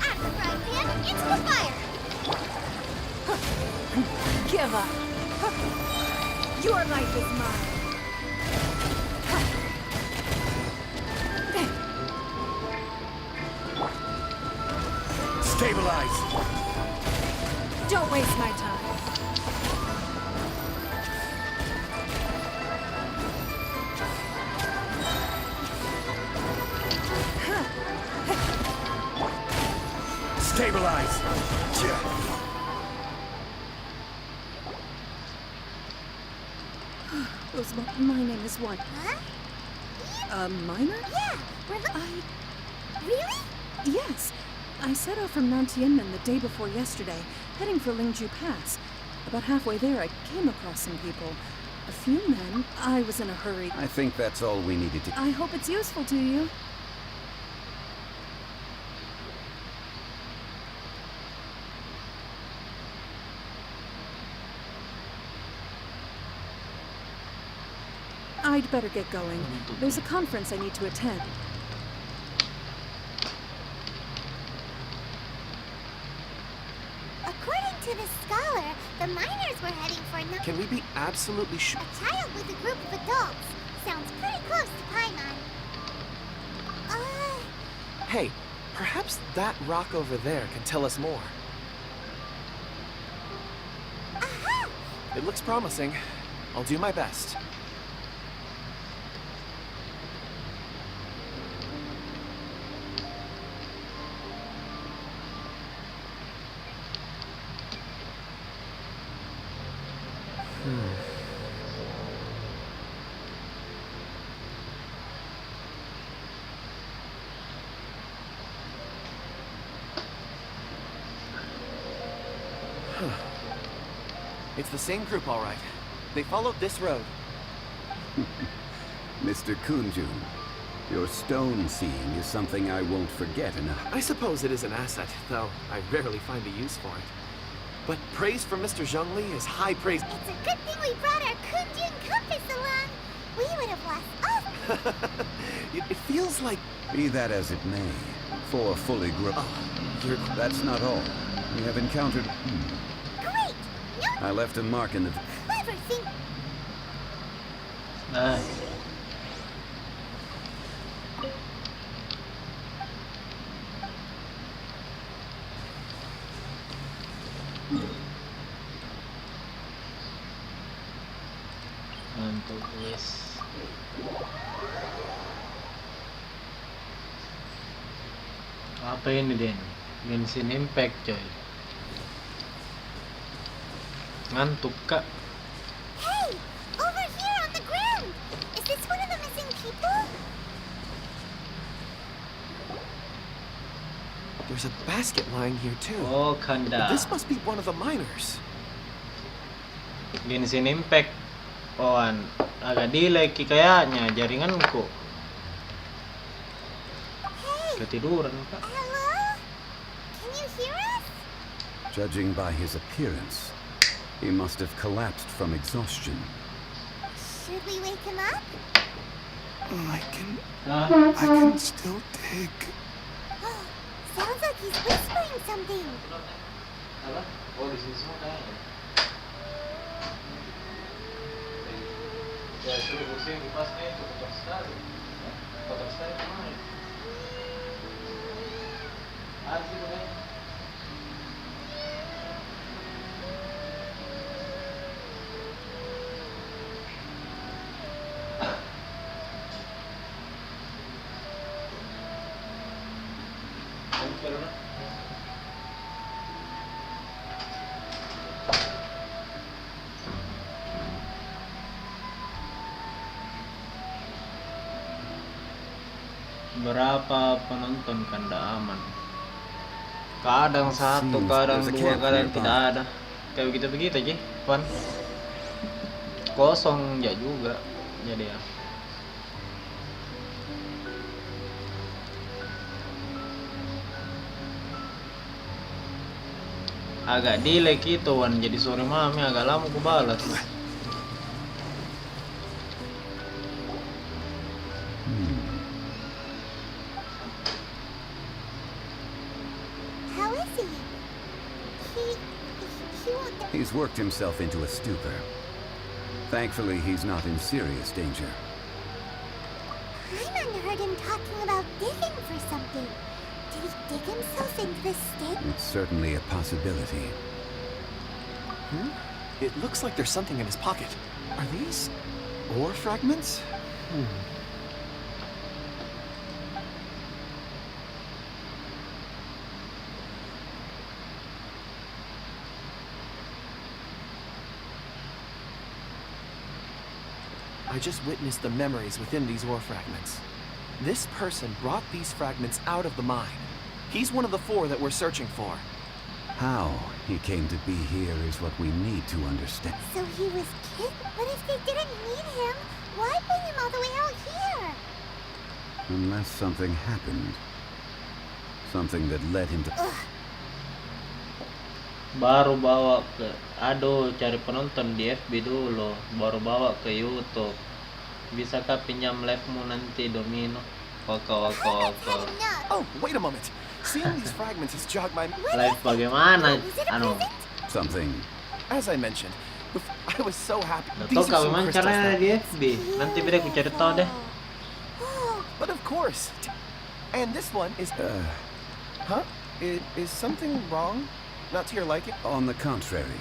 Out of the frying pan, into the fire! Give up. Your life is mine. Stabilize. Don't waste my time. Stabilize. My name is what? Huh? A miner? Yeah, Really? Yes. I set off from nantinya the day before yesterday, heading for Lingju Pass. About halfway there, I came across some people. A few men. I was in a hurry. I think that's all we needed to... I hope it's useful to you. I'd better get going. There's a conference I need to attend. According to the scholar, the miners were heading for Can we be absolutely sure? a child with a group of adults. Sounds pretty close to Paimon. Hey, perhaps that rock over there can tell us more. Aha! It looks promising. I'll do my best. It's the same group, all right. They followed this road. Mr. Kunjun, your stone seeing is something I won't forget enough. I suppose it is an asset, though I rarely find a use for it. But praise from Mr. Zhongli is high praise. It's a good thing we brought our Kunjun compass along. We would have lost all... It feels like... Be that as it may, for fully grown... That's not all. We have encountered... Great! No... I left a mark in the... Clever thing... Mantap guys. Apa ini Den? Genshin Impact coy. Ngantuk kak. Hey! Over here on the ground! Is this one of the missing people? There's a basket lying here too. Oh, kanda. This must be one of the miners. Genshin Impact. Oh, agak delay kayaknya jaringanku. Ketiduran kak. Hello? Can you hear us? Judging by his appearance, he must have collapsed from exhaustion. Should we wake him up? I can still dig. Sounds like he's whispering something. Oh, di sini semua kayaknya. suruh bersihin kipasnya itu kotor sekali. Kotor sekali kemarin. Asli bener. Berapa penonton kanda aman? Kadang satu, kadang dua, kadang tidak ada. Kayak begitu-begitu aja, Pan. Kosong ya juga. Jadi ya. Agak delay gitu, Wan. Jadi sore mami agak lama ku balas. He's worked himself into a stupor. Thankfully, he's not in serious danger. Paimon heard him talking about digging for something. Did he dig himself into this stick? It's certainly a possibility. It looks like there's something in his pocket. Are these ore fragments? I just witnessed the memories within these ore fragments. This person brought these fragments out of the mine. He's one of the 4 that we're searching for. How he came to be here is what we need to understand. So he was kidnapped? But if they didn't need him, why bring him all the way out here? Unless something happened. Something that led him to... Baru bawa ke, aduh, cari penonton di FB dulu, baru bawa ke YouTube. Bisakah pinjam live-mu nanti, Domino? Waka. Oh, wait a moment. Seeing these fragments has jogged my... Live bagaimana? Anu. Something. As I mentioned, I was so happy. Tahu kau memang caranya di FB. Nanti beda ku cari tahu deh. But of course. And this one is... Huh? Is something wrong? Not to your liking? On the contrary.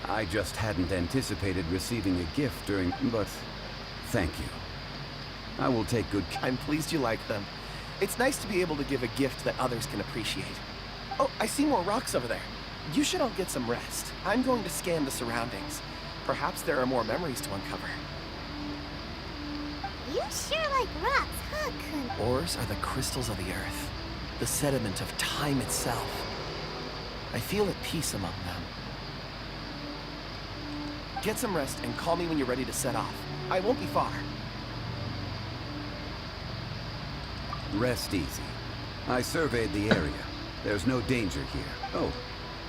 I just hadn't anticipated receiving a gift during... But thank you. I will take good care. I'm pleased you like them. It's nice to be able to give a gift that others can appreciate. Oh, I see more rocks over there. You should all get some rest. I'm going to scan the surroundings. Perhaps there are more memories to uncover. You sure like rocks, huh, Kun? Ores are the crystals of the earth, the sediment of time itself. I feel at peace among them. Get some rest and call me when you're ready to set off. I won't be far. Rest easy. I surveyed the area. There's no danger here. Oh,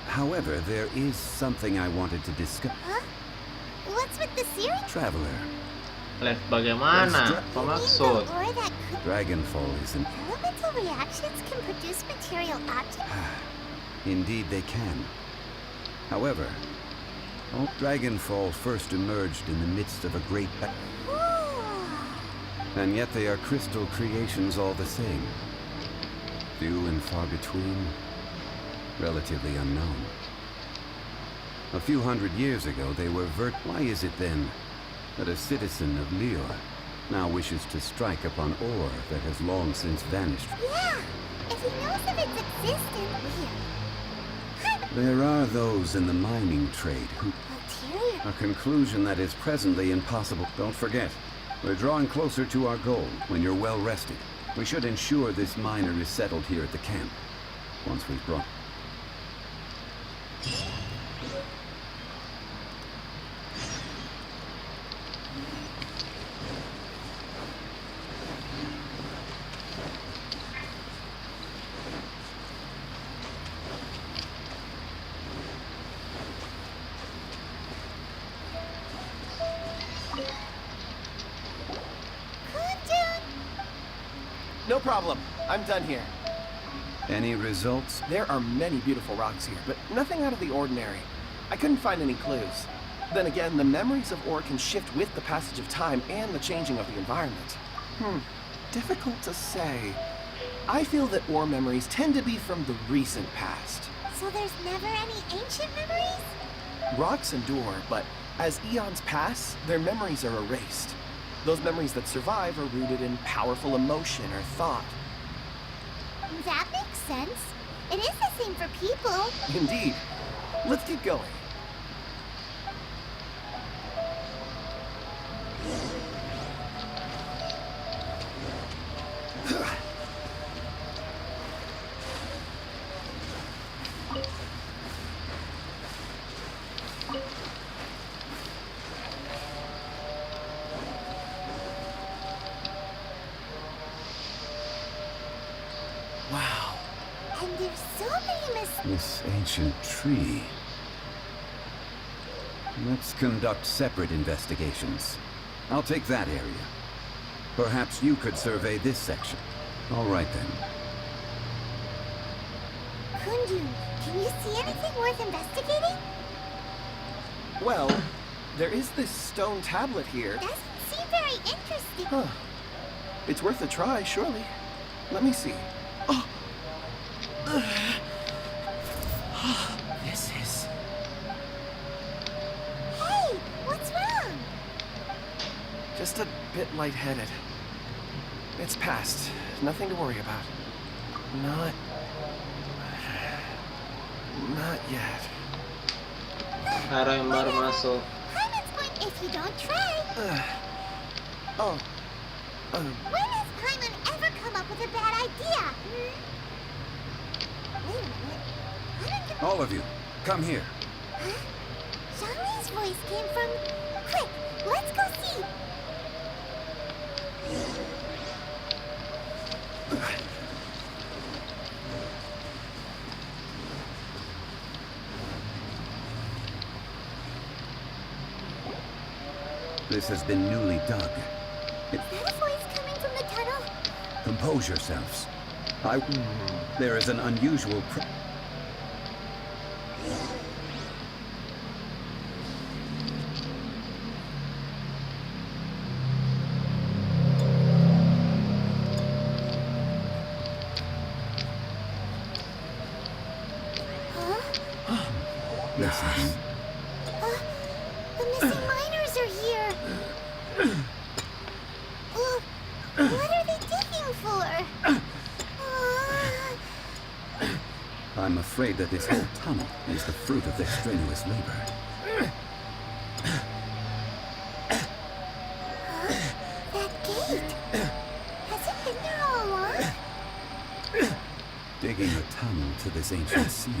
however, there is something I wanted to discuss. Huh? What's with the series? Traveler. Live bagaimana? Pemaksud. Dragonfall is an... Elemental reactions can produce material objects. Indeed they can. However, Dragonfall first emerged in the midst of a great and yet they are crystal creations all the same. Few and far between, relatively unknown. A few hundred years ago they were Why is it then that a citizen of Lior now wishes to strike upon ore that has long since vanished? Yeah, if he knows of its existence here. There are those in the mining trade who... A conclusion that is presently impossible. Don't forget, we're drawing closer to our goal when you're well rested. We should ensure this miner is settled here at the camp. Once we've brought... No problem. I'm done here. Any results? There are many beautiful rocks here, but nothing out of the ordinary. I couldn't find any clues. Then again, the memories of ore can shift with the passage of time and the changing of the environment. Difficult to say. I feel that ore memories tend to be from the recent past. So there's never any ancient memories? Rocks endure, but as eons pass, their memories are erased. Those memories that survive are rooted in powerful emotion or thought. That makes sense. It is the same for people. Indeed. Let's keep going. Wow. And there's so many This ancient tree. Let's conduct separate investigations. I'll take that area. Perhaps you could survey this section. All right then. Kundu, can you see anything worth investigating? Well, there is this stone tablet here. Doesn't seem very interesting. Huh. It's worth a try, surely. Let me see. Oh. This is... Hey, what's wrong? Just a bit lightheaded. It's past. Nothing to worry about. Not yet. Ada yang baru masuk. Paimon's going if you don't try. When has Paimon ever come up with a bad idea? Wait a minute. All of you, come here. Huh? Zhangli's voice came from... Quick, let's go see. This has been newly dug. Is that a voice coming from the tunnel? Compose yourselves. There is an unusual Listen. The missing miners are here. What are they digging for? I'm afraid that this whole tunnel is the fruit of their strenuous labor. That gate. Has it been there all along? Digging a tunnel to this ancient seal.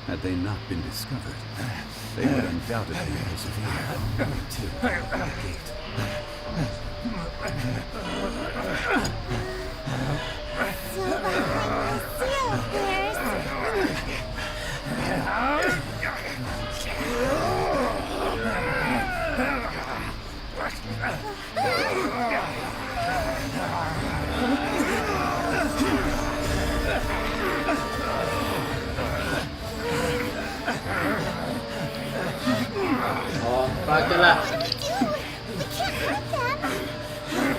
Had they not been discovered, they would undoubtedly persevere to the gate. So behind the seal, Oh, pakailah.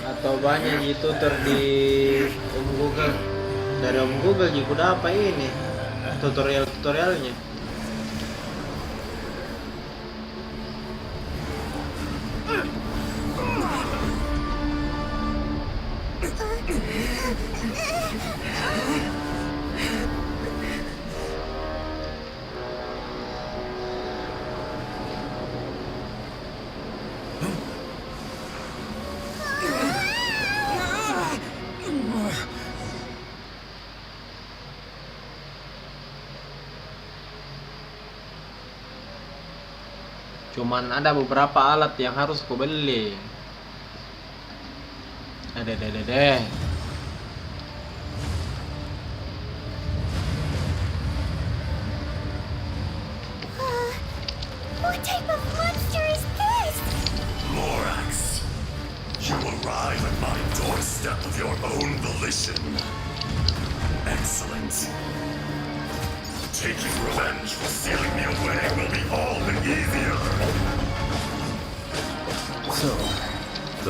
Atau banyak tutor di Om Google. Dari Om Google juga apa ini? Tutorialnya. Cuman ada beberapa alat yang harus ku beli. Deh. What type of monster is this? Morax, you arrive at my doorstep of your own volition. Excellent. Taking revenge for sealing me away will be all the easier.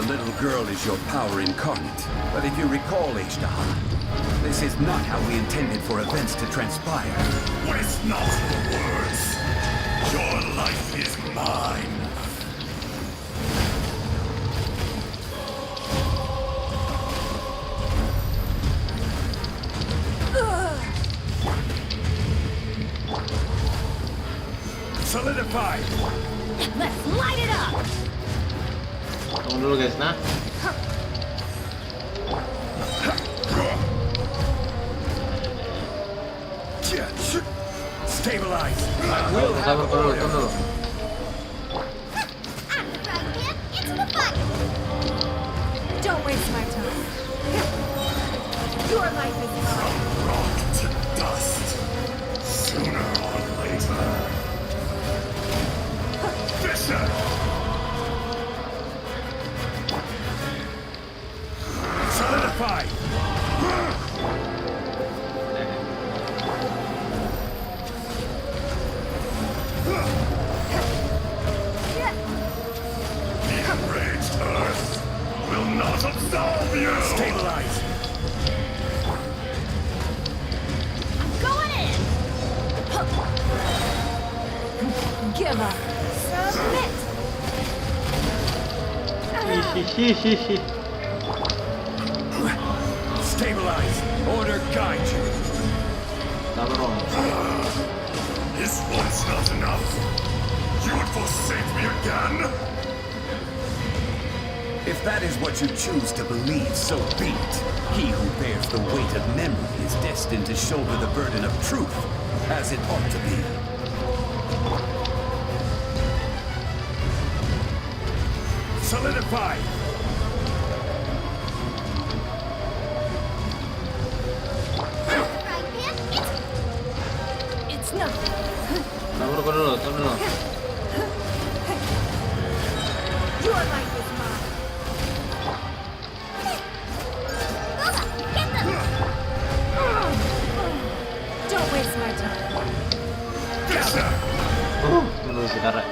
little girl is your power incarnate. But if you recall, H-Daha, this is not how we intended for events to transpire. Waste not your words. Your life is mine. Solidify! Let's light it up! Tunggu dulu guys, nah. Stabilize! I will have Tunggu dulu. Don't waste my time. Your life is mine. Rock to dust. Sooner or later. Fisher! Solidify! The enraged earth will not absolve you! Stabilize! Going in! Give up. Submit! Stabilize! Order guide you! Is once not enough? You would forsake me again? If that is what you choose to believe, so be it. He who bears the weight of memory is destined to shoulder the burden of truth, as it ought to be. Solidify! It's nothing. Tunggu dulu. Your life is mine. Don't waste my time. Tunggu sebentar.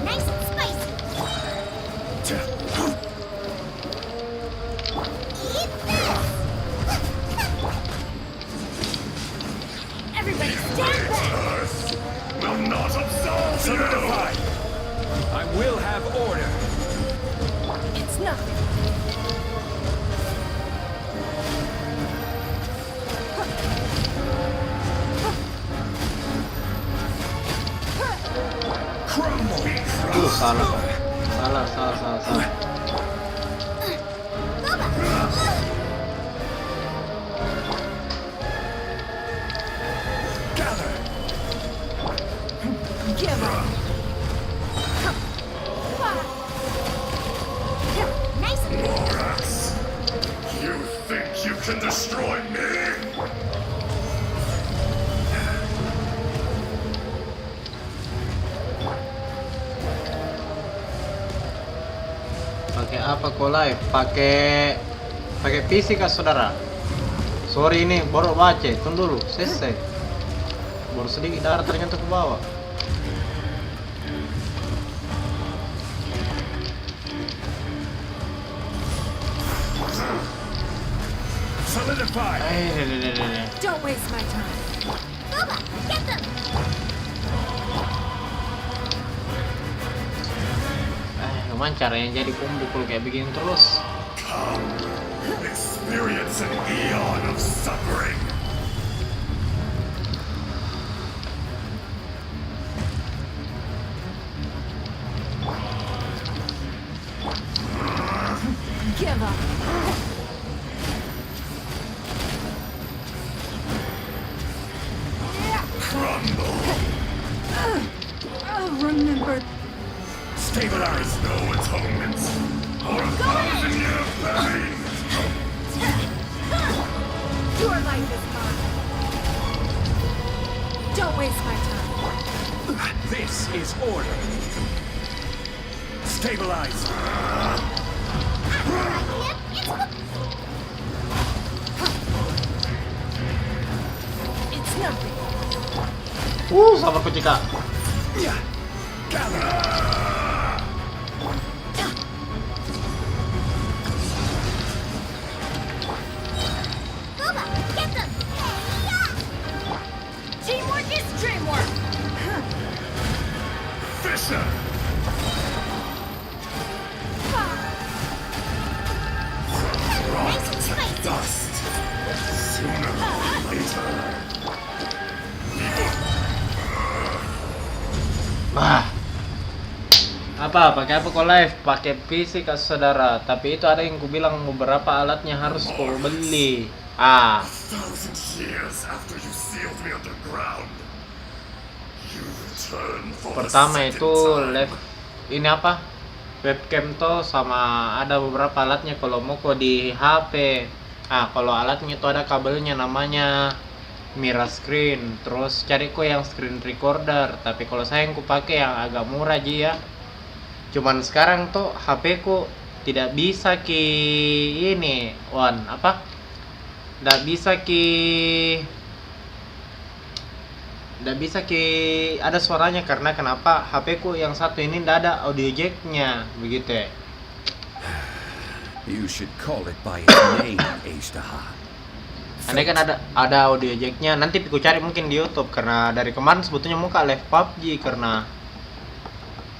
Nice and spicy. Eat this. Everybody stand back. Earth will not absolve Solidify! you! I will have order! It's nothing. Salah. Gather! Give up. Nice and Morax! You think you can destroy me? Pakai apa kau live? Pakai PC kah saudara? Sorry ini baru baca, tunggu dulu, selesai. Baru sedikit darah ternyata ke bawah. Solidify! Don't waste my time. Boba, get them. Cuman caranya jadi pembukul kayak begini terus. Come, experience an eon of suffering. Give up. Crumble. Remember. Stabilize no atonements or a thousand year pain. Your life is mine. Don't waste my time. This is order. Stabilize. It's nothing. Sabar ko Cika. Boba, get them! Teamwork is dreamwork. Fisher! Nice and tight! Dust. Sooner or later. Pakai apa kau live? Pakai PC kak saudara. Tapi itu ada yang ku bilang beberapa alatnya harus kau beli. 1,000 years after you sealed me underground, you return for Pertama the itu second time. live ini apa? Webcam to sama ada beberapa alatnya kalau mau kok di HP. Kalau alatnya itu ada kabelnya namanya mirror screen. Terus cari kok yang screen recorder. Tapi kalau saya yang ku pakai yang agak murah aja ya. Cuman sekarang tuh HP ku tidak bisa ini tidak bisa ada suaranya karena kenapa HP ku yang satu ini tidak ada audio jacknya begitu ya. You should call it by its name, Aishtaha. Andai kan ada audio jacknya, nanti ku cari mungkin di YouTube karena dari kemarin sebetulnya muka live PUBG karena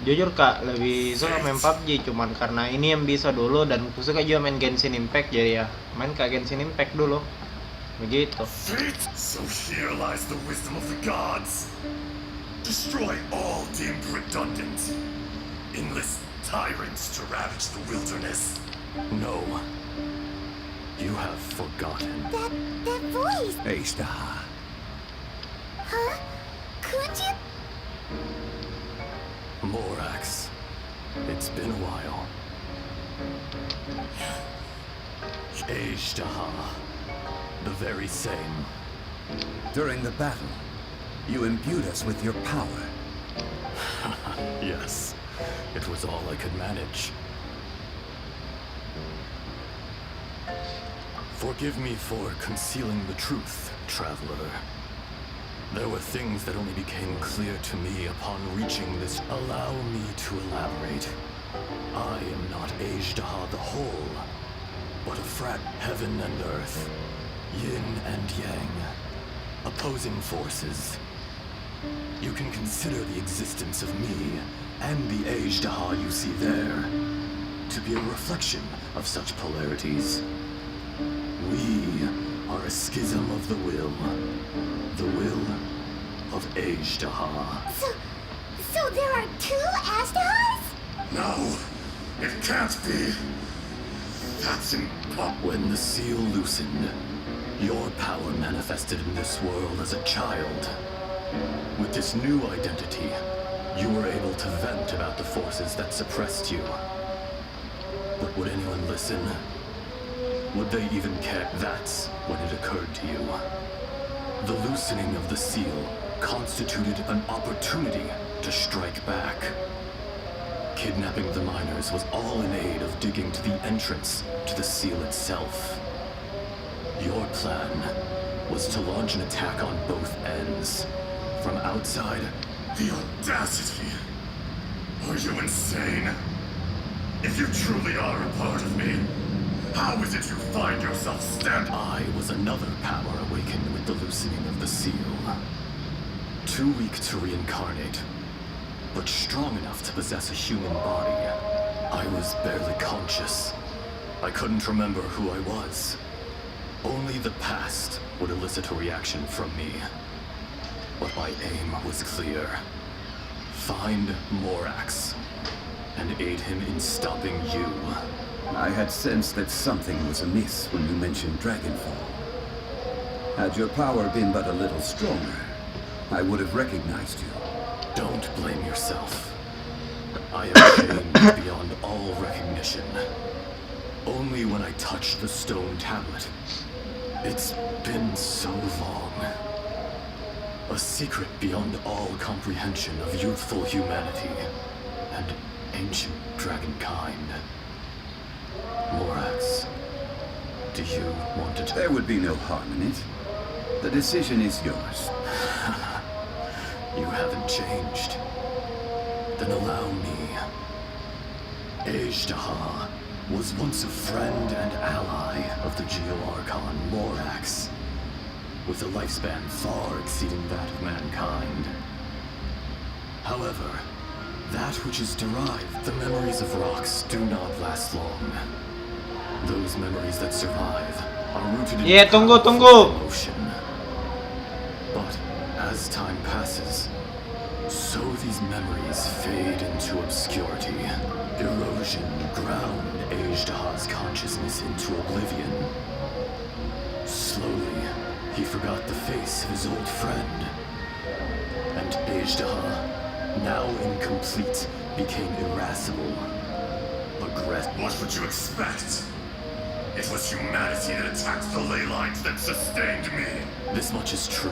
jujur kak lebih suka main PUBG cuman karena ini yang bisa dulu dan aku suka juga main Genshin Impact jadi ya main kak Genshin Impact dulu begitu. So here lies the wisdom of the gods. Destroy all deemed redundant. Enlist tyrants to ravage the wilderness. No. You have forgotten. That voice! Aishtaha. Huh? Could you? Morax. It's been a while. Aishtaha. The very same. During the battle, you imbued us with your power. Yes. It was all I could manage. Forgive me for concealing the truth, traveler. There were things that only became clear to me upon reaching this. Allow me to elaborate. I am not Aishtaha the whole, but a frat heaven and earth, yin and yang, opposing forces. You can consider the existence of me and the Aishtaha you see there to be a reflection of such polarities. We are a schism of the will of Aishtaha. So there are two Ashtahas? No, it can't be. That's impossible. When the seal loosened, your power manifested in this world as a child. With this new identity, you were able to vent about the forces that suppressed you. But would anyone listen? Would they even care? That's when it occurred to you. The loosening of the seal constituted an opportunity to strike back. Kidnapping the miners was all in aid of digging to the entrance to the seal itself. Your plan was to launch an attack on both ends. From outside... The audacity! Are you insane? If you truly are a part of me, how is it you find yourself standing? I was another power awakened with the loosening of the seal. Too weak to reincarnate, but strong enough to possess a human body. I was barely conscious. I couldn't remember who I was. Only the past would elicit a reaction from me. But my aim was clear. Find Morax and aid him in stopping you. I had sensed that something was amiss when you mentioned Dragonfall. Had your power been but a little stronger, I would have recognized you. Don't blame yourself. I am changed beyond all recognition. Only when I touched the stone tablet. It's been so long. A secret beyond all comprehension of youthful humanity. And ancient dragonkind. Morax, do you want to... There would be no harm in it. The decision is yours. You haven't changed. Then allow me. Ajdaha was once a friend and ally of the Geo-Archon Morax, with a lifespan far exceeding that of mankind. However, that which is derived, the memories of rocks do not last long. Those memories that survive are rooted in powerful emotion. But as time passes, so these memories fade into obscurity. Erosion ground Ajdaha's consciousness into oblivion. Slowly, he forgot the face of his old friend. And Ajdaha, now incomplete, became irascible. Aggressive. What would you expect? It was humanity that attacked the ley lines that sustained me. This much is true.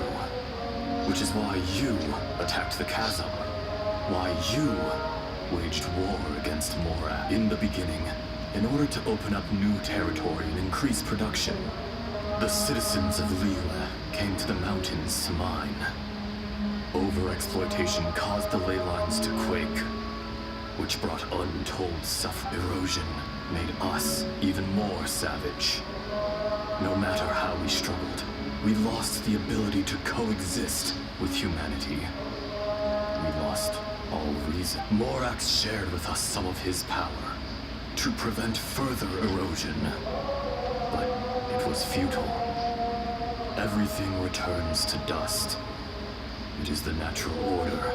Which is why you attacked the chasm. Why you waged war against Mora in the beginning, in order to open up new territory and increase production. The citizens of Liyue came to the mountains to mine. Overexploitation caused the ley lines to quake, which brought untold suffering. Erosion made us even more savage. No matter how we struggled, we lost the ability to coexist with humanity. We lost all reason. Morax shared with us some of his power to prevent further erosion, but it was futile. Everything returns to dust. It is the natural order,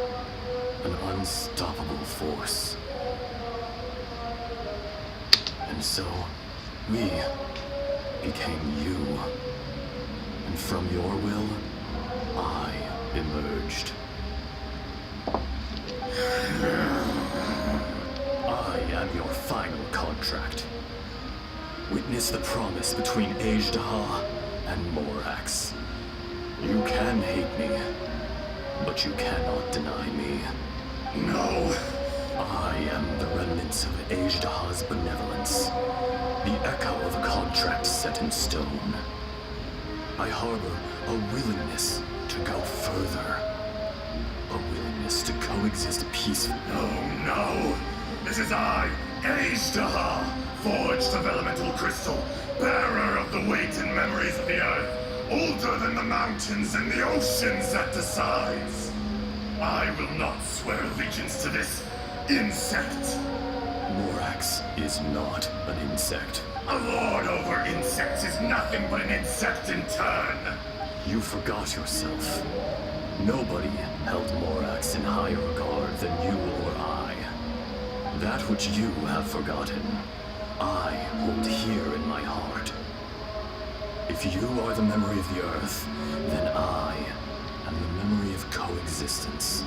an unstoppable force. And so, we became you. And from your will, I emerged. I am your final contract. Witness the promise between Ajdaha and Morax. You can hate me, but you cannot deny me. No! I am the remnants of Ajdaha's benevolence, the echo of a contract set in stone. I harbor a willingness to go further. A willingness to coexist peacefully. No! This is I, Ajdaha, forged of elemental crystal, bearer of the weight and memories of the earth, older than the mountains and the oceans at the sides. I will not swear allegiance to this insect. Morax is not an insect. A lord over insects is nothing but an insect in turn. You forgot yourself. Nobody held Morax in higher regard than you or I. That which you have forgotten, I hold here in my heart. If you are the memory of the earth, then I am the memory of coexistence.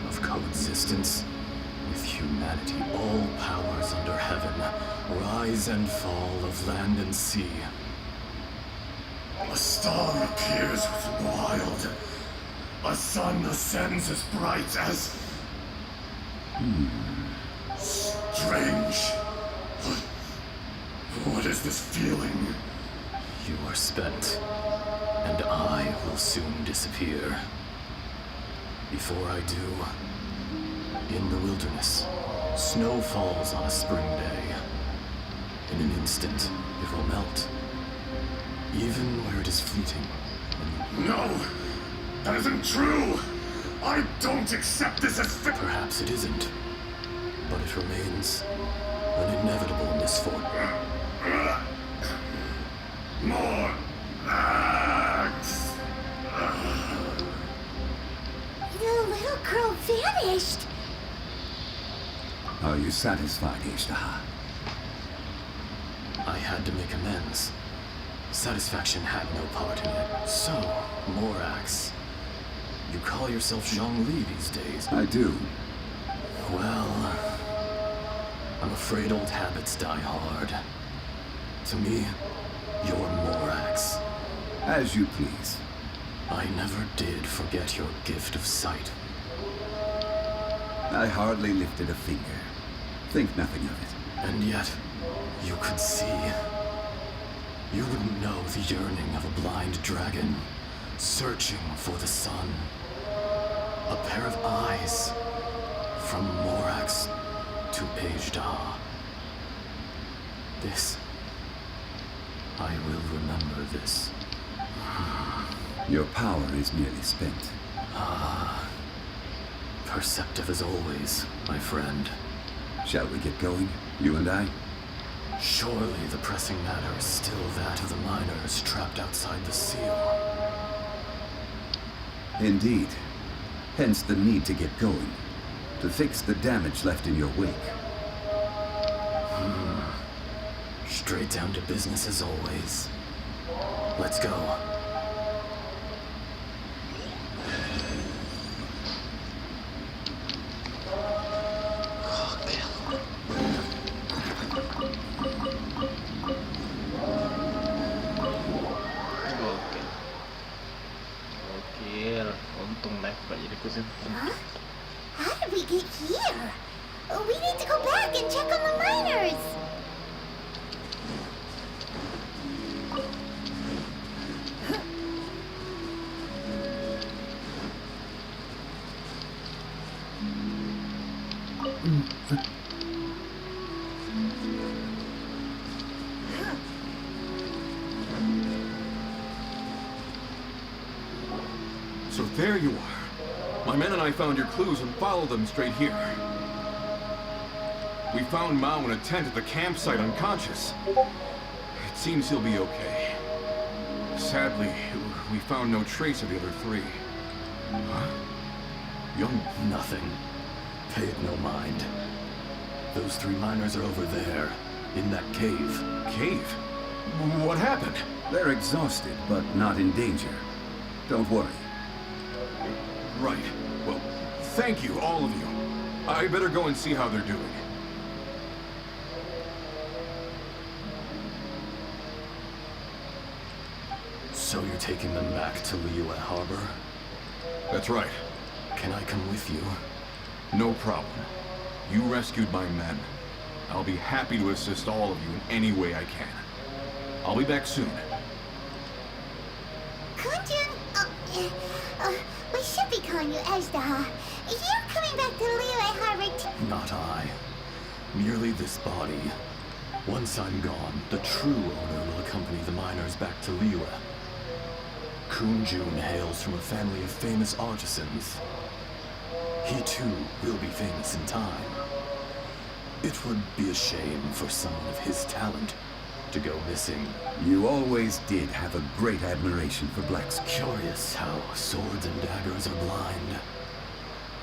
Of coexistence with humanity. All powers under heaven, rise and fall of land and sea. A star appears with the wild. A sun ascends as bright as... Strange. What is this feeling? You are spent, and I will soon disappear. Before I do, in the wilderness, snow falls on a spring day. In an instant, it will melt. Even where it is fleeting. No! That isn't true! I don't accept this as fit. Perhaps it isn't, but it remains an inevitable misfortune. More axe! The little girl vanished! Are you satisfied, Ajdaha? I had to make amends. Satisfaction had no part in it. So, Morax, you call yourself Zhongli these days? I do. Well, I'm afraid old habits die hard. To me, you're Morax. As you please. I never did forget your gift of sight. I hardly lifted a finger. Think nothing of it. And yet, you could see. You wouldn't know the yearning of a blind dragon, searching for the sun. A pair of eyes, from Morax to Ajda. This, I will remember this. Your power is nearly spent. Perceptive as always, my friend. Shall we get going, you and I? Surely the pressing matter is still that of the miners trapped outside the seal. Indeed. Hence the need to get going. To fix the damage left in your wake. Straight down to business as always. Let's go. Untung naik gak jadi kusin. Huh? How did we get here? We need to go back and check on the miners. So there you are. My men and I found your clues and followed them straight here. We found Mao in a tent at the campsite unconscious. It seems he'll be okay. Sadly, we found no trace of the other three. Huh? Young... Nothing. Pay it no mind. Those three miners are over there, in that cave. Cave? What happened? They're exhausted, but not in danger. Don't worry. Right. Well, thank you, all of you. I better go and see how they're doing. So you're taking them back to Liyue Harbor? That's right. Can I come with you? No problem. You rescued my men. I'll be happy to assist all of you in any way I can. I'll be back soon. Kunjun, we should be calling you Ajda. You're coming back to Liyue Harbor. Not I. Merely this body. Once I'm gone, the true owner will accompany the miners back to Liyue. Kunjun hails from a family of famous artisans. He too will be famous in time. It would be a shame for someone of his talent to go missing. You always did have a great admiration for blacksmiths. Curious how swords and daggers are blind,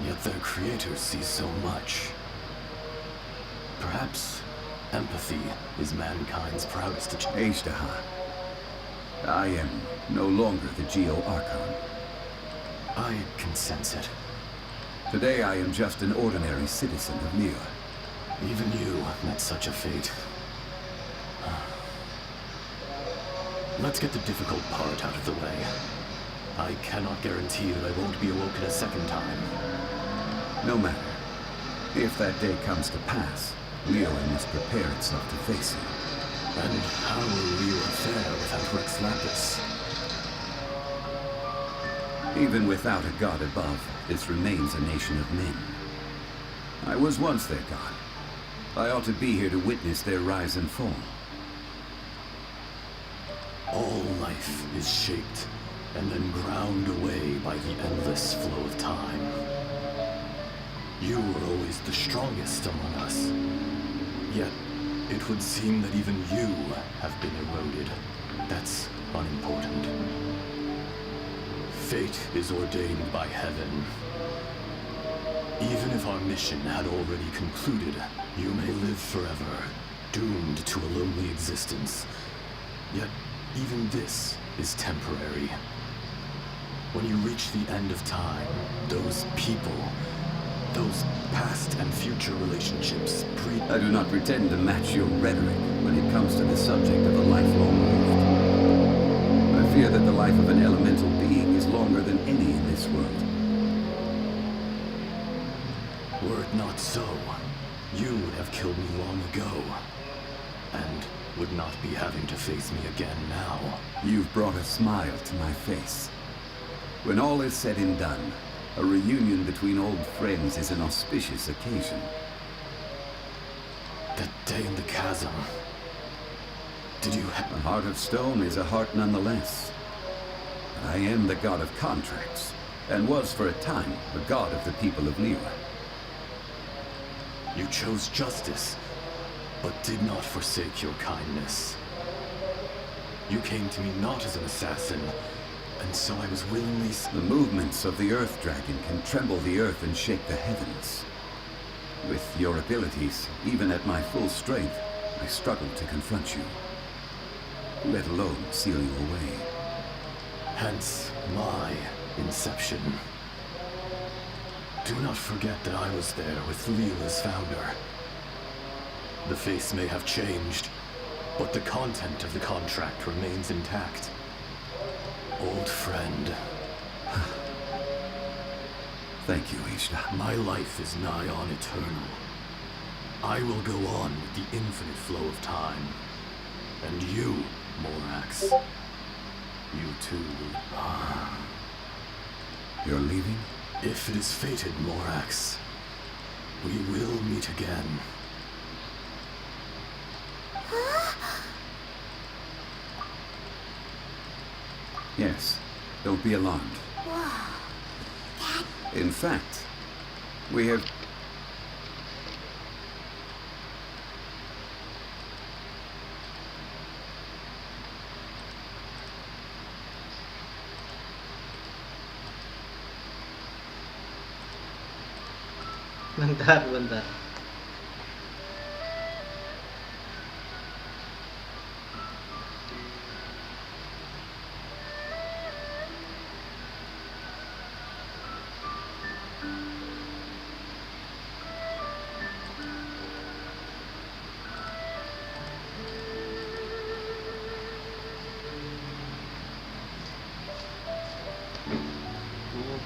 yet their creators see so much. Perhaps empathy is mankind's proudest achievement. Ajda, I am no longer the Geo-Archon. I can sense it. Today I am just an ordinary citizen of Liyue. Even you met such a fate. Let's get the difficult part out of the way. I cannot guarantee that I won't be awoken a second time. No matter. If that day comes to pass, Liyue must prepare itself to face it. And how will Liyue fare without Rex Lapis? Even without a god above, this remains a nation of men. I was once their god. I ought to be here to witness their rise and fall. All life is shaped and then ground away by the endless flow of time. You were always the strongest among us. Yet, it would seem that even you have been eroded. That's unimportant. Fate is ordained by heaven. Even if our mission had already concluded, you may live forever, doomed to a lonely existence. Yet, even this is temporary. When you reach the end of time, those people, those past and future relationships I do not pretend to match your rhetoric when it comes to the subject of a lifelong rift. I fear that the life of an elemental being is longer than any in this world. Were it not so, you would have killed me long ago, and would not be having to face me again now. You've brought a smile to my face. When all is said and done, a reunion between old friends is an auspicious occasion. That day in the chasm. Did you have... A heart of stone is a heart nonetheless. I am the god of contracts, and was for a time the god of the people of Liyue. You chose justice, but did not forsake your kindness. You came to me not as an assassin, and so I was willingly... The movements of the Earth Dragon can tremble the earth and shake the heavens. With your abilities, even at my full strength, I struggle to confront you, let alone seal you away. Hence my inception. Do not forget that I was there with Liyue's founder. The face may have changed, but the content of the contract remains intact. Old friend. Thank you, Ishida. My life is nigh on eternal. I will go on with the infinite flow of time. And you, Morax, you too will... You're leaving? If it is fated, Morax, we will meet again. Yes, don't be alarmed. In fact, we have... Bentar.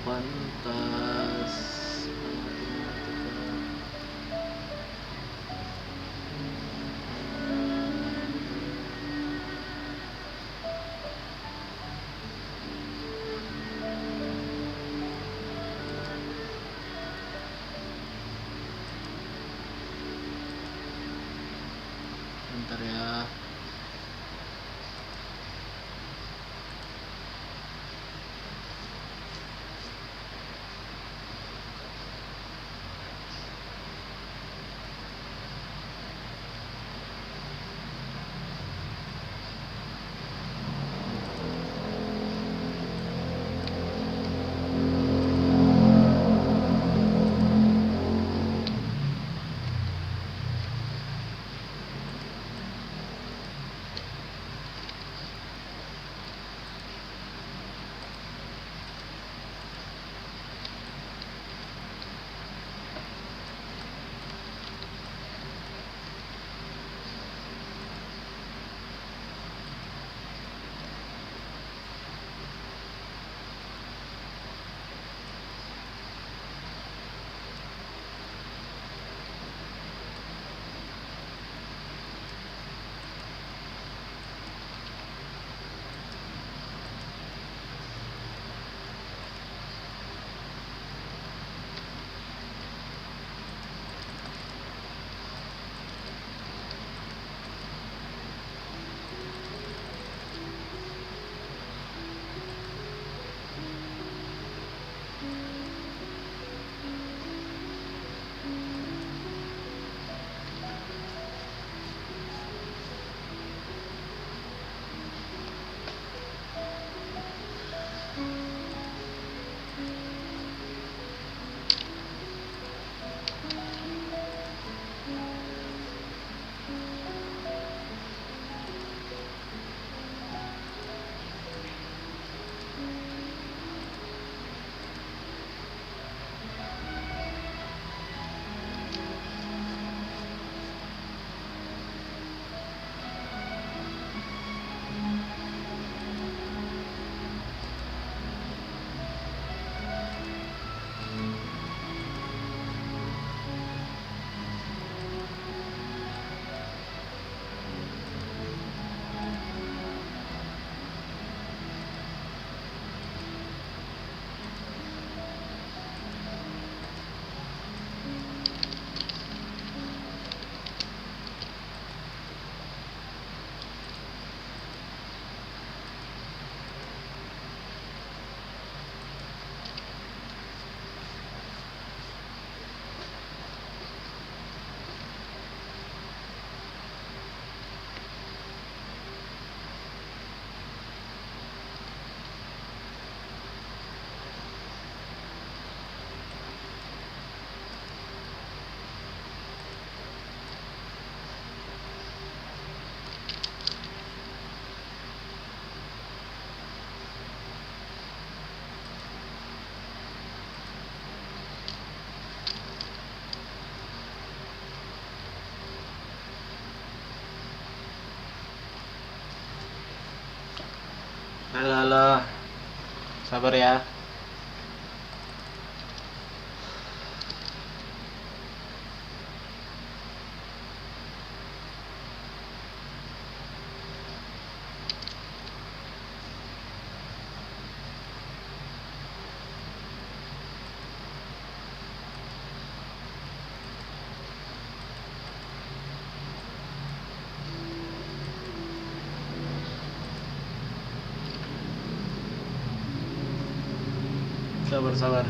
Pantas. Bentar ya. Halo, halo. Sabar ya. Sabar, sabar.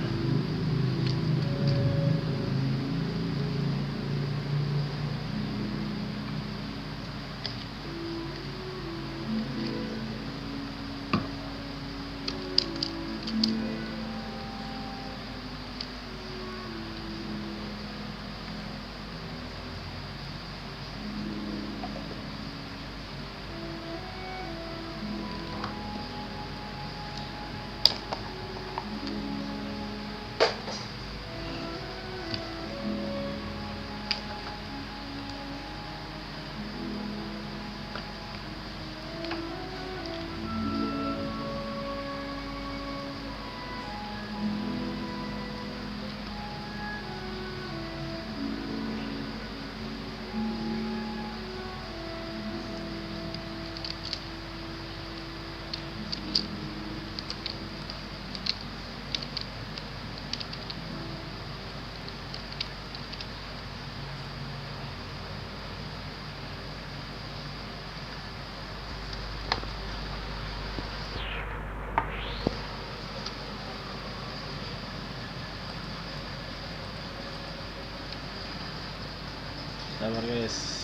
Sabar guys.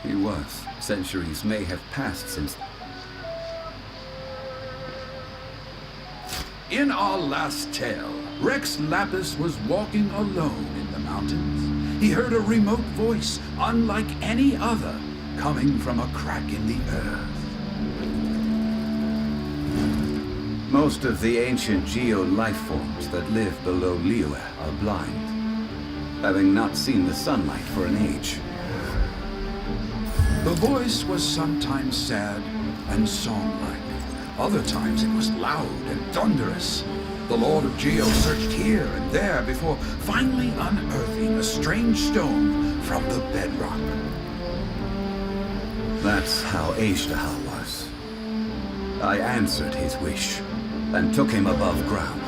He was. Centuries may have passed since... In our last tale, Rex Lapis was walking alone in the mountains. He heard a remote voice, unlike any other, coming from a crack in the earth. Most of the ancient geo-life forms that live below Liyue are blind, having not seen the sunlight for an age. The voice was sometimes sad and song-like. Other times it was loud and thunderous. The Lord of Geo searched here and there before finally unearthing a strange stone from the bedrock. That's how Insya was. I answered his wish and took him above ground.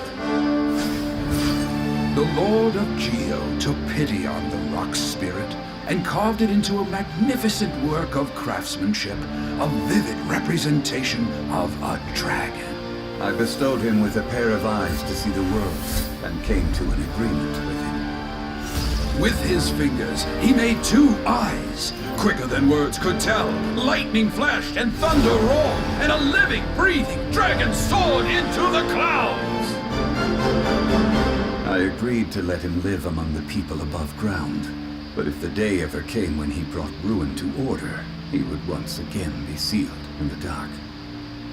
The Lord of Geo took pity on the rock's spirit and carved it into a magnificent work of craftsmanship, a vivid representation of a dragon. I bestowed him with a pair of eyes to see the world and came to an agreement with him. With his fingers, he made 2 eyes, quicker than words could tell. Lightning flashed and thunder roared, and a living, breathing dragon soared into the clouds. I agreed to let him live among the people above ground. But if the day ever came when he brought ruin to order, he would once again be sealed in the dark.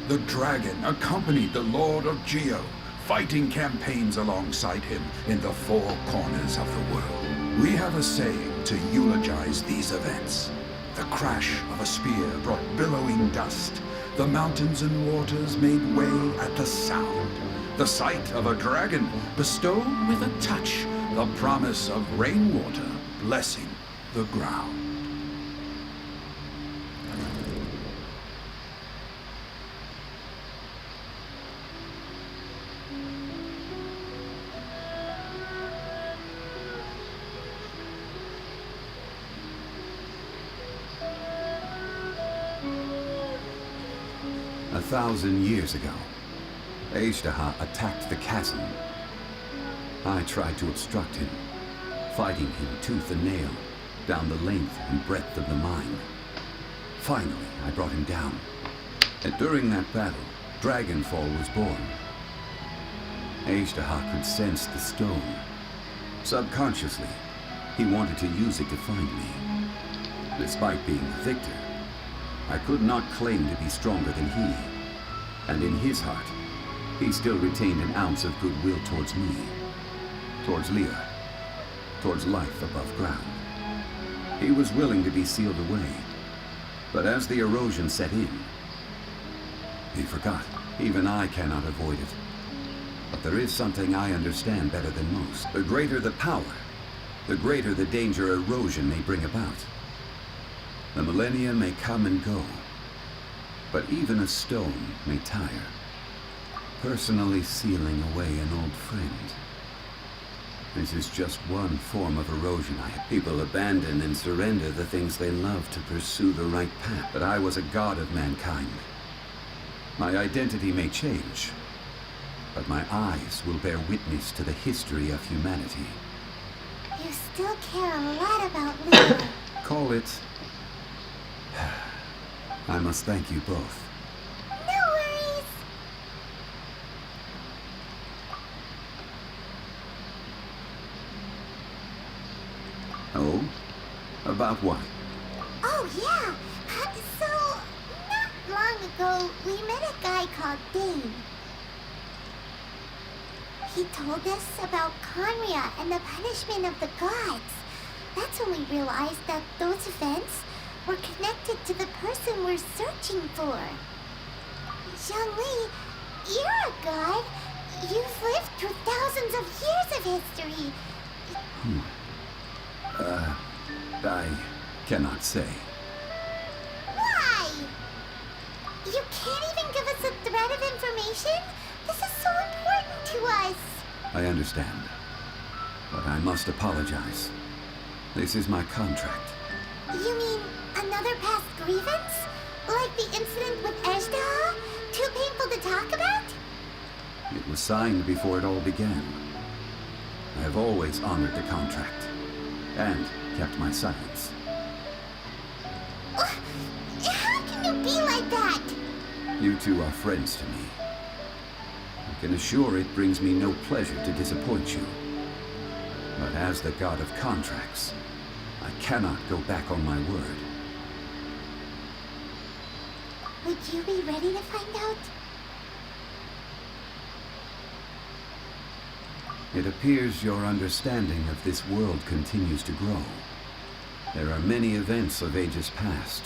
The dragon accompanied the Lord of Geo, fighting campaigns alongside him in the 4 corners of the world. We have a saying to eulogize these events. The crash of a spear brought billowing dust. The mountains and waters made way at the sound. The sight of a dragon bestowed with a touch the promise of rainwater blessing the ground. A 1,000 years ago, Ishtaha attacked the chasm. I tried to obstruct him, fighting him tooth and nail down the length and breadth of the mine. Finally, I brought him down. And during that battle, Dragonfall was born. Ishtaha could sense the stone. Subconsciously, he wanted to use it to find me. Despite being the victor, I could not claim to be stronger than he. And in his heart, he still retained an ounce of goodwill towards me, towards Leah, towards life above ground. He was willing to be sealed away, but as the erosion set in, he forgot. Even I cannot avoid it. But there is something I understand better than most. The greater the power, the greater the danger erosion may bring about. The millennia may come and go, but even a stone may tire, personally sealing away an old friend. This is just one form of erosion. People abandon and surrender the things they love to pursue the right path. But I was a god of mankind. My identity may change, but my eyes will bear witness to the history of humanity. You still care a lot about Leah. Call it... I must thank you both. No worries. Oh? About what? Oh, yeah. So, not long ago, we met a guy called Dane. He told us about Conria and the punishment of the gods. That's when we realized that those events were connected to the person we're searching for. Zhongli, you're a god. You've lived through thousands of years of history. I cannot say. Why? You can't even give us a thread of information? This is so important to us. I understand, but I must apologize. This is my contract. You mean another past grievance? Like the incident with Ejda? Too painful to talk about? It was signed before it all began. I have always honored the contract, and kept my silence. How can you be like that? You two are friends to me. I can assure it brings me no pleasure to disappoint you. But as the god of contracts, I cannot go back on my word. Would you be ready to find out? It appears your understanding of this world continues to grow. There are many events of ages past,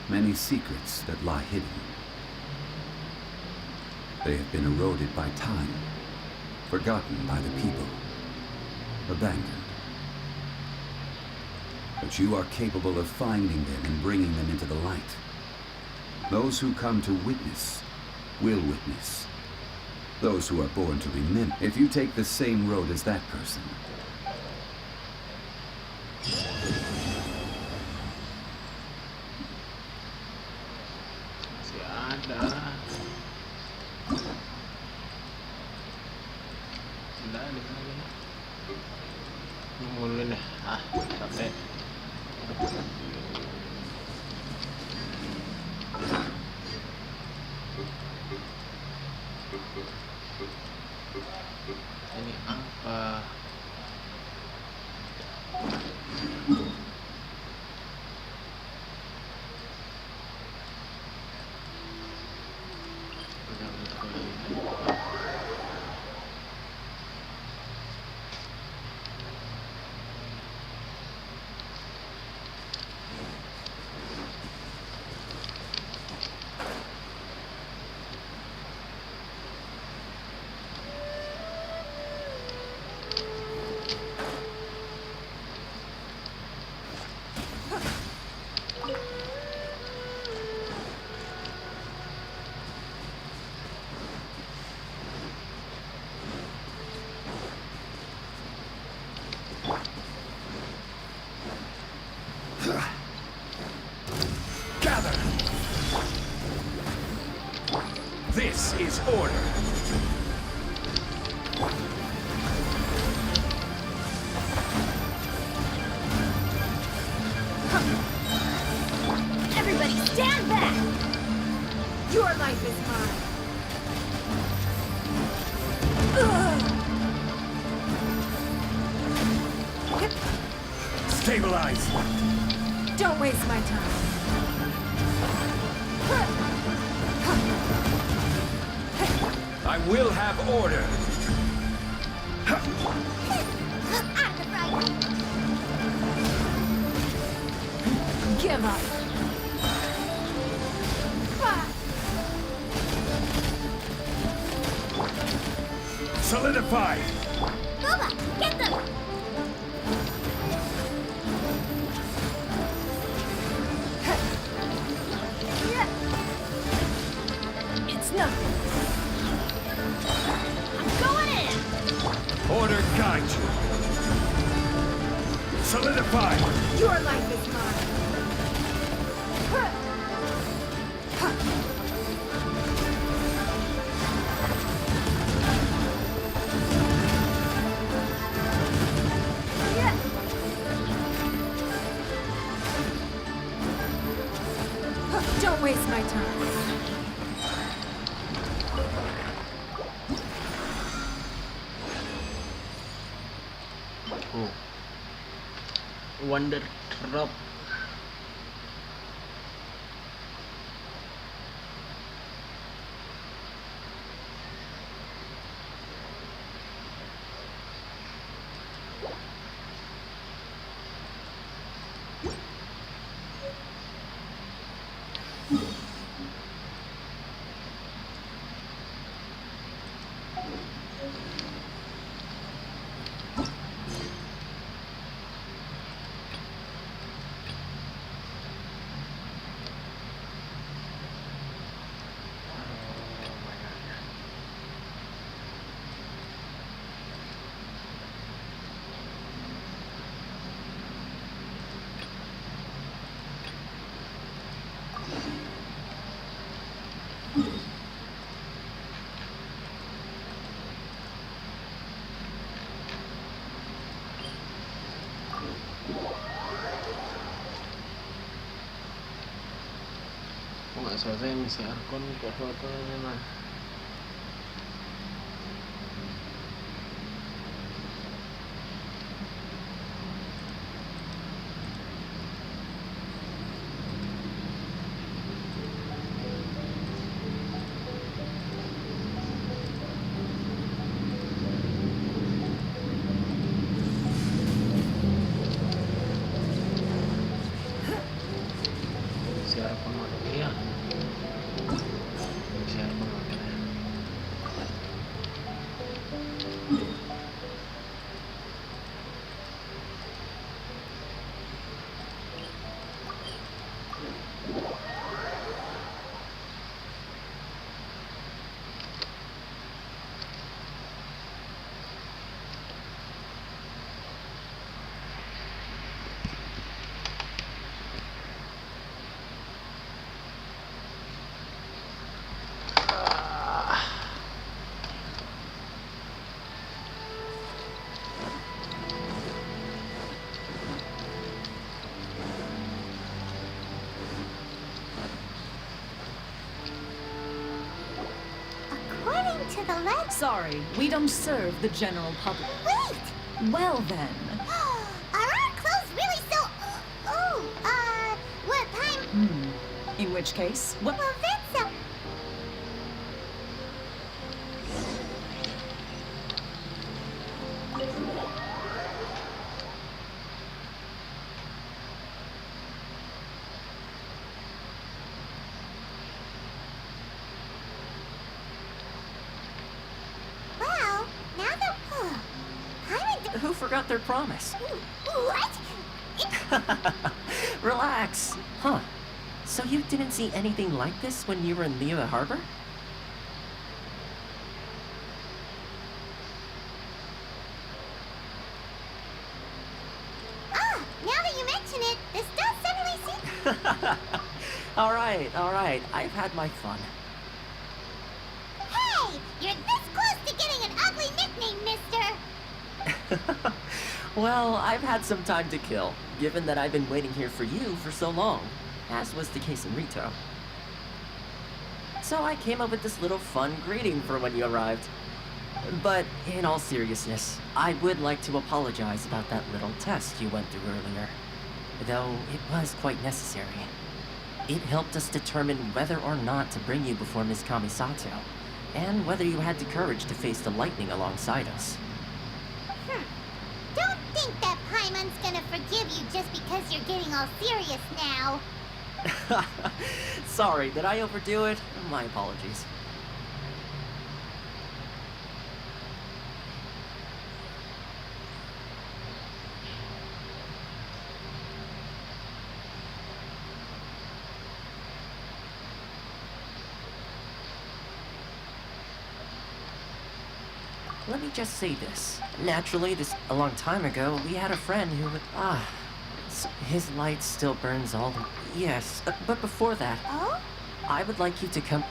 many secrets that lie hidden. They have been eroded by time, forgotten by the people, abandoned. But you are capable of finding them and bringing them into the light. Those who come to witness will witness. Those who are born to remember. If you take the same road as that person, masih ada. Udah di sana. Mulai deh. Capek. Ini apa? order. Everybody stand back! Your life is mine. Stabilize. Don't waste my time. I will have order. Give up. Solidify. Lupa, get them! It's nothing. I'm going in. Order guide you. Solidify. Your life is mine. Don't waste my time. Oh. Wonder drop. Nggak selesai misi Arkon kok fotonya mah. Misi Arkon mana ya? Misi Arkon mana ya? According to the legend... Sorry, we don't serve the general public. Wait! Well then. Are our clothes really so... what time... In which case, what... Well, that's a... Well, now that... Paimon... Who forgot their promise? What? Relax. Huh. So you didn't see anything like this when you were near the harbor? Now that you mention it, this does suddenly seem... All right. I've had my fun. Hey! Well, I've had some time to kill, given that I've been waiting here for you for so long, as was the case in Rito. So I came up with this little fun greeting for when you arrived. But in all seriousness, I would like to apologize about that little test you went through earlier. Though it was quite necessary. It helped us determine whether or not to bring you before Ms. Kamisato, and whether you had the courage to face the lightning alongside us. Don't think that Paimon's gonna forgive you just because you're getting all serious now. Sorry, did I overdo it? My apologies. Let me just say this. Naturally, a long time ago, we had a friend who his light still burns all the... Yes, but before that... Oh? I would like you to come...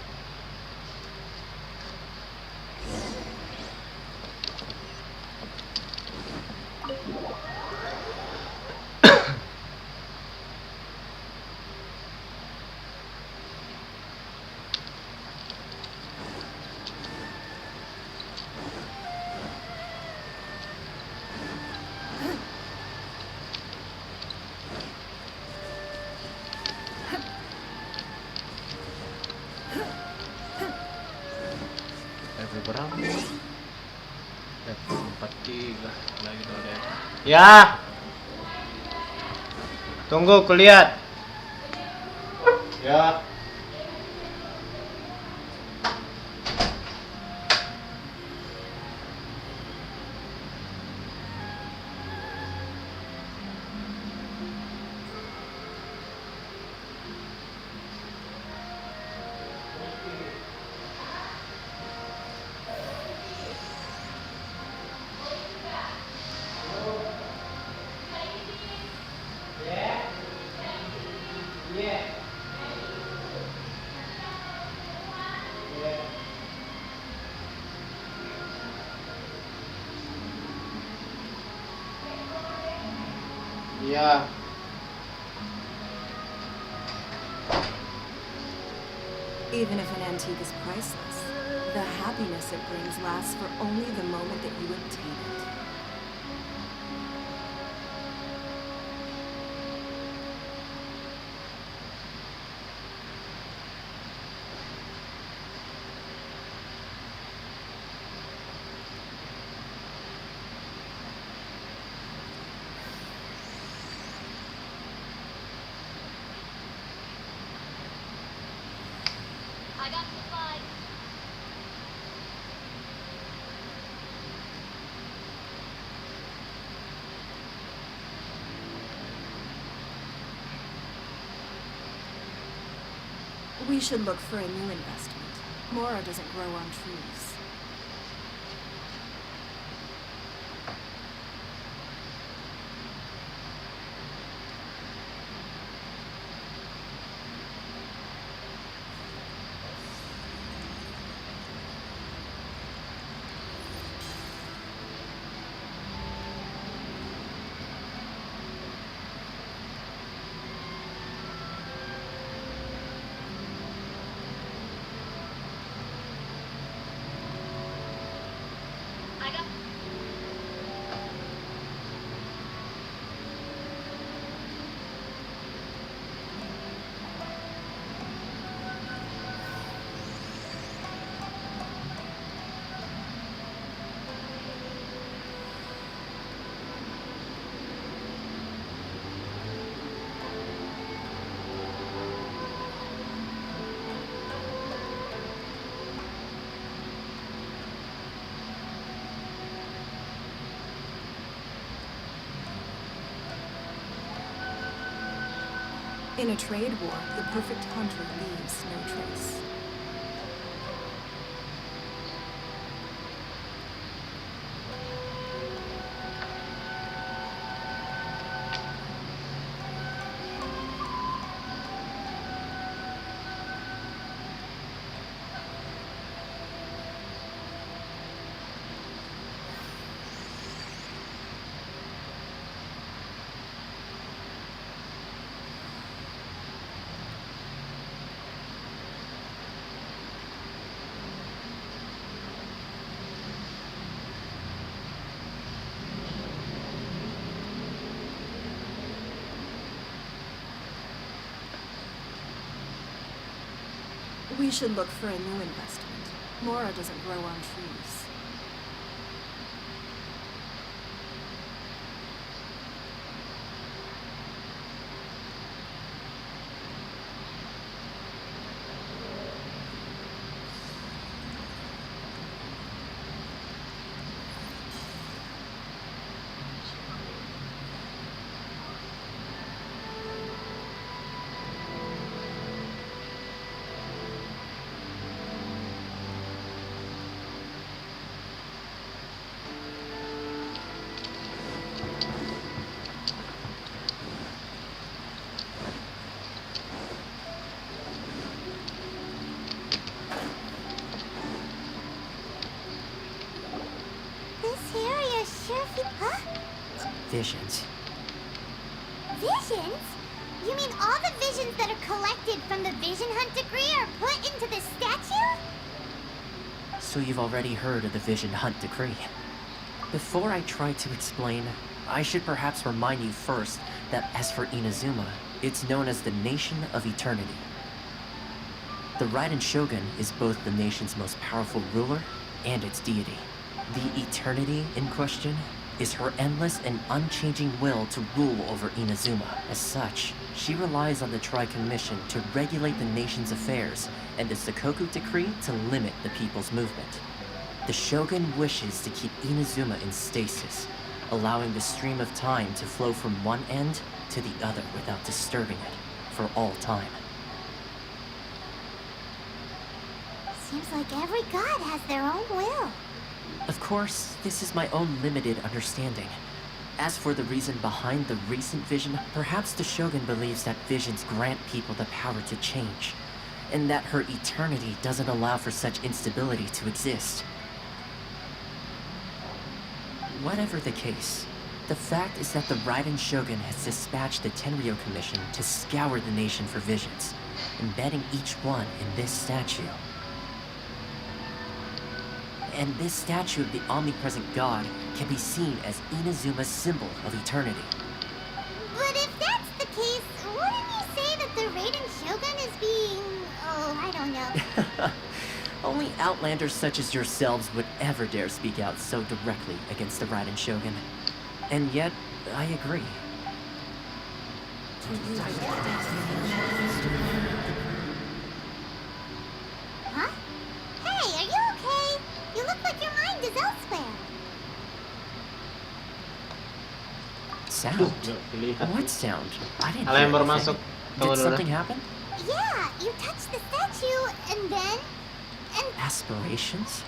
Berapa? Level 43 lagi tuh deh. Ya. Tunggu kulihat. Ya. Yeah. Even if an antique is priceless, the happiness it brings lasts for only the moment that you obtain it. I got supplies. We should look for a new investment. Mora doesn't grow on trees. In a trade war, the perfect hunter leaves no trace. We should look for a new investment. Mora doesn't grow on trees. Visions. Visions? You mean all the visions that are collected from the Vision Hunt degree are put into this statue? So you've already heard of the Vision Hunt decree. Before I try to explain, I should perhaps remind you first that as for Inazuma, it's known as the Nation of Eternity. The Raiden Shogun is both the nation's most powerful ruler and its deity. The Eternity in question is her endless and unchanging will to rule over Inazuma. As such, she relies on the Tri-Commission to regulate the nation's affairs and the Sakoku Decree to limit the people's movement. The Shogun wishes to keep Inazuma in stasis, allowing the stream of time to flow from one end to the other without disturbing it for all time. Seems like every god has their own will. Of course, this is my own limited understanding. As for the reason behind the recent vision, perhaps the Shogun believes that visions grant people the power to change, and that her eternity doesn't allow for such instability to exist. Whatever the case, the fact is that the Raiden Shogun has dispatched the Tenryou Commission to scour the nation for visions, embedding each one in this statue. And this statue of the omnipresent god can be seen as Inazuma's symbol of eternity. But if that's the case, wouldn't you say that the Raiden Shogun is being... oh, I don't know. Only outlanders such as yourselves would ever dare speak out so directly against the Raiden Shogun. And yet, I agree. Huh? Hey, are you okay? You look like your mind is elsewhere. Sound? What sound? I didn't Hal yang hear baru anything. masuk. Did something happen? Yeah, you touched the statue, and then... and... Aspirations?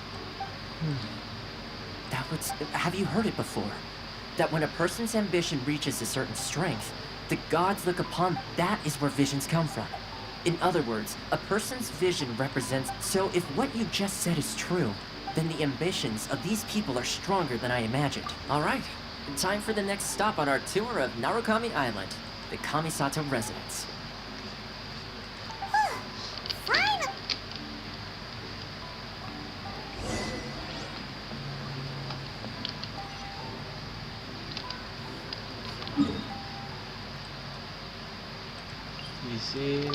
That was... Have you heard it before? That when a person's ambition reaches a certain strength, the gods look upon that is where visions come from. In other words, a person's vision represents... So if what you just said is true, then the ambitions of these people are stronger than I imagined. Alright, time for the next stop on our tour of Narukami Island, the Kamisato residence. Fine! Di sini.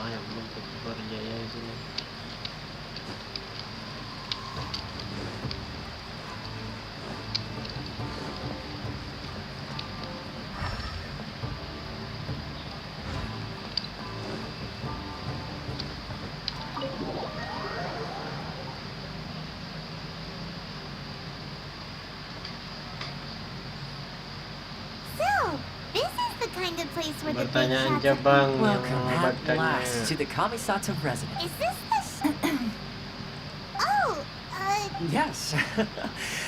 Lumayan belum berjaya di sini. So, this is the kind of place where the big Pertanyaan shots Jabang yang Welcome at mengabarkannya. last to the Kamisato residence. Is this the Oh, Yes.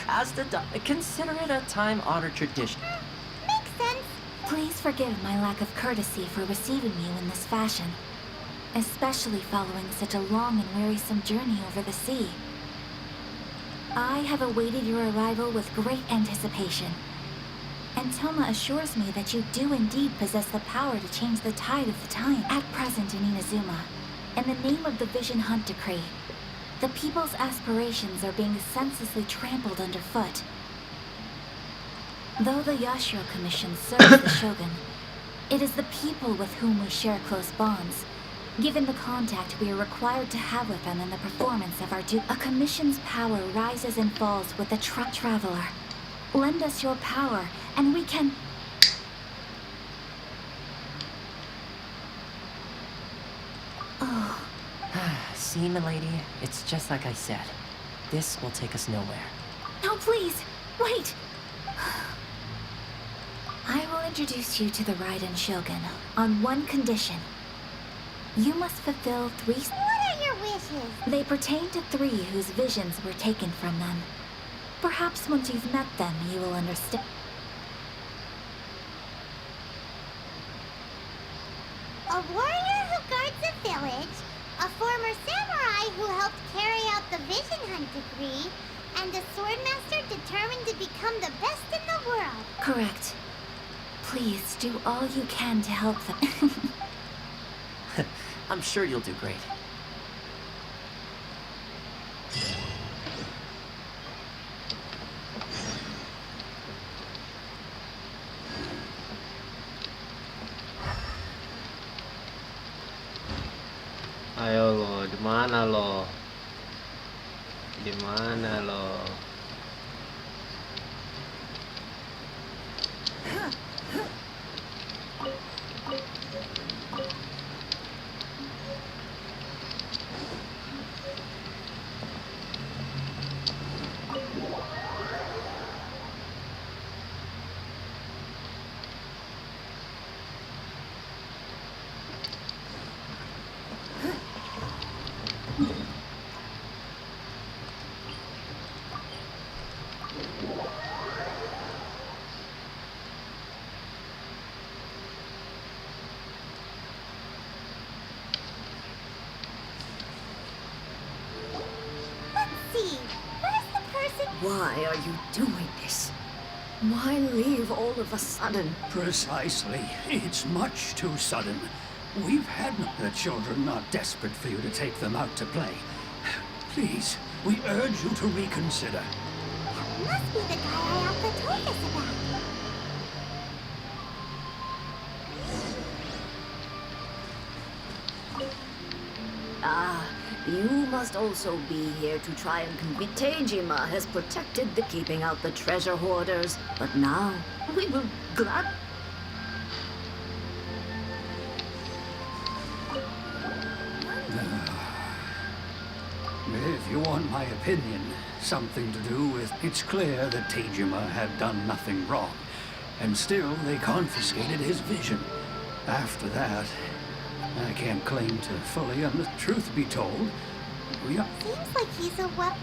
As the consider it a time-honored tradition. makes sense. Please forgive my lack of courtesy for receiving you in this fashion, especially following such a long and wearisome journey over the sea. I have awaited your arrival with great anticipation, and Toma assures me that you do indeed possess the power to change the tide of the time. At present in Inazuma, in the name of the Vision Hunt Decree, the people's aspirations are being senselessly trampled underfoot. Though the Yashiro Commission serves the Shogun, it is the people with whom we share close bonds. Given the contact we are required to have with them in the performance of our duty, a commission's power rises and falls with the traveler. Lend us your power, and we can... Oh. See, milady, it's just like I said. This will take us nowhere. No, please, wait! I will introduce you to the Raiden Shogun on one condition. You must fulfill 3... What are your wishes? They pertain to 3 whose visions were taken from them. Perhaps once you've met them, you will understand. A warrior who guards a village, a former samurai who helped carry out the Vision Hunt degree, and a swordmaster determined to become the best in the world. Correct. Please do all you can to help them. I'm sure you'll do great. Ayo lo, di mana lo? Di mana lo? Why are you doing this? Why leave all of a sudden? Precisely. It's much too sudden. We've had the children not desperate for you to take them out to play. Please, we urge you to reconsider. That must be the guy Ayaka told us about. Ah, you must also be here to try and convince. Tejima has protected the keeping out the treasure hoarders, but now we will glad. If you want my opinion, something to do with... It's clear that Tejima had done nothing wrong, and still they confiscated his vision. After that, I can't claim to fully understand. Truth be told, we are... Seems like he's a weapon.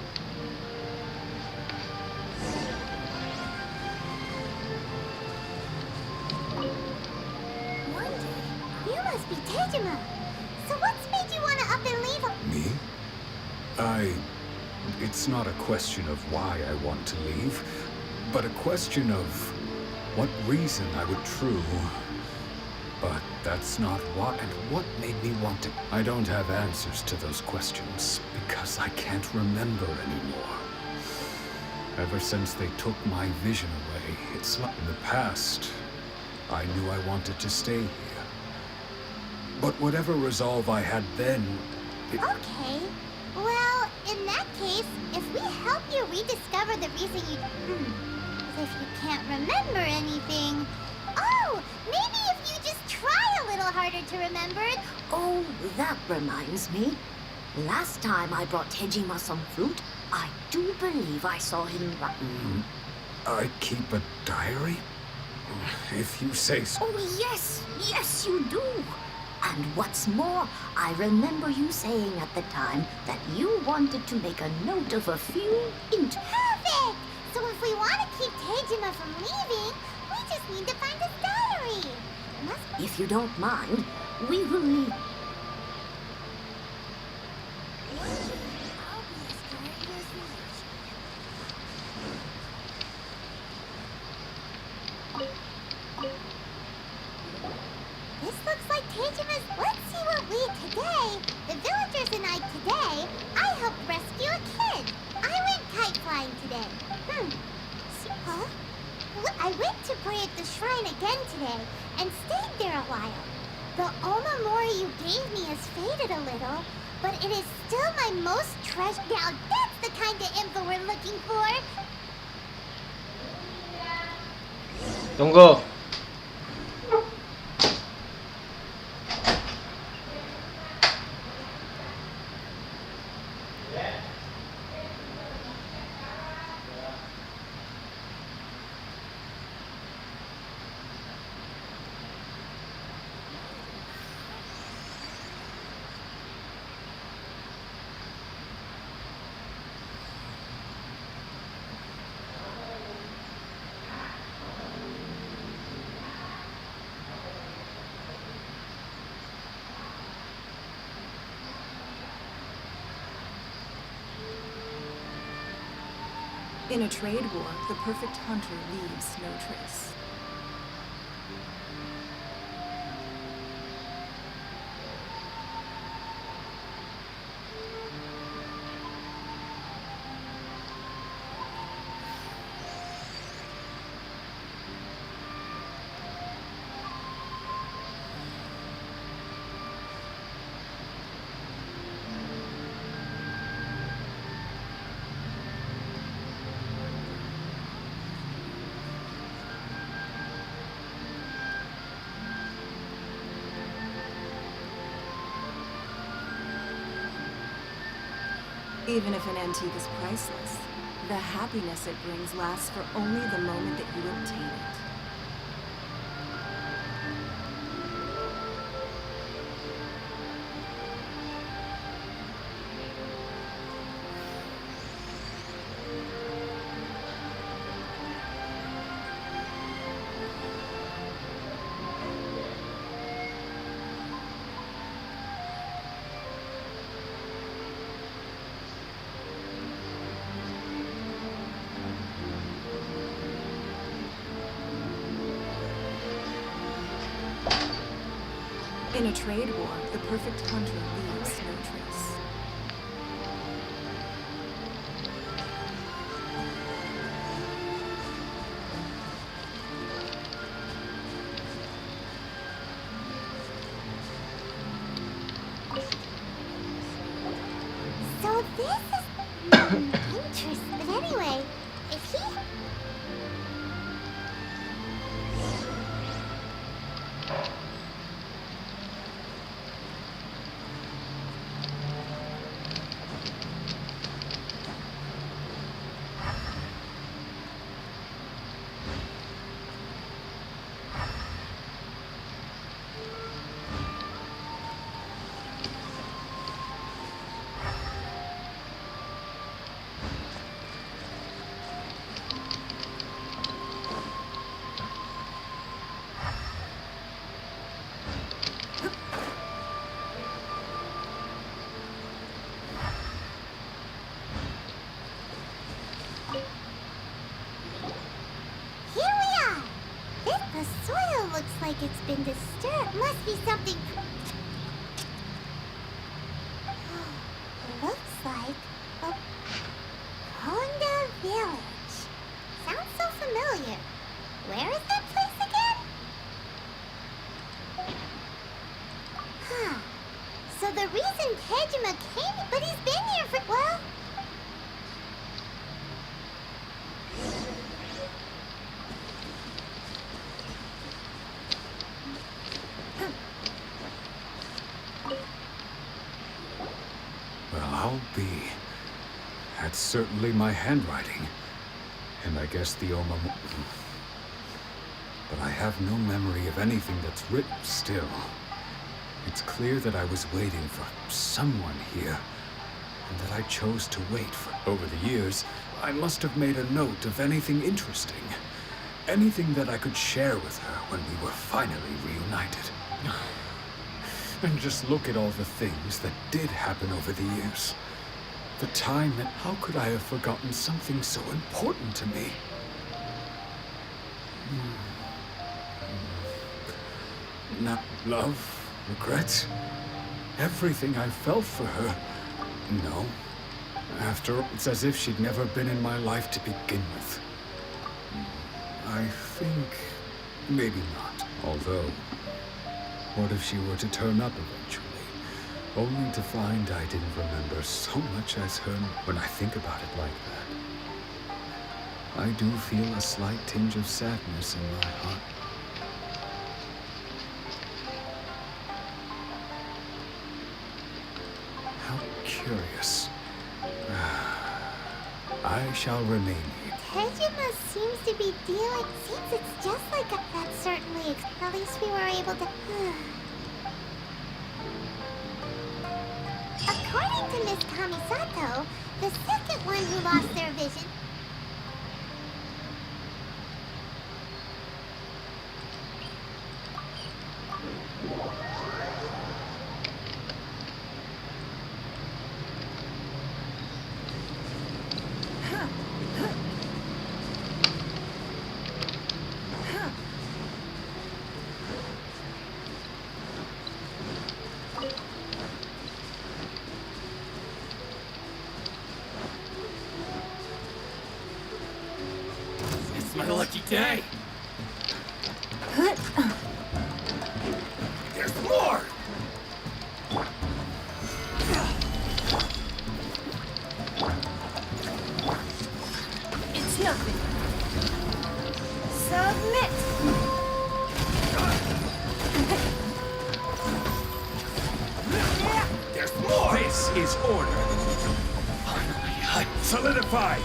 Wonder, you must be Tejima. So what's made you want to up and leave him? Me? It's not a question of why I want to leave, but a question of what reason I would true. But that's not what, and what made me want to. I don't have answers to those questions, because I can't remember anymore. Ever since they took my vision away, it's like in the past, I knew I wanted to stay here. But whatever resolve I had then, Okay. Well, in that case, if we help you rediscover the reason you... If you can't remember anything... Oh, maybe if you just try a little harder to remember... Oh, that reminds me. Last time I brought Tejima some fruit, I do believe I saw him run. I keep a diary? If you say so. Oh, yes! Yes, you do! And what's more, I remember you saying at the time that you wanted to make a note of a few Perfect! So if we want to keep Tejima from leaving, we just need to find his diary. If you don't mind, we will leave. This looks like Tejima's... Let's see what we today. The villagers and I today, I helped rescue a kid. I went kite flying today. Huh? I wish while. The Omamori you gave me has faded a little, but it is still my most treasured. Now that's the kind of info we're looking for. Tunggu. In a trade war, the perfect hunter leaves no trace. Even if an antique is priceless, the happiness it brings lasts for only the moment that you obtain it. In a trade war, the perfect hunter leaves no trace. So this is interesting. But anyway, if he... Looks like it's been disturbed. Must be something. Looks like a Honda Village. Sounds so familiar. Where is that place again? Huh. So the reason Tejima came, but he's been here for, well... I'll be. That's certainly my handwriting. And I guess the But I have no memory of anything that's written still. It's clear that I was waiting for someone here, and that I chose to wait for. Over the years, I must have made a note of anything interesting. Anything that I could share with her when we were finally reunited. And just look at all the things that did happen over the years. The time that... How could I have forgotten something so important to me? Not love, regrets, everything I felt for her. No. After all, it's as if she'd never been in my life to begin with. I think... maybe not. Although... What if she were to turn up eventually? Only to find I didn't remember so much as her when I think about it like that. I do feel a slight tinge of sadness in my heart. How curious. I shall remain here. Tejima seems to be dealing. Seems it's just like a. That certainly. At least we were able to. According to Miss Kamisato, the second one who lost their vision. It's my lucky day. There's more! It's nothing. Submit. There's more! This is order. Solidify!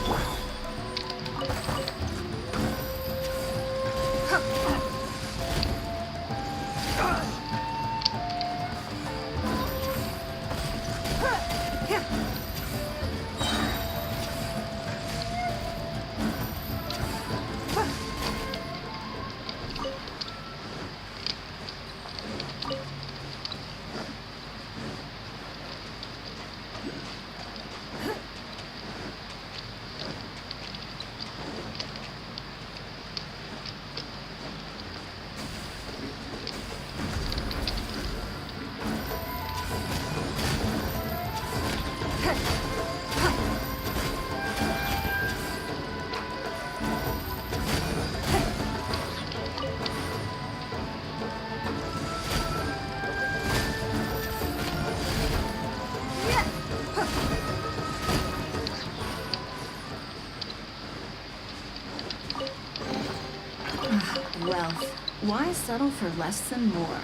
Wealth. Why settle for less than more?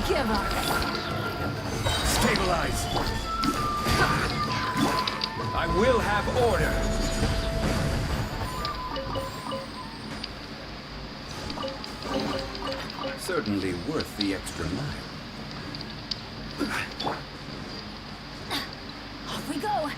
Give up. Stabilize! I will have order! Certainly worth the extra mile. Off we go.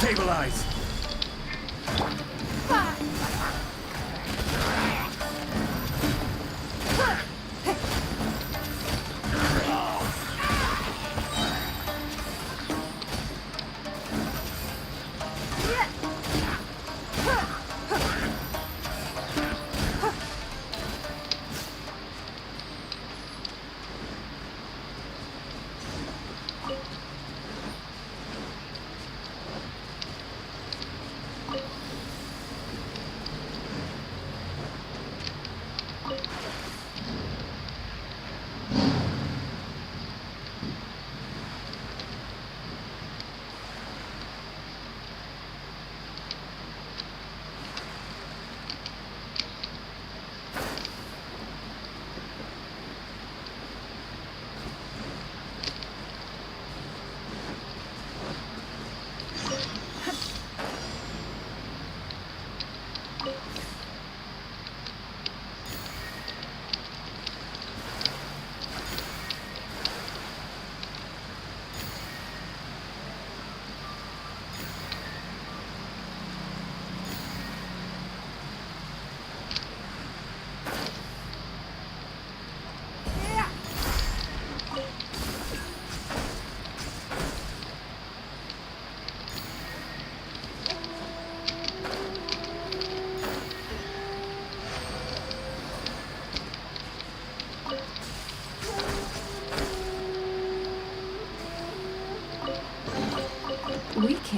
Stabilize!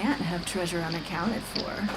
can't have treasure unaccounted for.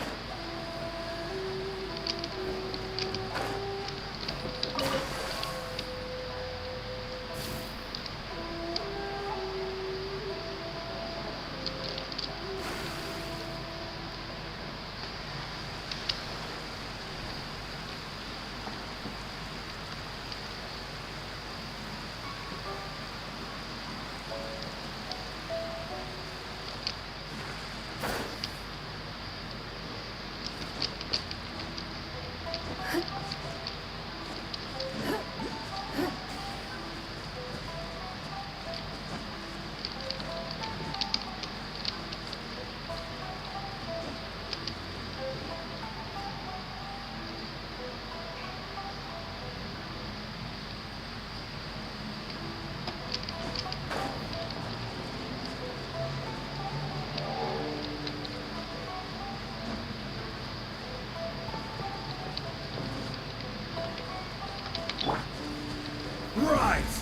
Rise!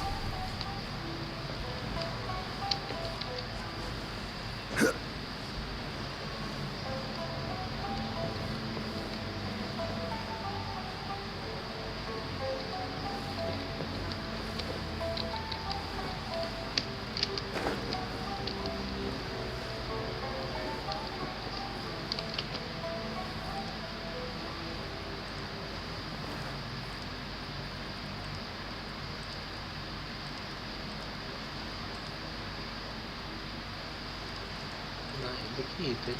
Nah, begitu.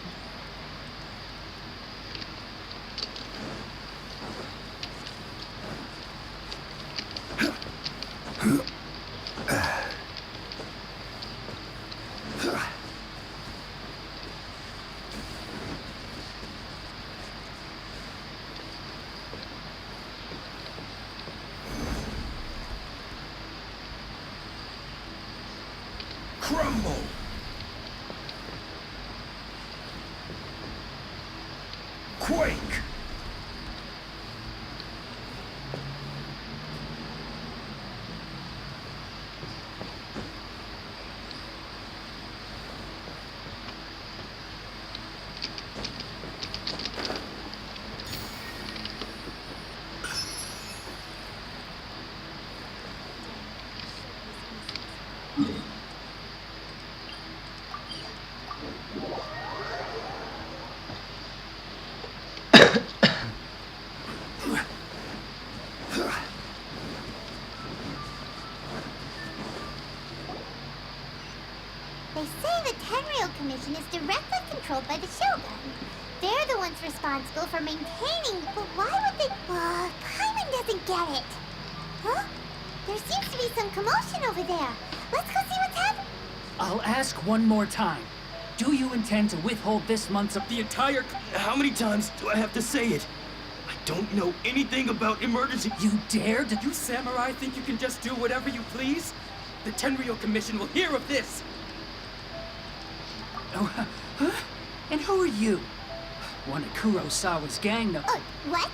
Crumble! Quake! They say the Tenryou Commission is directly controlled by the Shogun. They're the ones responsible for maintaining, but why would they... Paimon doesn't get it. Huh? There seems to be some commotion over there. Let's go see what's happening. I'll ask one more time. Do you intend to withhold this month's of the entire... How many times do I have to say it? I don't know anything about emergency... You dare? Do you samurai think you can just do whatever you please? The Tenryou Commission will hear of this! Oh, huh? And who are you? One of Kurosawa's gang, though. What?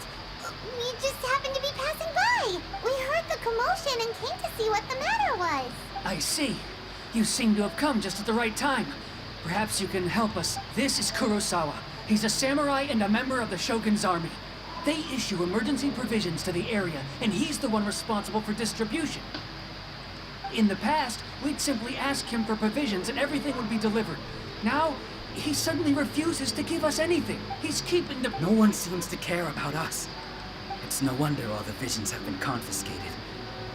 We just happened to be passing by. We heard the commotion and came to see what the matter was. I see. You seem to have come just at the right time. Perhaps you can help us. This is Kurosawa. He's a samurai and a member of the Shogun's army. They issue emergency provisions to the area, and he's the one responsible for distribution. In the past, we'd simply ask him for provisions and everything would be delivered. Now, he suddenly refuses to give us anything. He's keeping the... No one seems to care about us. It's no wonder all the visions have been confiscated.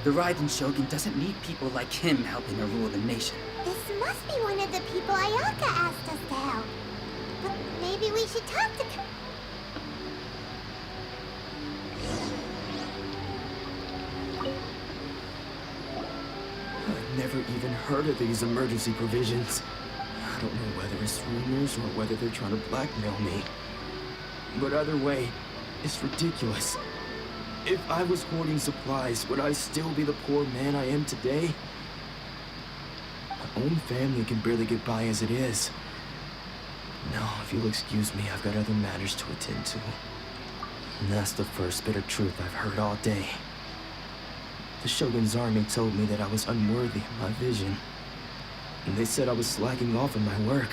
The Raiden Shogun doesn't need people like him helping her rule the nation. This must be one of the people Ayaka asked us to help. But maybe we should talk to... I've never even heard of these emergency provisions. I don't know whether it's rumors or whether they're trying to blackmail me. But either way, it's ridiculous. If I was hoarding supplies, would I still be the poor man I am today? My own family can barely get by as it is. Now, if you'll excuse me, I've got other matters to attend to. And that's the first bit of truth I've heard all day. The Shogun's army told me that I was unworthy of my vision. And they said I was slacking off in my work.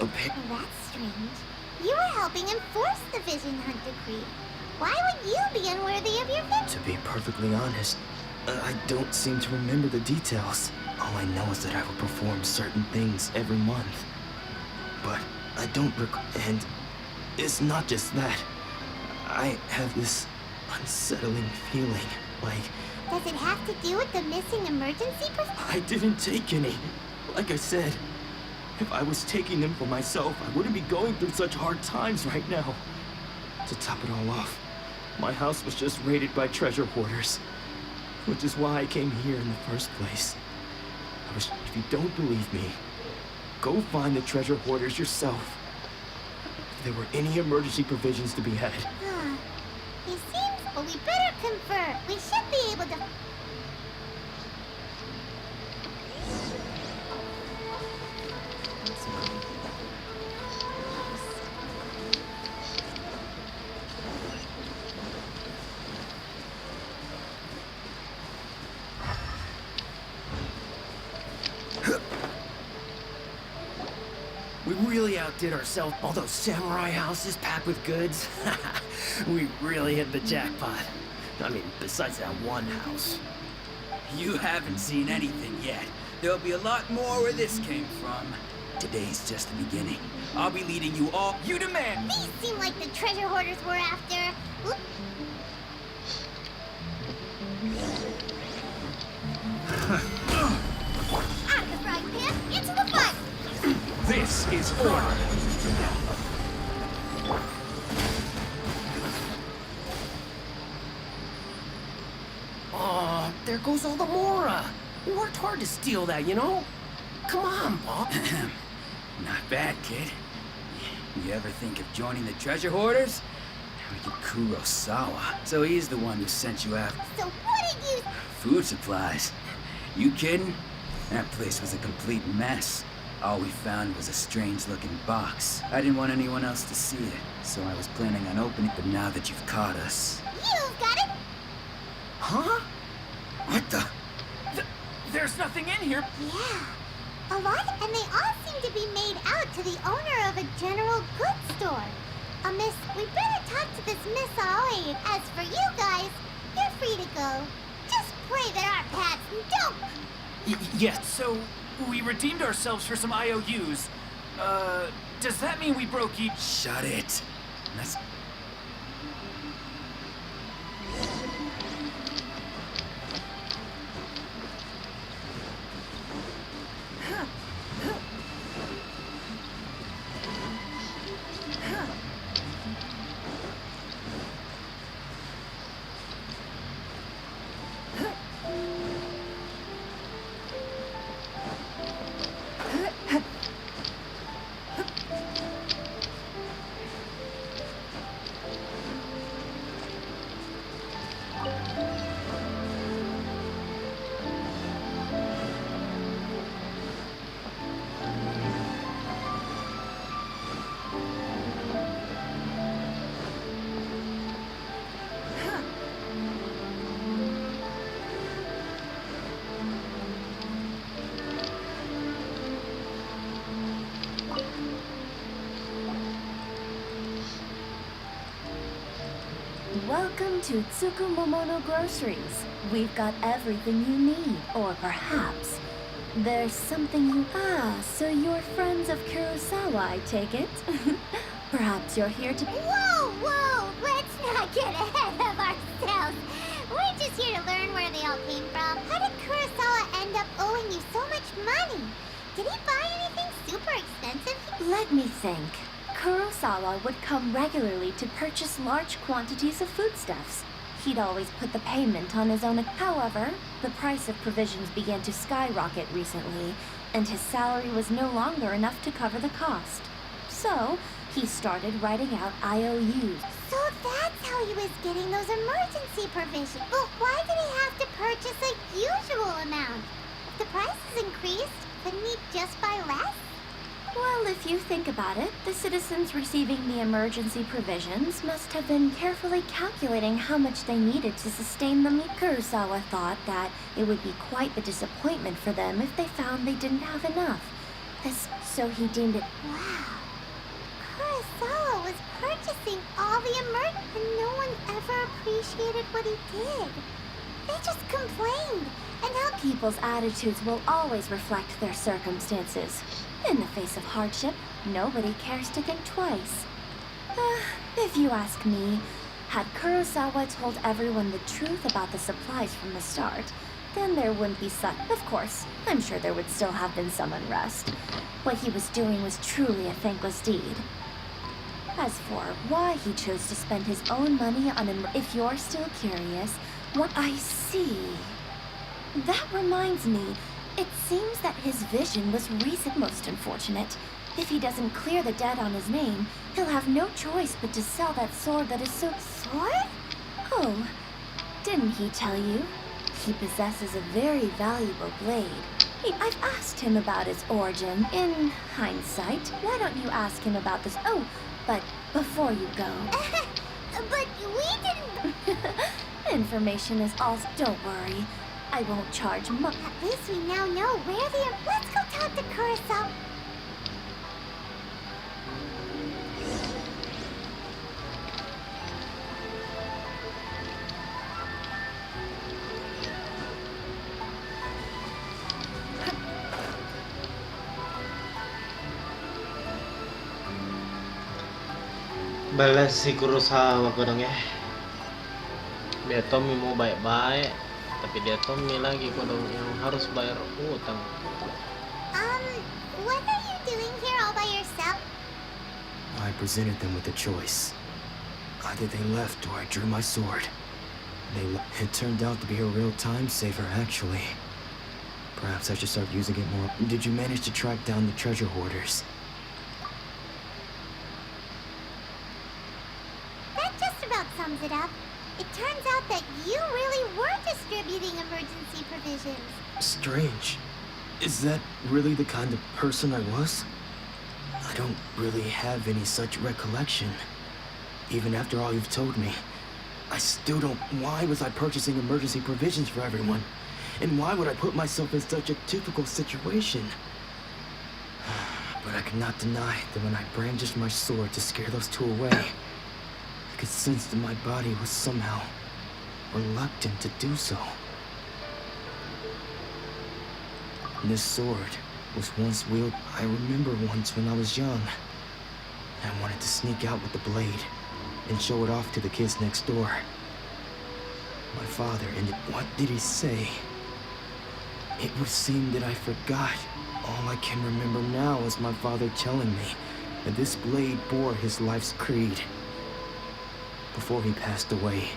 That's strange. You were helping enforce the Vision Hunt decree. Why would you be unworthy of your victory? To be perfectly honest, I don't seem to remember the details. All I know is that I will perform certain things every month. But I don't and it's not just that. I have this unsettling feeling, like... Does it have to do with the missing emergency I didn't take any. Like I said, if I was taking them for myself, I wouldn't be going through such hard times right now. To top it all off, my house was just raided by treasure hoarders, which is why I came here in the first place. If you don't believe me, go find the treasure hoarders yourself. If there were any emergency provisions to be had. He seems, but we better confer. We should be able to... We really outdid ourselves. All those samurai houses packed with goods. We really hit the jackpot. I mean, besides that one house. You haven't seen anything yet. There'll be a lot more where this came from. Today's just the beginning. I'll be leading you all. You demand! These seem like the treasure hoarders we're after. Oop. Out of the frying pan, into the fire! This is order. Oh, there goes all the Mora. We worked hard to steal that, you know? Come on, Bob. Not bad, kid. You ever think of joining the treasure hoarders? Kurosawa. So he's the one who sent you after. So what did you... Food supplies. You kidding? That place was a complete mess. All we found was a strange-looking box. I didn't want anyone else to see it, so I was planning on opening it, but now that you've caught us... You've got it! Huh? What the? There's nothing in here! Yeah. A lot, and they all seem to be made out to the owner of a general goods store. Miss, we better talk to this Miss Aoi. As for you guys, you're free to go. Just pray that our paths don't... Yes, so... We redeemed ourselves for some IOUs. Does that mean we broke each... Shut it. Let's... Welcome to Tsukumomono Groceries. We've got everything you need, or perhaps there's something you... so you're friends of Kurosawa, I take it? Perhaps you're here to... Whoa, whoa! Let's not get ahead of ourselves. We're just here to learn where they all came from. How did Kurosawa end up owing you so much money? Did he buy anything super expensive? Let me think. Kurosawa would come regularly to purchase large quantities of foodstuffs. He'd always put the payment on his own. However, the price of provisions began to skyrocket recently, and his salary was no longer enough to cover the cost. So, he started writing out IOUs. So that's how he was getting those emergency provisions. But why did he have to purchase a usual amount? If the prices increased, couldn't he just buy less? Well, if you think about it, the citizens receiving the emergency provisions must have been carefully calculating how much they needed to sustain them. Kurosawa thought that it would be quite the disappointment for them if they found they didn't have enough. So he deemed it. Wow. Kurosawa was purchasing all the and no one ever appreciated what he did. They just complained. And how People's attitudes will always reflect their circumstances. In the face of hardship, nobody cares to think twice. If you ask me, had Kurosawa told everyone the truth about the supplies from the start, then there wouldn't be such. Of course, I'm sure there would still have been some unrest. What he was doing was truly a thankless deed. As for why he chose to spend his own money on if you're still curious, what I see. That reminds me, it seems that his vision was most unfortunate. If he doesn't clear the debt on his name, he'll have no choice but to sell that sword that is so... Sword? Oh, didn't he tell you? He possesses a very valuable blade. I've asked him about its origin. In hindsight, why don't you ask him about this? Oh, but before you go... But we didn't... Information is all... Don't worry. I won't charge much. At least we now know where the... Let's go talk to Kurosawa. Balas si Kurosawa ko dong ya. Dia Tommy mau baik-baik, tapi dia Tommy lagi ko dong yang harus bayar utang. What are you doing here all by yourself? I presented them with a choice. Either they left or I drew my sword. It turned out to be a real time saver, actually. Perhaps I should start using it more. Did you manage to track down the treasure hoarders? That just about sums it up. It turns out that you really were distributing emergency provisions. Strange. Is that really the kind of person I was? I don't really have any such recollection. Even after all you've told me, I still don't... Why was I purchasing emergency provisions for everyone? And why would I put myself in such a difficult situation? But I cannot deny that when I brandished my sword to scare those two away, I could sense that my body was somehow reluctant to do so. This sword was once wielded. I remember once when I was young. I wanted to sneak out with the blade and show it off to the kids next door. My father ended... What did he say? It would seem that I forgot. All I can remember now is my father telling me that this blade bore his life's creed. Before he passed away,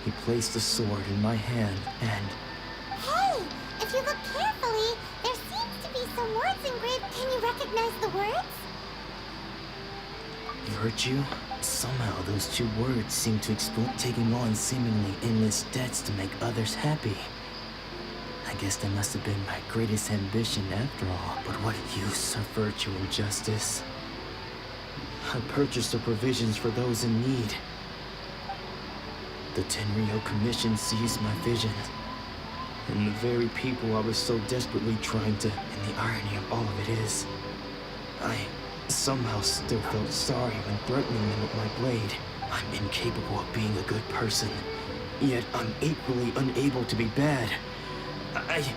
he placed the sword in my hand and... Hey! If you look carefully, there seems to be some words engraved. Can you recognize the words? Virtue? Somehow those two words seem to explain taking on seemingly endless debts to make others happy. I guess that must have been my greatest ambition after all. But what use of virtue and justice? I purchased the provisions for those in need. The Tenryo Commission seized my vision. And the very people I was so desperately trying to... And the irony of all of it is, I somehow still felt sorry when threatening them with my blade. I'm incapable of being a good person, yet I'm equally unable to be bad. Yet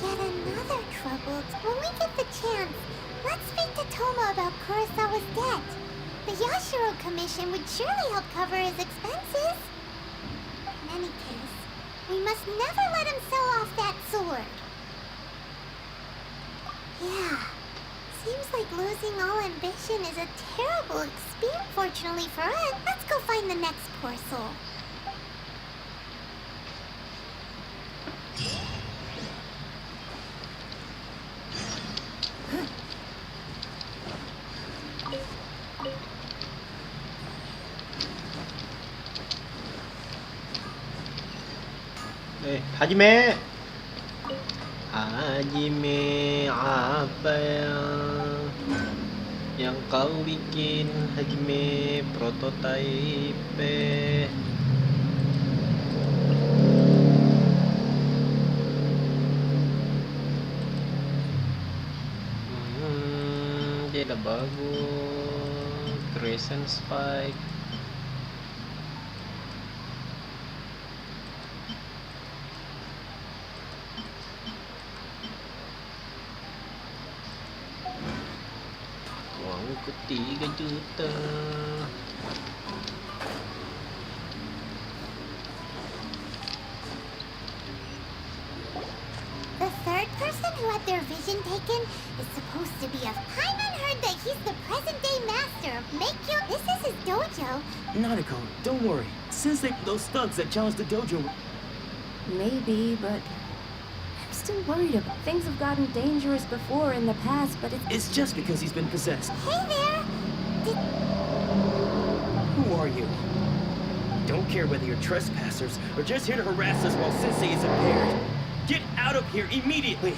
another trouble. When we get the chance, let's speak to Toma about Kurosawa's debt. The Yashiro Commission would surely help cover his expenses. In any case, we must never let him sell off that sword. Yeah. Seems like losing all ambition is a terrible experience. Fortunately for us, let's go find the next poor soul. Hajime, apa yang kau bikin, Hajime? Prototype. udah bagus. Crescent Spike. Uangku 3 juta. The third person who had their vision taken is supposed to be a... Paimon heard that he's the present-day master of Meikyo. This is his dojo. Nanako, don't worry. Sensei, those thugs that challenged the dojo. Maybe, but I'm still worried about things have gotten dangerous before in the past, but It's just because he's been possessed. Hey there! Who are you? Don't care whether you're trespassers or just here to harass us while Sensei is impaired. Get out of here immediately!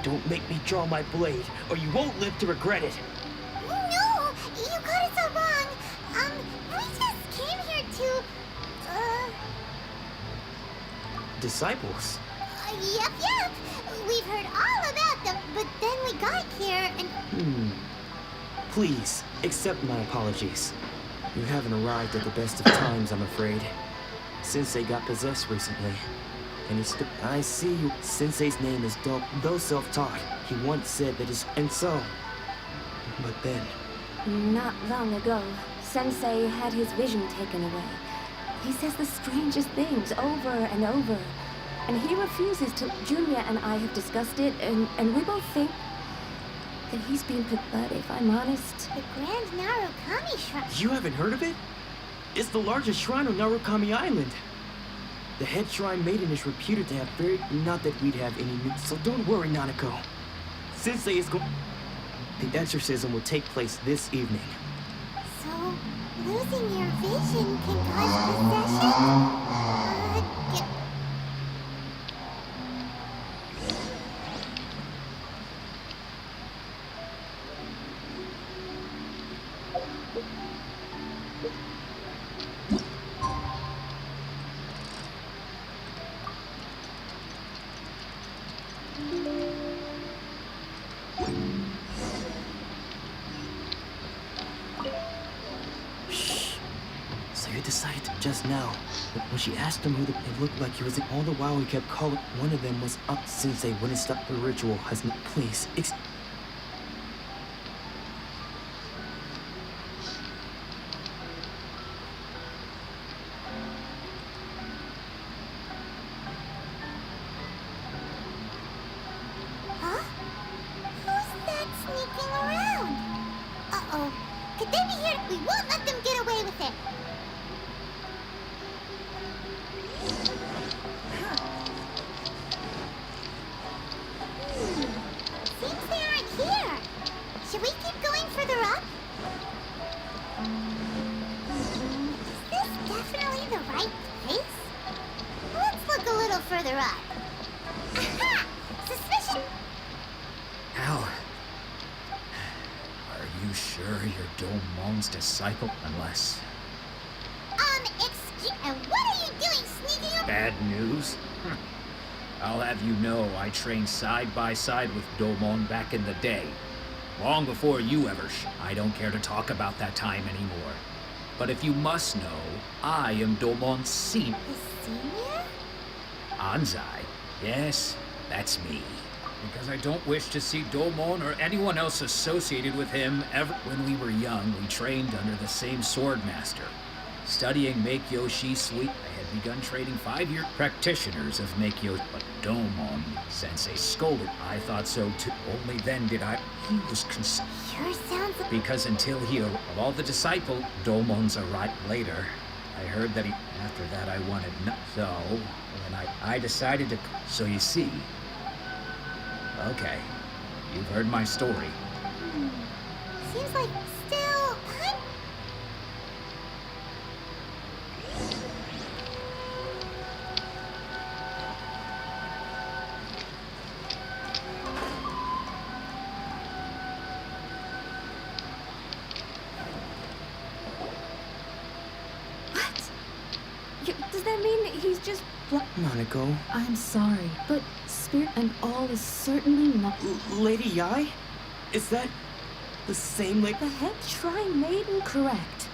Don't make me draw my blade, or you won't live to regret it. No! You got it so wrong! We just came here to... Disciples? Yep. We've heard all about them, but then we got here and... Please, accept my apologies. You haven't arrived at the best of times, I'm afraid. Sensei got possessed recently. And I see you. Sensei's name is Do, though self-taught. He once said that his... And so... But then... not long ago, Sensei had his vision taken away. He says the strangest things over and over. And he refuses to... Junya and I have discussed it, and we both think that he's been put... But if I'm honest... The Grand Narukami Shrine... You haven't heard of it? It's the largest shrine on Narukami Island. The head shrine maiden is reputed to have very... Not that we'd have any new... So don't worry, Nanako. Sensei is going... The exorcism will take place this evening. So, losing your vision can cause possession? Decided just now. But when she asked him who it looked like he was, all the while he kept calling. One of them was up. Sensei wouldn't stop the ritual. Please. Huh? Who's that sneaking around? Uh-oh. Could they be here? We won't let them get away with it. Seems they aren't here. Should we keep going further up? Is this definitely the right place? Let's look a little further up. Aha! Suspicion! How? Are you sure you're Domon's disciple? Unless... Excuse... And what are you doing sneaking up? Bad news? I'll have you know I trained side by side with Domon back in the day. Long before you ever I don't care to talk about that time anymore. But if you must know, I am Domon's senior. Senior? Anzai. Yes, that's me. Because I don't wish to see Domon or anyone else associated with him ever. When we were young, we trained under the same sword master. Studying Meikyo Shisui, I had begun training 5-year practitioners of Meikyo, but Domon Sensei scolded. I thought so too. Only then did I... He was Sure sounds... Because until he... Of all the disciples, Domon's arrived later. I heard that he... After that I wanted no... So, when I decided to... So you see... Okay. You've heard my story. Seems like still... Does that mean he's just... Nanako. I'm sorry, but spirit and all is certainly not... Lady Yai? Is that... The same like The head shrine maiden? Correct.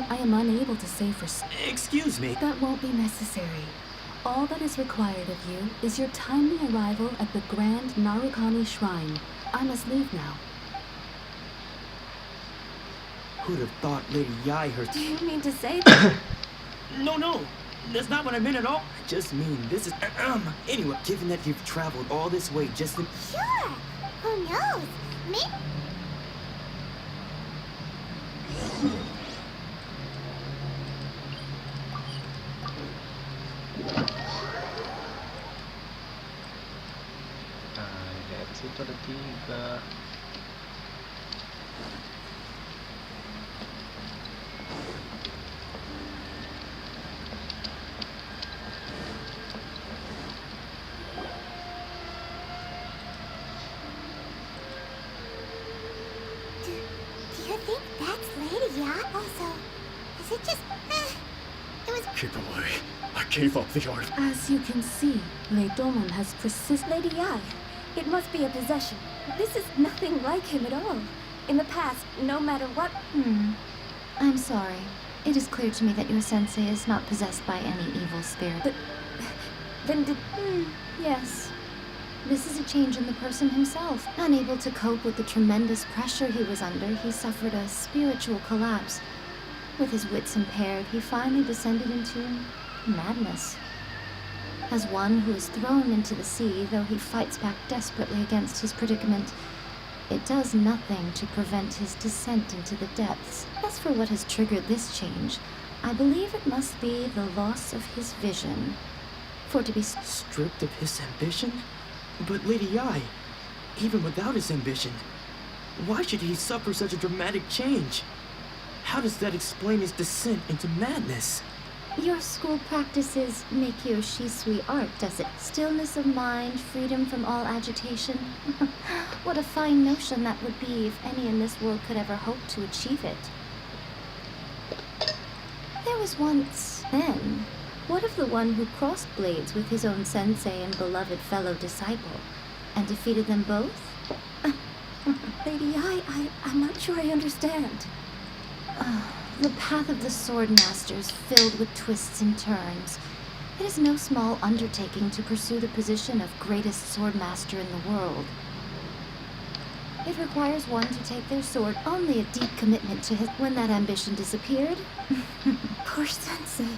I am unable to say for Excuse me. That won't be necessary. All that is required of you is your timely arrival at the Grand Narukani Shrine. I must leave now. Who'd have thought Lady Yai her... Do you mean to say that? No. That's not what I meant at all. I just mean this is... Anyway, given that you've traveled all this way just to... Sure. Who knows? Maybe... Dari situ ada 3. Do you think that's Lady Ya? Also, is it just... it was... Keep away. I gave up the art. As you can see, Lei Domon has persisted. Lady Yai, it must be a possession. This is nothing like him at all. In the past, no matter what... I'm sorry. It is clear to me that your sensei is not possessed by any evil spirit. But then did... Yes. This is a change in the person himself. Unable to cope with the tremendous pressure he was under, he suffered a spiritual collapse. With his wits impaired, he finally descended into madness. As one who is thrown into the sea, though he fights back desperately against his predicament, it does nothing to prevent his descent into the depths. As for what has triggered this change, I believe it must be the loss of his vision. For to be stripped of his ambition? But Lady Yai, even without his ambition, why should he suffer such a dramatic change? How does that explain his descent into madness? Your school practices Meikyo Shisui art, does it? Stillness of mind, freedom from all agitation. What a fine notion that would be if any in this world could ever hope to achieve it. There was once... Then, what of the one who crossed blades with his own sensei and beloved fellow disciple, and defeated them both? Lady Yai, I'm not sure I understand. The path of the sword masters filled with twists and turns. It is no small undertaking to pursue the position of greatest sword master in the world. It requires one to take their sword, only a deep commitment to his... When that ambition disappeared... Poor sensei.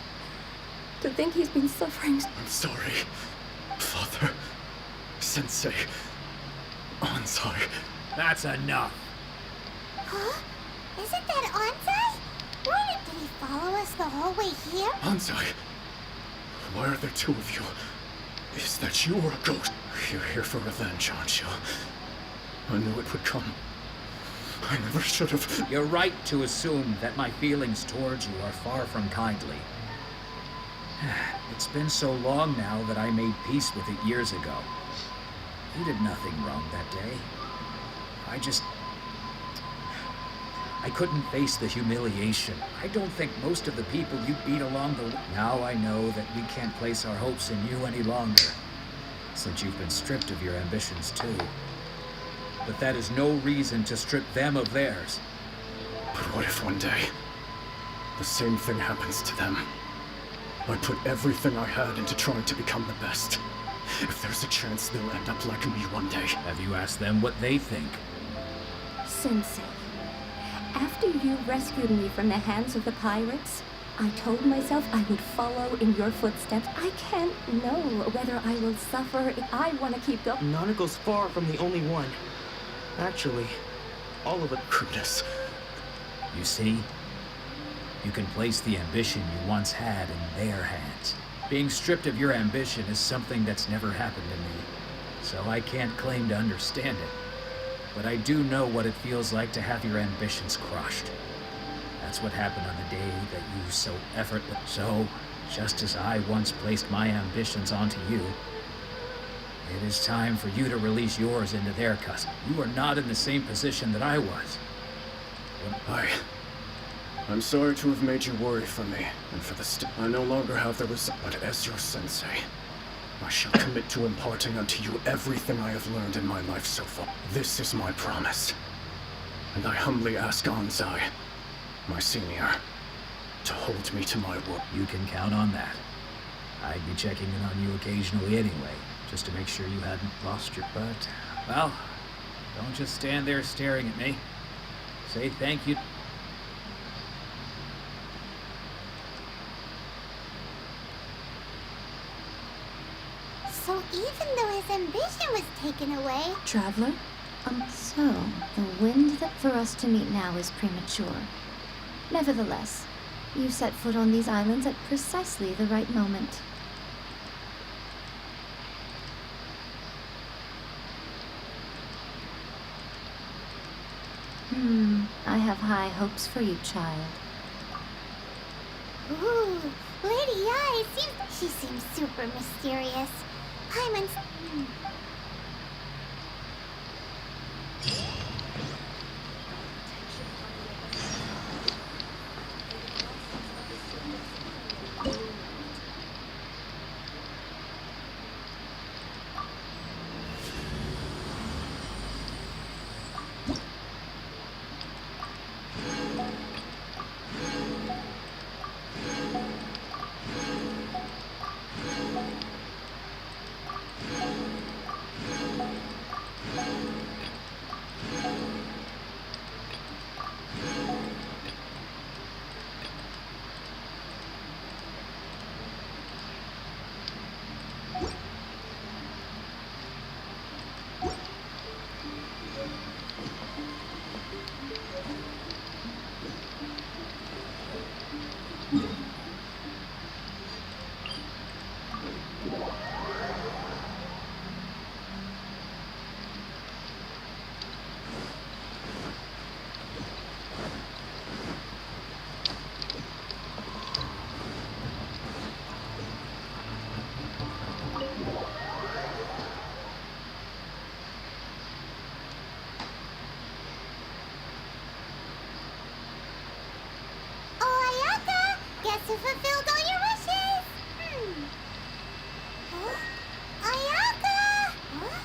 To think he's been suffering... I'm sorry, Father, Sensei, Ansai. That's enough. Huh? Isn't that Ansai? Did he follow us the whole way here? Ansai, why are there 2 of you? Is that you or a ghost? You're here for revenge, aren't you? I knew it would come. I never should have... You're right to assume that my feelings towards you are far from kindly. It's been so long now that I made peace with it years ago. You did nothing wrong that day. I couldn't face the humiliation. I don't think most of the people you beat along the way... Now I know that we can't place our hopes in you any longer, since you've been stripped of your ambitions too. But that is no reason to strip them of theirs. But what if one day, the same thing happens to them? I put everything I had into trying to become the best. If there's a chance they'll end up like me one day. Have you asked them what they think? Sensei, after you rescued me from the hands of the pirates, I told myself I would follow in your footsteps. I can't know whether I will suffer if I want to keep going. Nanako's far from the only one. Actually, all of it. Goodness. You see? You can place the ambition you once had in their hands. Being stripped of your ambition is something that's never happened to me, so I can't claim to understand it. But I do know what it feels like to have your ambitions crushed. That's what happened on the day that you so effortlessly... So, just as I once placed my ambitions onto you, it is time for you to release yours into their custody. You are not in the same position that I was. I'm sorry to have made you worry for me, and for the I no longer have the but as your sensei, I shall commit to imparting unto you everything I have learned in my life so far. This is my promise. And I humbly ask Anzai, my senior, to hold me to my word. You can count on that. I'd be checking in on you occasionally anyway, just to make sure you hadn't lost your butt. Well, don't just stand there staring at me. Say thank you. So even though his ambition was taken away... Traveler? So, the wind that for us to meet now is premature. Nevertheless, you set foot on these islands at precisely the right moment. I have high hopes for you, child. Ooh, Lady Ai she seems super mysterious. Paimon's... Who fulfilled all your wishes? Huh? Ayaka! Huh?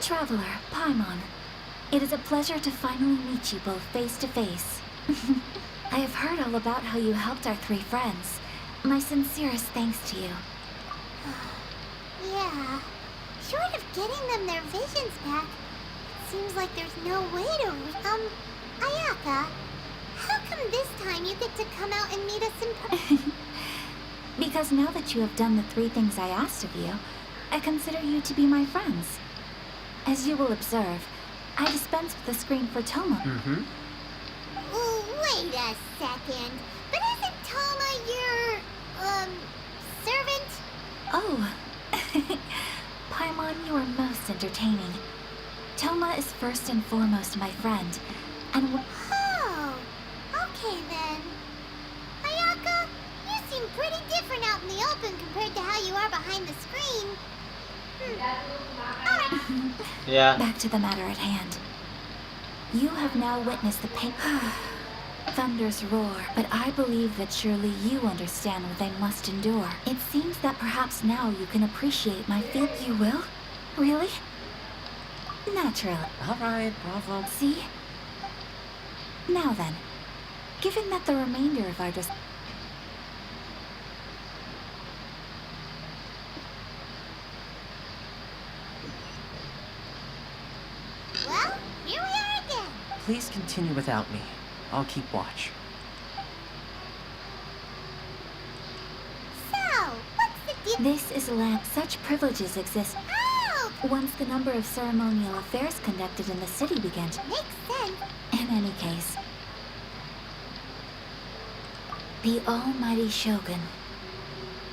Traveler, Paimon, it is a pleasure to finally meet you both face to face. I have heard all about how you helped our three friends. My sincerest thanks to you. Yeah. Short of getting them their visions back, it seems like there's no way to... Ayaka, how come this time you get to come out and meet us in person? Because now that you have done the three things I asked of you, I consider you to be my friends. As you will observe, I dispense with the screen for Toma. Wait a second. But isn't Toma your, servant? Oh. Paimon, you are most entertaining. Toma is first and foremost my friend, and Oh, okay then. Ayaka, you seem pretty different out in the open compared to how you are behind the screen. Yeah. Back to the matter at hand. You have now witnessed the thunder's roar, but I believe that surely you understand what I must endure. It seems that perhaps now you can appreciate my feel. You will? Really? Naturally. Alright, bravo. See? Now then, given that the remainder of our Well, here we are again. Please continue without me. I'll keep watch. So, what's the deal? This is a land. Such privileges exist. Once the number of ceremonial affairs conducted in the city began to... Makes sense. In any case, the almighty Shogun.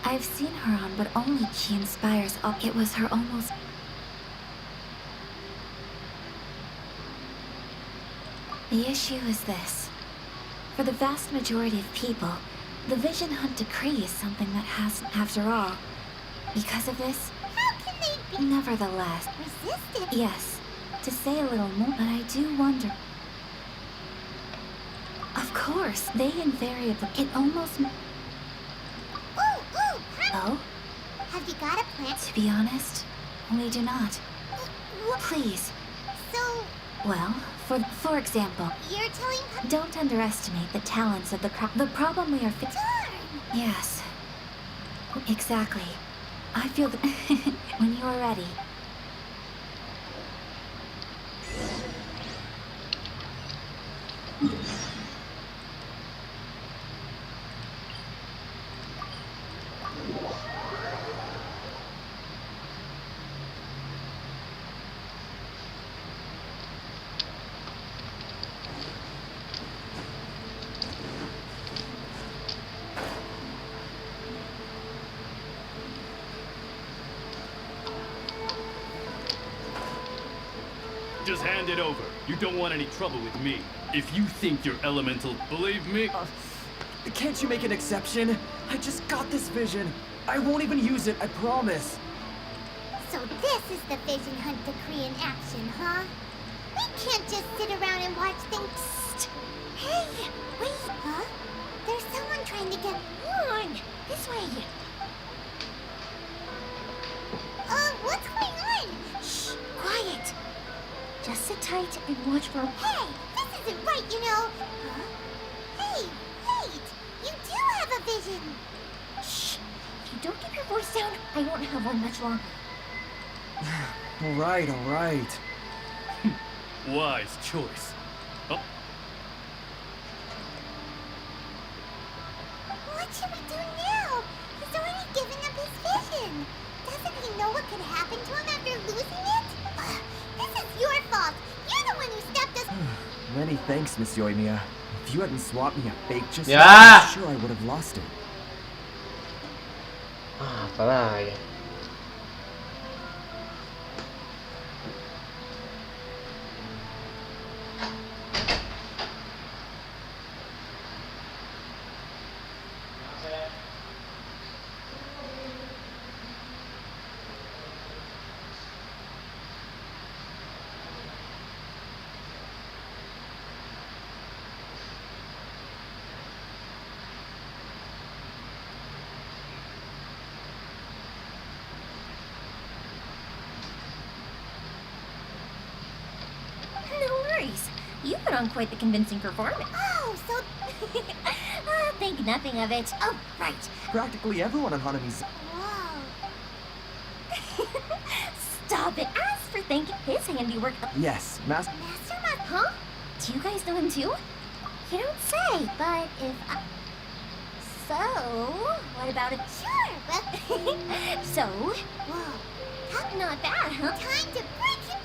I've seen her on, but only she inspires all. It was her almost... The issue is this. For the vast majority of people, the Vision Hunt decree is something that has, after all, Because of this, How can they be nevertheless, resistant? yes, to say a little more, but I do wonder. Of course, they invariably, it almost... Ooh, Oh? Have you got a plan? To be honest, we do not. Please. So, Well, for example, you're telling don't underestimate the talents of the crowd. The problem we are Darn! Yes. Exactly. I feel that when you are ready. Just hand it over. You don't want any trouble with me. If you think you're elemental, believe me. Can't you make an exception? I just got this vision. I won't even use it, I promise. So this is the vision hunt decree in action, huh? We can't just sit around and watch things. Psst. Hey, wait, huh? There's someone trying to get on. This way. What's going on? Shh, quiet. Just sit tight and watch for... Hey, this isn't right, you know. Huh? Hey, wait. You do have a vision. Shh. If you don't keep your voice down, I won't have one much longer. All right. Wise choice. Oh, What should we do now? He's already given up his vision. Doesn't he know what could happen to him after losing it? This is your fault. You're the one who stepped us. Many thanks, Miss Yoimiya. If you hadn't swapped me a fake just Yeah. now, I'm sure I would have lost it. Apa lagi? No worries. You put on quite the convincing performance. Oh, so... Think nothing of it. Oh, right. Practically everyone on Hanami's... Whoa. Stop it. As for thanking his handiwork... Yes, Master... Huh? Do you guys know him too? You don't say, but if I... So, what about it? Sure, but... So? Whoa. Not bad, huh? Time to break him.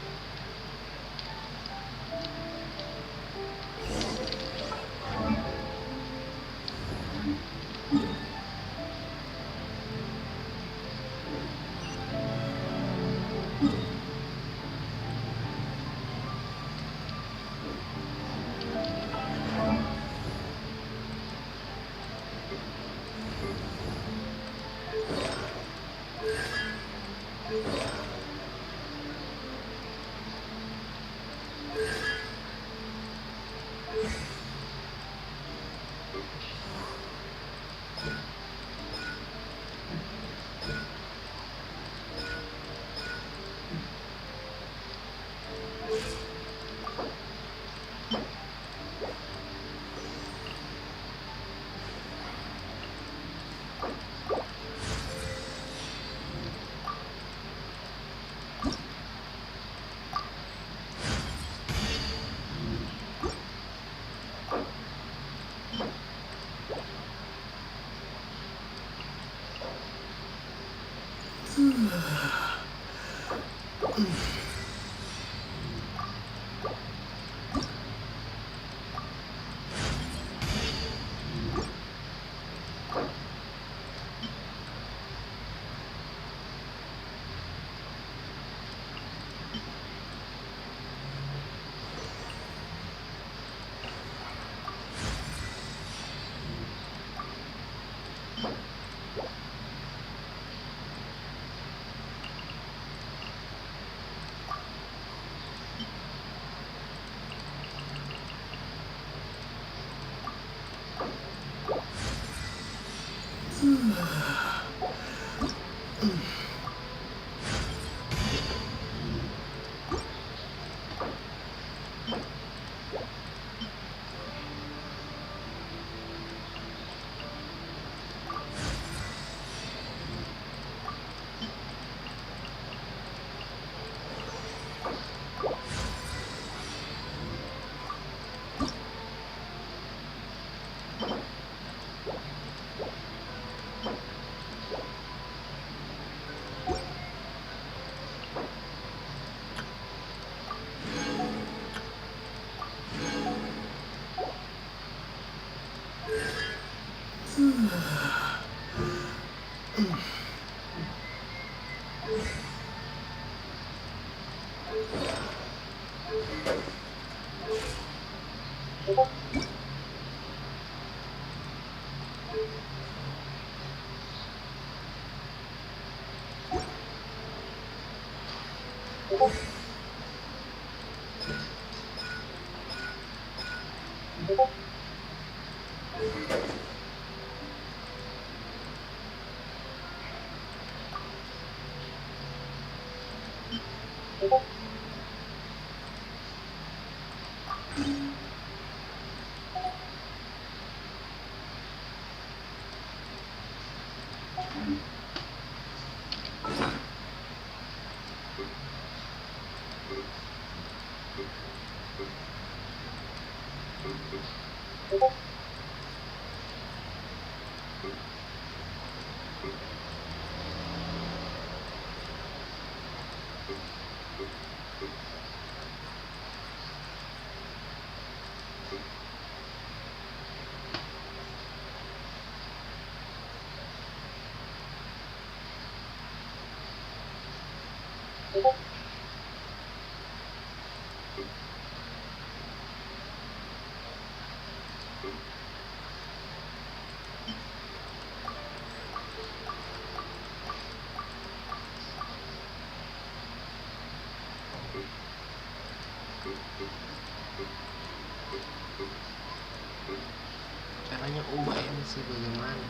Caranya ubah ini sih bagaimana?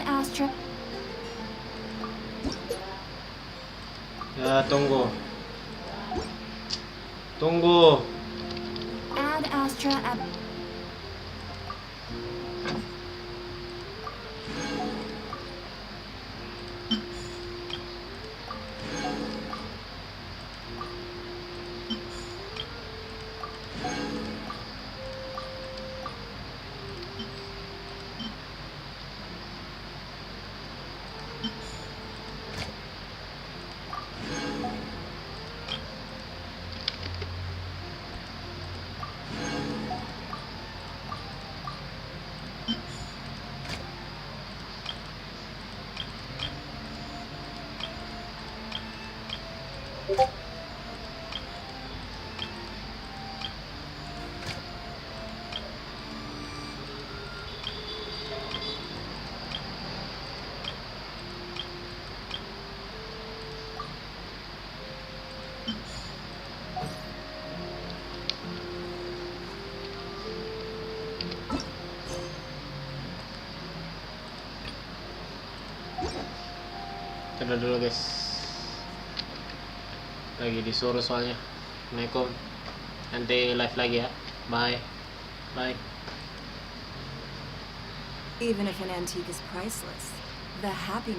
Astra. Ya, tunggu. Tunggu. Add Astra app. Udah dulu guys, lagi disuruh soalnya. Assalamualaikum, nanti live lagi ya. Bye. Bye. Even if an antique is priceless, the happiness